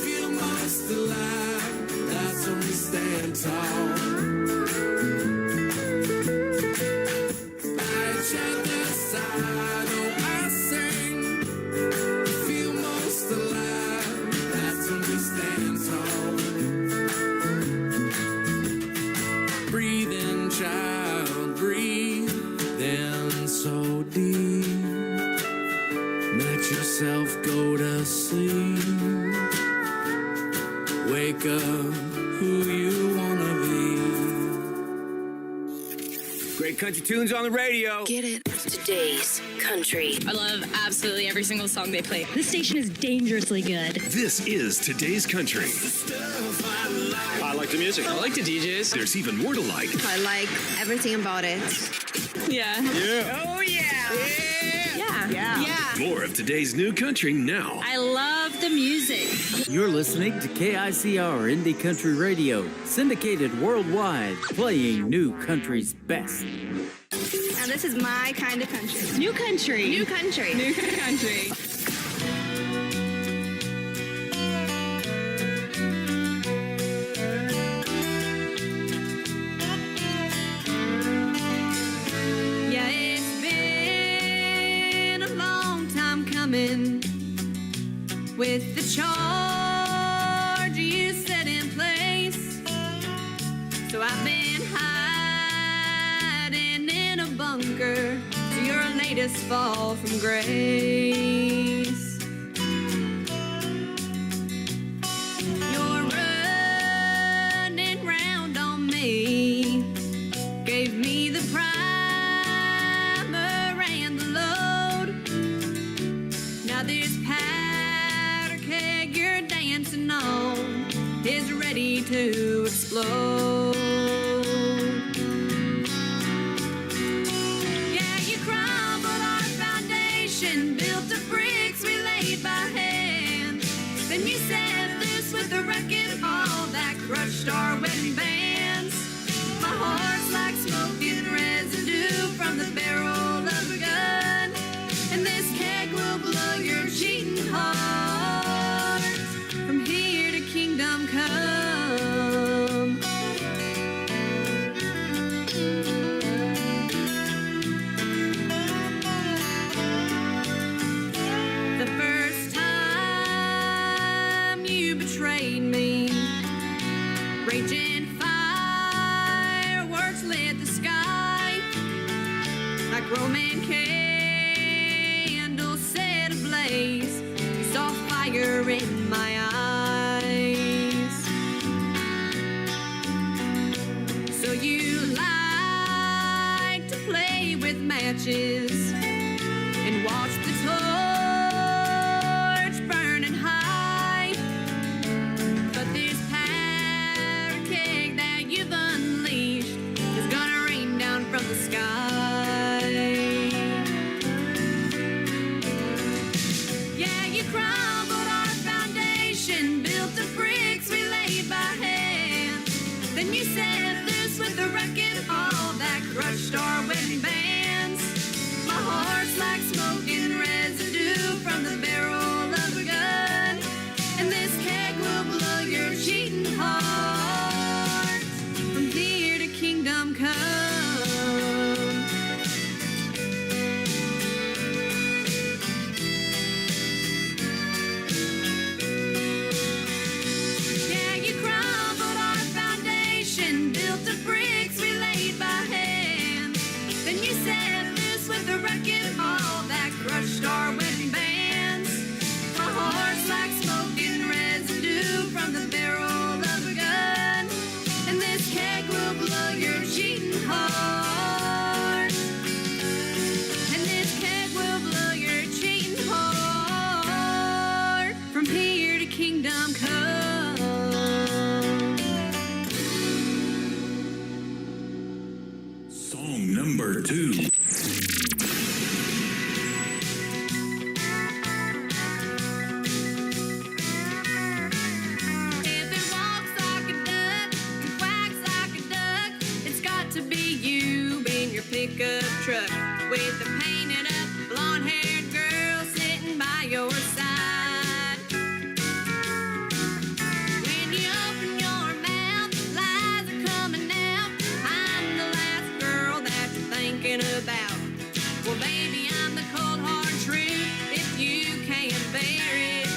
Feel most alive. That's when we stand tall. Each other's side. Oh, I sing. Feel most alive. That's when we stand tall. Breathe in, child, breathe in so deep. Let yourself go to sleep. Wake up who you wanna be. Great country tunes on the radio. Get it? Today's country. I love absolutely every single song they play. This station is dangerously good. This is Today's Country. I like the music. I like the DJs. There's even more to like. I like everything about it. Yeah. Yeah. Oh, yeah. Yeah. More of today's new country now. I love the music. You're listening to KICR Indie Country Radio, syndicated worldwide, playing new country's best. Now this is my kind of country. New country. New country. New country. Yeah, it's been a long time coming with the charge you set in place. So I've been hiding in a bunker to your latest fall from grace. You're running round on me, gave me the primer and the load. Now this powder keg you're dancing on is ready to explode. Yeah, you crumbled our foundation, built the bricks we laid by hand. Then you set loose with a wrecking ball that crushed our wedding bands. My heart's like smoking residue from the barrel of a gun, and this keg will blow your cheating heart from here to kingdom come. The first time you betrayed me, fire in my eyes. So you like to play with matches and watch the torch burning high. But this powder keg that you've unleashed is gonna rain down from the sky. Yeah, you crumbled our foundation, built the bricks we laid by hand. Then you set loose with the wrecking ball that crushed our wedding bands. My heart's like smoking residue from the barrel of a gun, and this keg will blow your cheating heart from here to kingdom come. Yeah, you crumbled our foundation, built the bricks we laid by hand. Then you set loose with the wrecking ball that crushed our wedding bands. My heart's like smoking residue from the barrel of a gun, and this keg will blow your cheating heart. And this keg will blow your cheating heart from here to kingdom come. Song number 2. If it walks like a duck and quacks like a duck, it's got to be you in your pickup truck with the painted up blonde-haired girl sitting by your side. When you open your mouth, lies are coming out. I'm the last girl that you're thinking about. Well, baby, I'm the cold hard truth if you can't bear it.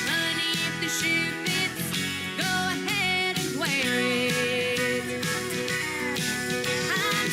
Honey, if the shoe fits, go ahead and wear it. I'm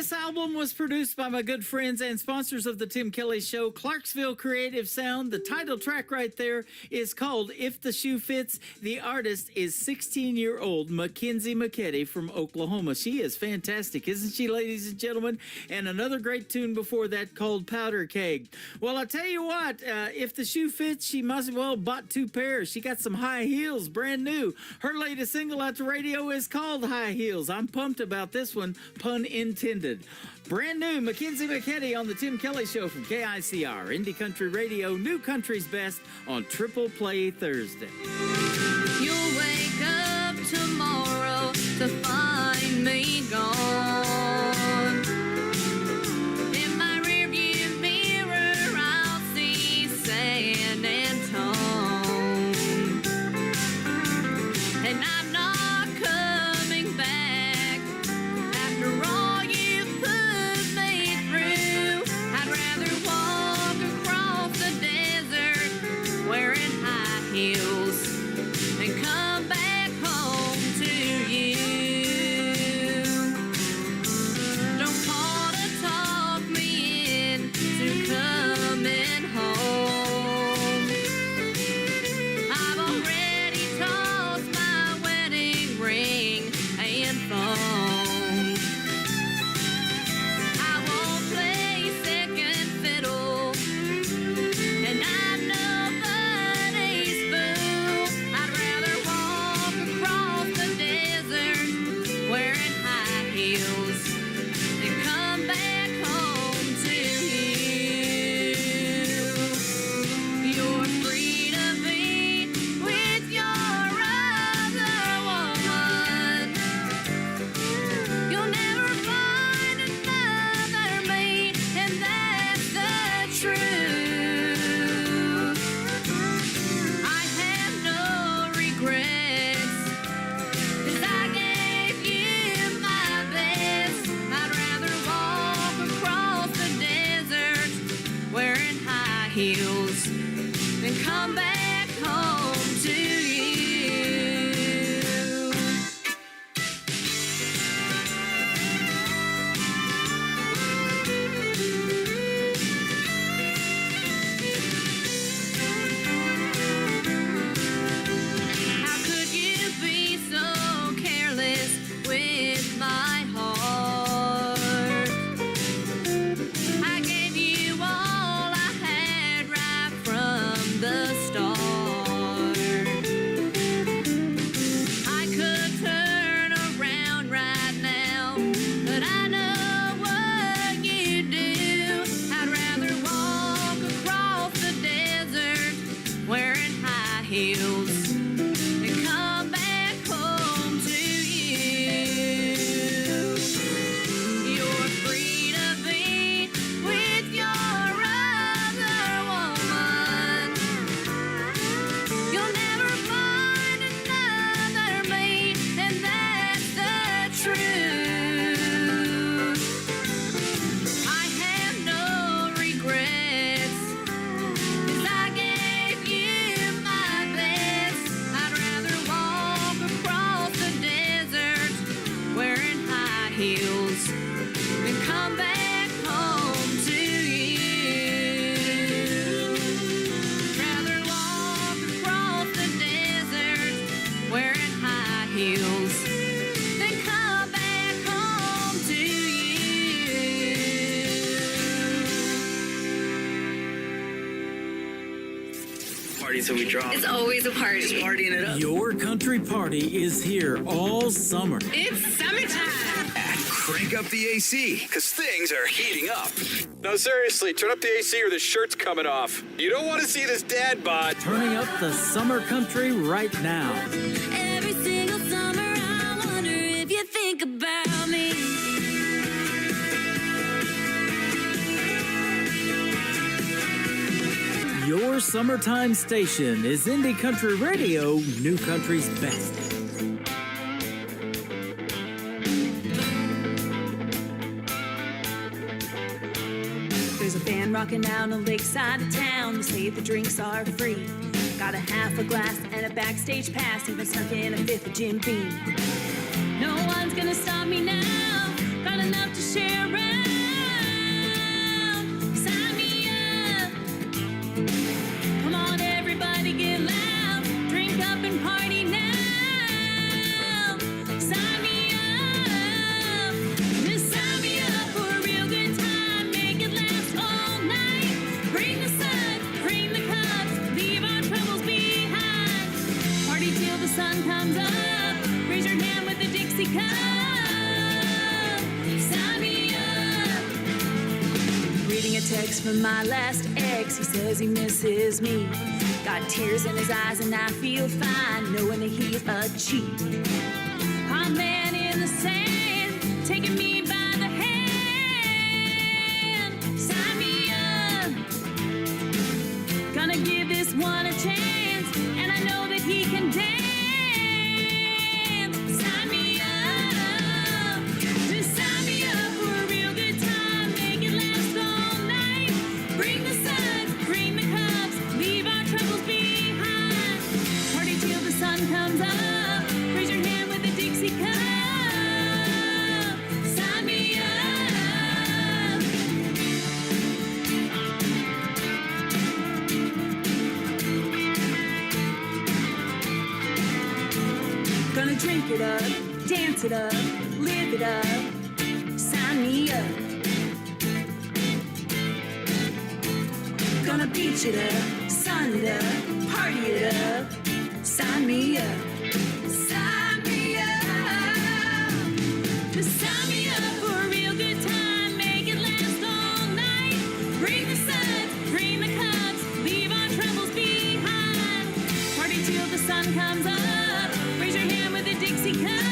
This album was produced by my good friends and sponsors of the Tim Kelly Show, Clarksville Creative Sound. The title track right there is called If the Shoe Fits. The artist is 16-year-old Mackenzie McKetty from Oklahoma. She is fantastic, isn't she, ladies and gentlemen? And another great tune before that called Powder Keg. Well, I tell you what, if the shoe fits, she must as well bought 2 pairs. She got some high heels, brand new. Her latest single at the radio is called High Heels. I'm pumped about this one, pun intended. Brand new, Mackenzie McKetty on the Tim Kelly Show from KICR, Indie Country Radio, New Country's Best on Triple Play Thursday. You'll wake up tomorrow to find me gone. In my rearview mirror, I'll see sand and tone. And I'm not coming back after all you've put me through. I'd rather walk across the desert wearing high heels and come back home to you. Don't call to talk me into coming home. I've already tossed my wedding ring and phone. I won't play second fiddle, and I'm nobody's fool. I'd rather walk across the desert wearing high heels than come back home to you. You're free to be with your other woman. You'll never find another me, and that's the truth. I have no regrets, 'cause I gave you my best. I'd rather walk across the desert wearing high heels than come back home to you. How could you be so careless with my heart? I gave you all I had right from the start. I could turn around right now, but I know what you do. I'd rather walk across the desert wearing high heels and come back home to you. You're free to be with your other woman. You'll never find another me, and that's the truth. I have no regrets, 'cause I gave you my best. I'd rather walk across the desert wearing high heels than come back home to you. Rather walk across the desert wearing high heels than come back home to you. Party till we drop. It's always a party. Just partying it up. Your country party is here all summer. It's summertime. Crank up the AC, because things are heating up. No, seriously, turn up the AC or the shirt's coming off. You don't want to see this dad bod. Turning up the summer country right now. Every single summer, I wonder if you think about me. Your summertime station is Indie Country Radio, New Country's Best. There's a band rocking out on Lakeside of town. They say the drinks are free. Got a half a glass and a backstage pass. Even snuck in a fifth of Jim Beam. No one's gonna stop me now. Got got enough to share around. Sign me up. Come on, everybody, get loud. Drink up and party now. Sign me up. Just sign me up for a real good time. Make it last all night. Bring the sun, bring the cups. Leave our troubles behind. Party till the sun comes up. Raise your hand with the Dixie cup. Sign me up. Reading a text from my last ex. He says he misses me. Got tears in his eyes and I feel fine knowing that he's a cheat. A man in the sand, taking me by the hand. Sign me up. Gonna give this one a chance, and I know that he can dance. Sign me up. Just sign me up for a real good time. Make it last all night. Bring the sun, bring the cups. Leave our troubles behind. Party till the sun comes up. Raise your hand with a Dixie cup. Sign me up. Gonna drink it up, dance it up, live it up. Sign me up. Gonna beach it up, sun it up, party it up. Sign me up. Sign me up. Just sign me up for a real good time. Make it last all night. Bring the sun, bring the cups. Leave our troubles behind. Party till the sun comes up. Raise your hand with a Dixie cup.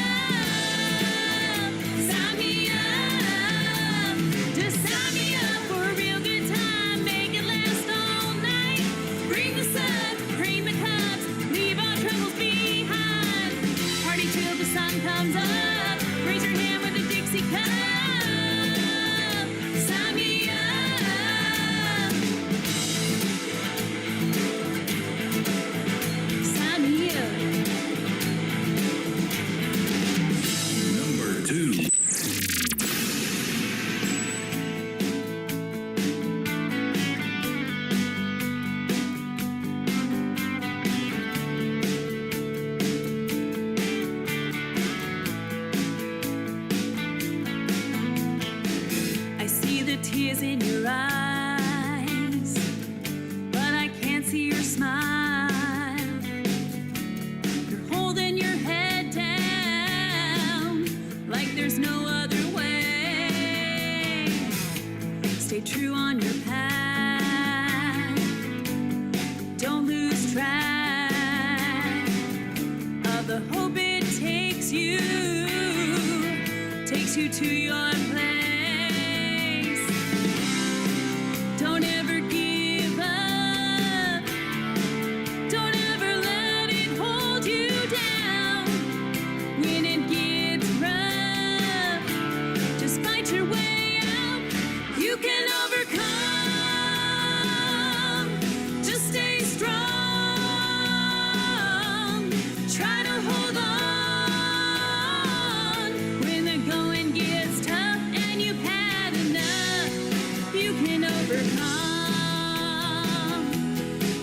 Sign me up. Just sign me up for a real good time. Make it last all night. Bring the sun, bring the cups. Leave our troubles behind. Party till the sun comes up. Raise your hand with a Dixie cup. Sign me up. Sign me up. Number 2. I see the tears in your eyes, but I can't see your smile. You're holding your head down like there's no other way. Stay true on your path. Don't lose track of the hope it takes you to your place. Don't ever give up. Don't ever let it hold you down. When it gets rough, just fight your way out. You can overcome. Just stay strong. Try to hold on when the going gets tough and you've had enough. You can overcome.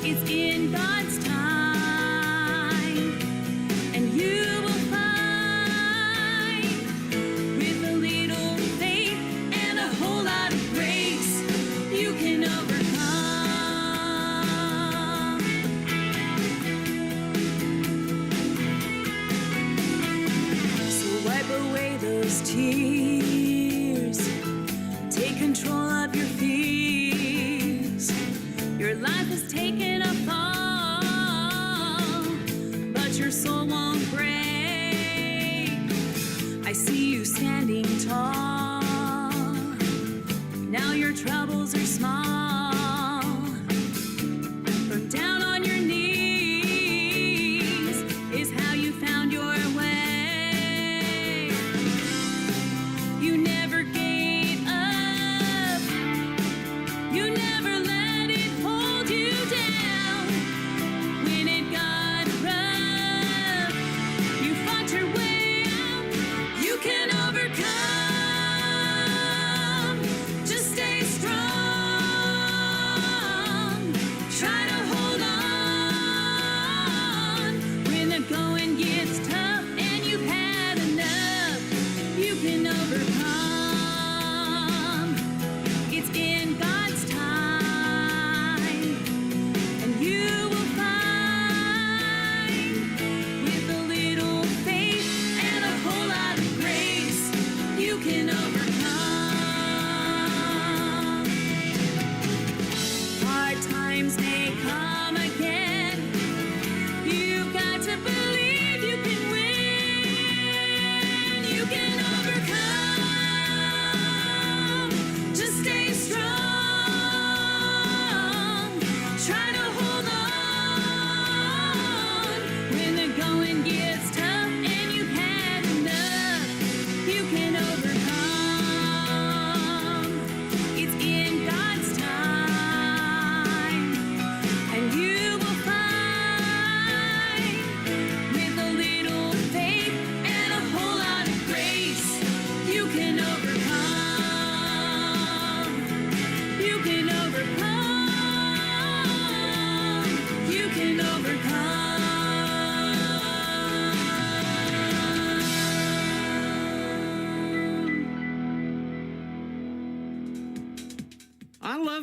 It's in God's time, and you will find with a little faith and a whole lot of grace, you can overcome. So wipe away those tears. Take control of your fears. Your life has taken a fall, but your soul won't break. I see you standing tall. Now your troubles are small. From down on your knees is how you found your way. You never gave up. You never let it hold you down. When it got rough, you fought your way out. You can overcome.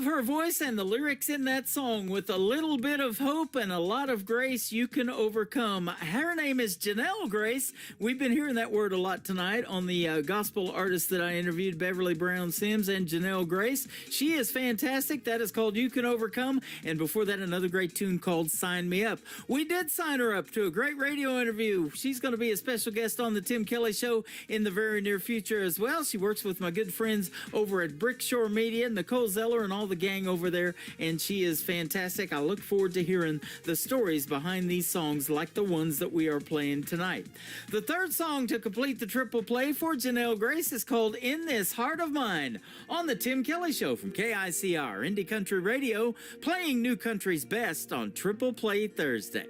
love her voice and the lyrics in that song. With a little bit of hope and a lot of grace, you can overcome. Her name is Janelle Grace. We've been hearing that word a lot tonight on the gospel artist that I interviewed, Beverly Brown Sims and Janelle Grace. She is fantastic. That is called You Can Overcome. And before that, another great tune called Sign Me Up. We did sign her up to a great radio interview. She's going to be a special guest on the Tim Kelly Show in the very near future as well. She works with my good friends over at Brickshore Media, Nicole Zeller and all the gang over there, and she is fantastic. I look forward to hearing the stories behind these songs like the ones that we are playing tonight. The third song to complete the triple play for Janelle Grace is called In This Heart of Mine on the Tim Kelly Show from KICR Indie Country Radio, playing new country's best on Triple Play Thursday.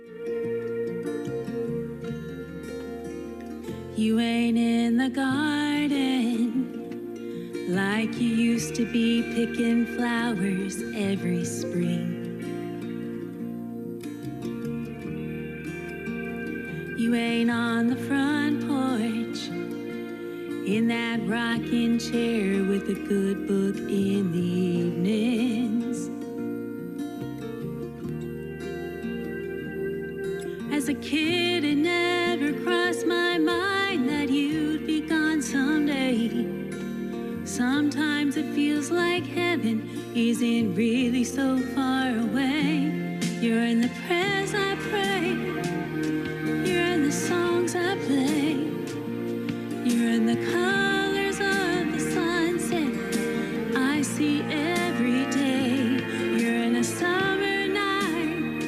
You ain't in the garden like you used to be, picking flowers every spring. You ain't on the front porch in that rocking chair with a good book in the evenings. As a kid, it never crossed my mind that you'd be gone someday. Sometimes it feels like heaven isn't really so far away. You're in the prayers I pray. You're in the songs I play. You're in the colors of the sunset I see every day. You're in a summer night.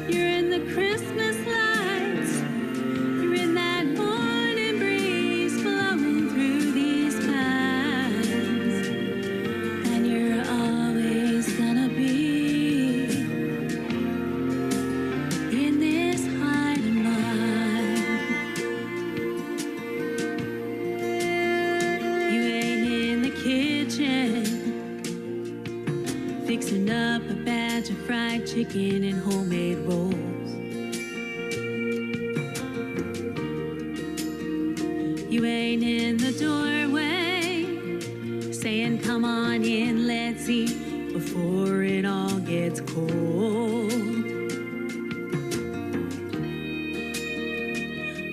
You're in the Christmas lights. You're in that morning breeze blowing through these pines. And you're always gonna be in this heart of mine. You ain't in the kitchen fixing up a batch of fried chicken and homemade rolls. You ain't in the doorway saying, come on in, let's eat before it all gets cold.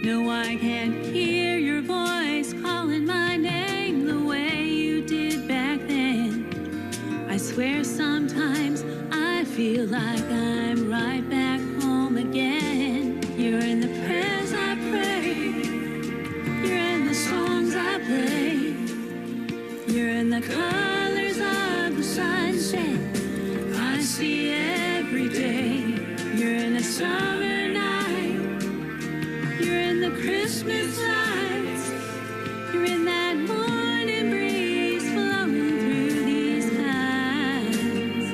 No, I can't hear your voice calling my name the way you did back then. I swear sometimes I feel like I'm right back home again. You're in the prayers I pray. You're in the songs I play. You're in the colors of the sunset I see every day. You're in a summer night. You're in the Christmas lights. You're in that morning breeze flowing through these pines.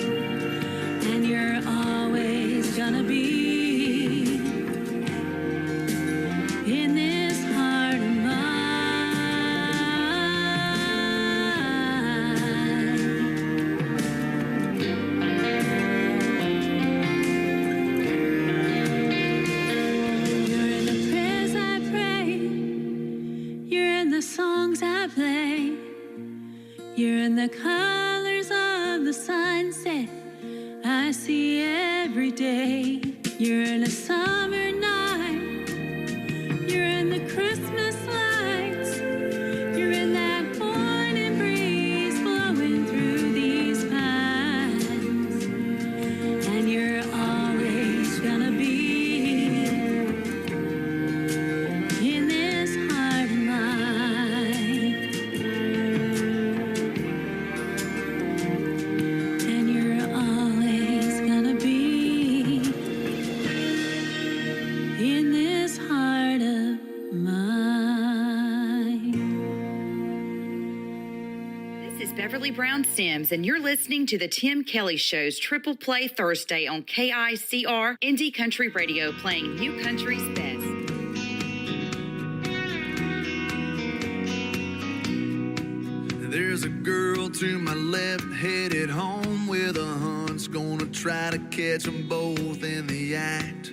And you're always gonna be in this heart of mine. You're in the prayers I pray. You're in the songs I play. You're in the colors of the sunset I see every day. You're in a summer night. You're in the Christmas lights. You're in that morning breeze blowing through these pines. And you're always gonna be in this heart of mine. And you're always gonna be in this heart of mine. This is Beverly Brown Sims, and you're listening to the Tim Kelly Show's Triple Play Thursday on KICR Indie Country Radio, playing new country's best. There's a girl to my left headed home with a hunch, gonna try to catch them both in the act.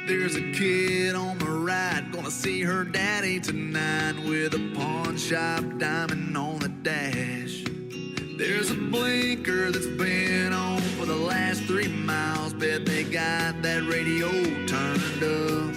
There's a kid on my right, gonna see her daddy tonight with a pawn shop diamond on the dash. There's a blinker that's been on for the last 3 miles. Bet they got that radio turned up.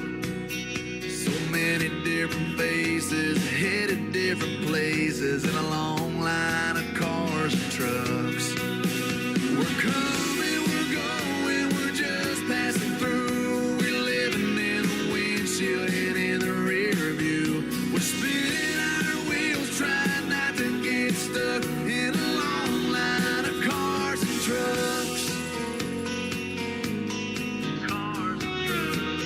So many different faces headed different places in a long line of cars and trucks. We're coming, we're going, we're just passing through. We're living in the windshield and in the rear view. We're spinning our wheels, trying not to get stuck in a long line of cars and trucks. Cars and trucks.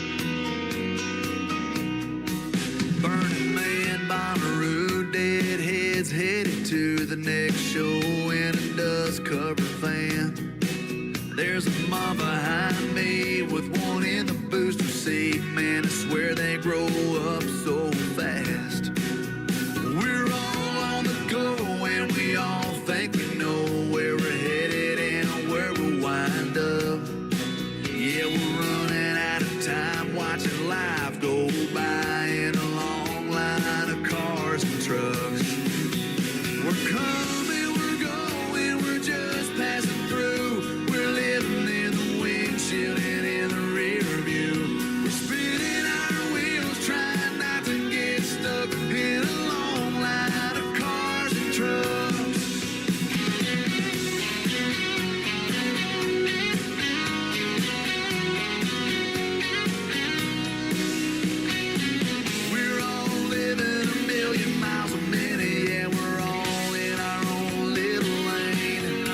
Burning Man, Bonnaroo, Deadheads headed to the next show in a dust-covered van. There's a mom behind me with one in the booster seat. Man, I swear they grow up so fast. We're all on the go and we all think we know where we're headed and where we'll wind up. Yeah, we're running out of time watching life go by in a long line of cars and trucks. We're coming, we're going, we're just passing through. We're living in the windshield and in the rear view. We're spinning our wheels, trying not to get stuck in a long line of cars and trucks. We're all living a million miles a minute, yeah, we're all in our own little lane.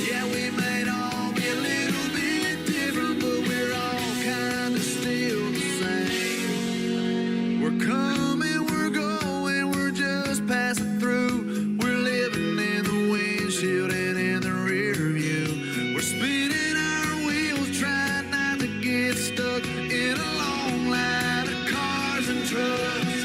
Yeah, we might all be a little bit different, but we're all kinda still the same. We're coming, we're going, we're just passing through. We're living in the windshield and in the rear view. We're spinning our wheels, trying not to get stuck in a long line of cars and trucks.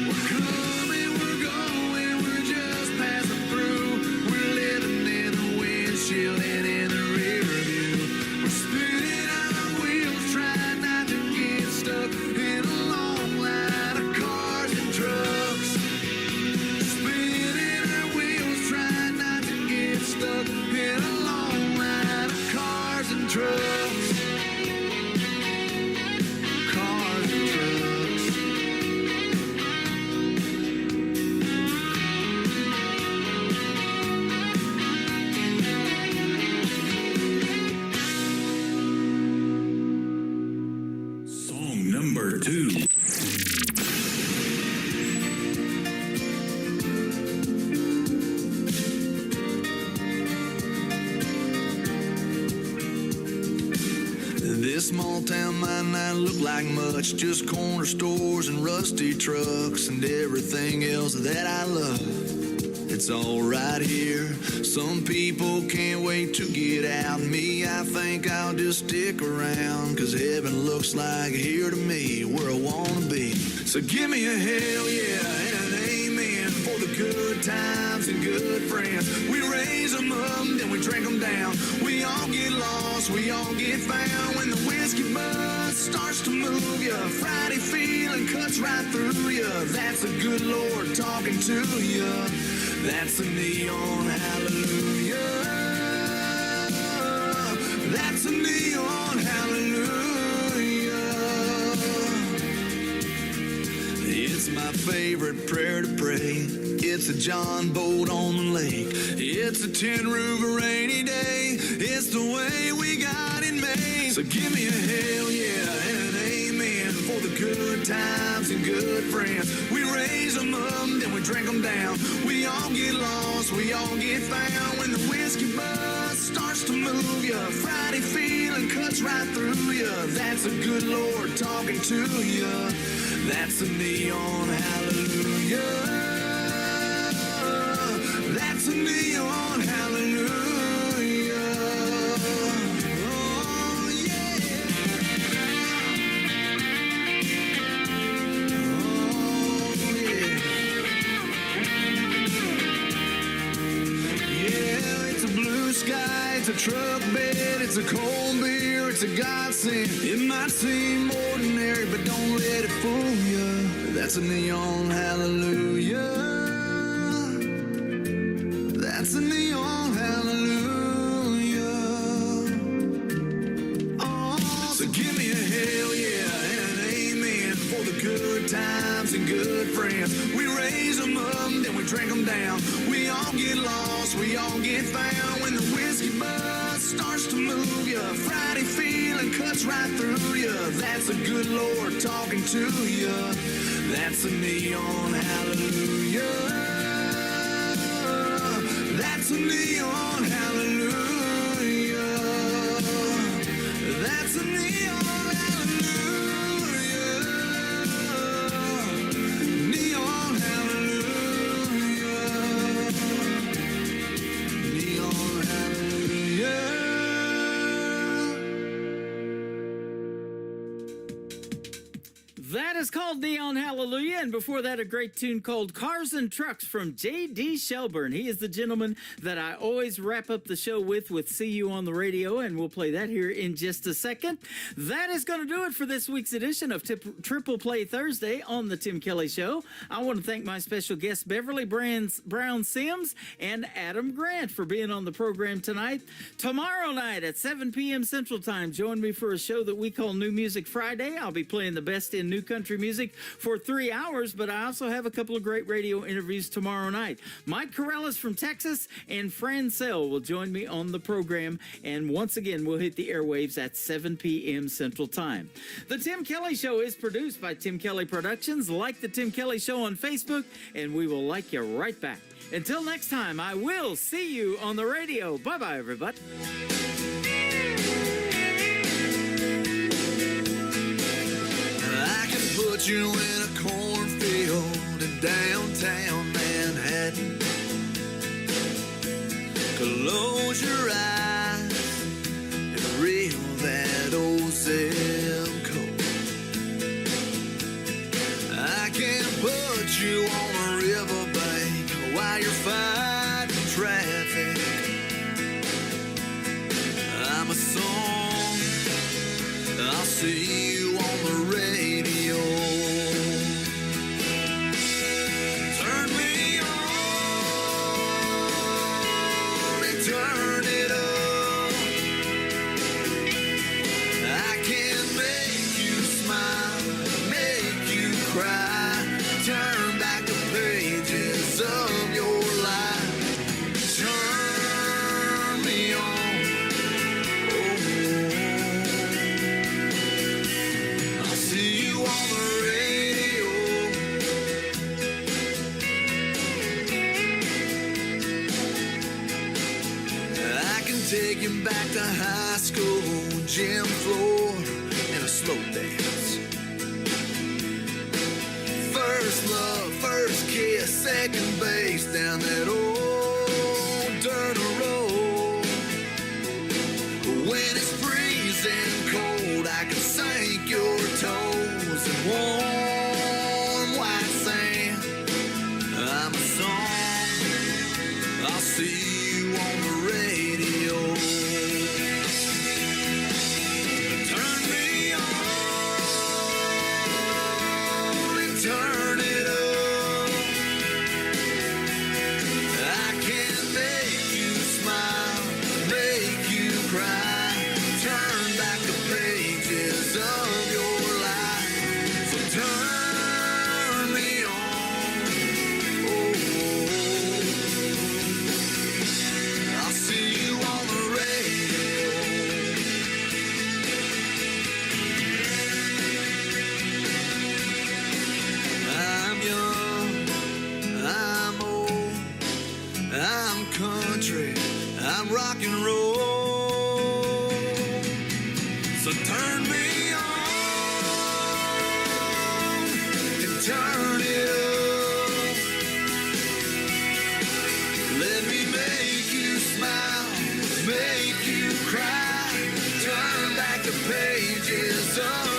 We're coming, we're going, we're just passing through. We're living in the windshield and in the rear view. We're spinning our wheels, trying not to get stuck in a long line of cars and trucks. Spinning our wheels, trying not to get stuck in a long line of cars and trucks. Cars and trucks. Song number 2. This small town might not look like much, just corner stores and rusty trucks and everything else that I love. It's all right here. Some people can't wait to get out. Me, I think I'll just stick around, 'cause heaven looks like here to me, where I wanna be. So give me a hell yeah and an amen for the good times and good friends. We raise them up, then we drink them down. We all get lost, we all get found. When the whiskey buzz starts to move you, Friday feeling cuts right through you. That's the good Lord talking to you. That's a neon hallelujah. That's a neon hallelujah. It's my favorite prayer to pray. It's a John boat on the lake. It's a tin roof a rainy day. It's the way we got it made. So give me a hell yeah and an amen for the good times and good friends. We raise them up, then we drink them down. We all get lost, we all get found. When the whiskey buzz starts to move you, Friday feeling cuts right through you. That's a good Lord talking to you. That's a neon hallelujah. That's a neon hallelujah. Oh, yeah. Oh, yeah. Yeah, it's a blue sky, it's a truck bed, it's a cold beer, it's a godsend. It might seem ordinary, but don't let it fool you. That's a neon hallelujah. good times and good friends. We raise them up, then we drink them down. We all get lost, we all get found. When the whiskey buzz starts to move you, Friday feeling cuts right through you. That's the good Lord talking to you. That's a neon hallelujah. That's a neon hallelujah. That's a neon hallelujah. Neon hallelujah. Neon hallelujah. That is called Neon Hallelujah, and before that, a great tune called Cars and Trucks from J.D. Shelburne. He is the gentleman that I always wrap up the show with See You on the Radio, and we'll play that here in just a second. That is going to do it for this week's edition of Triple Play Thursday on The Tim Kelly Show. I want to thank my special guests, Beverly Brown Sims and Adam Grant, for being on the program tonight. Tomorrow night at 7 p.m. Central Time, join me for a show that we call New Music Friday. I'll be playing the best in new country music for 3 hours, but I also have a couple of great radio interviews tomorrow night. Mike Corrales from Texas and Fran Sell will join me on the program, and once again, we'll hit the airwaves at 7 p.m. Central Time. The Tim Kelly Show is produced by Tim Kelly Productions. Like the Tim Kelly Show on Facebook, and we will like you right back. Until next time, I will see you on the radio. Bye-bye, everybody. I can put you in a cornfield in downtown Manhattan. Close your eyes and reel that old zip code. I can put you on a riverbank while you're fighting traffic. I'm a song, I'll see you on the radio. Turn me on and turn it up. I can make you smile, make you cry, turn back the pages of your life. Turn me on. I'll see you on the radio. I can take you back to high school, gym floor, and a slow dance. First love, first kiss, second base down that old dirt road. When it's freezing cold, I can sink your toes in warm white sand. I'm a song, I'll see you on the radio. Turn me on and turn it up. I can make you smile, make you cry, turn back the pages of your life. So turn me on. I'll see you on the radio. I'm young, I'm old, I'm country, I'm rock and roll. So turn me on and turn it up. Let me make you smile, make you cry, turn back the pages of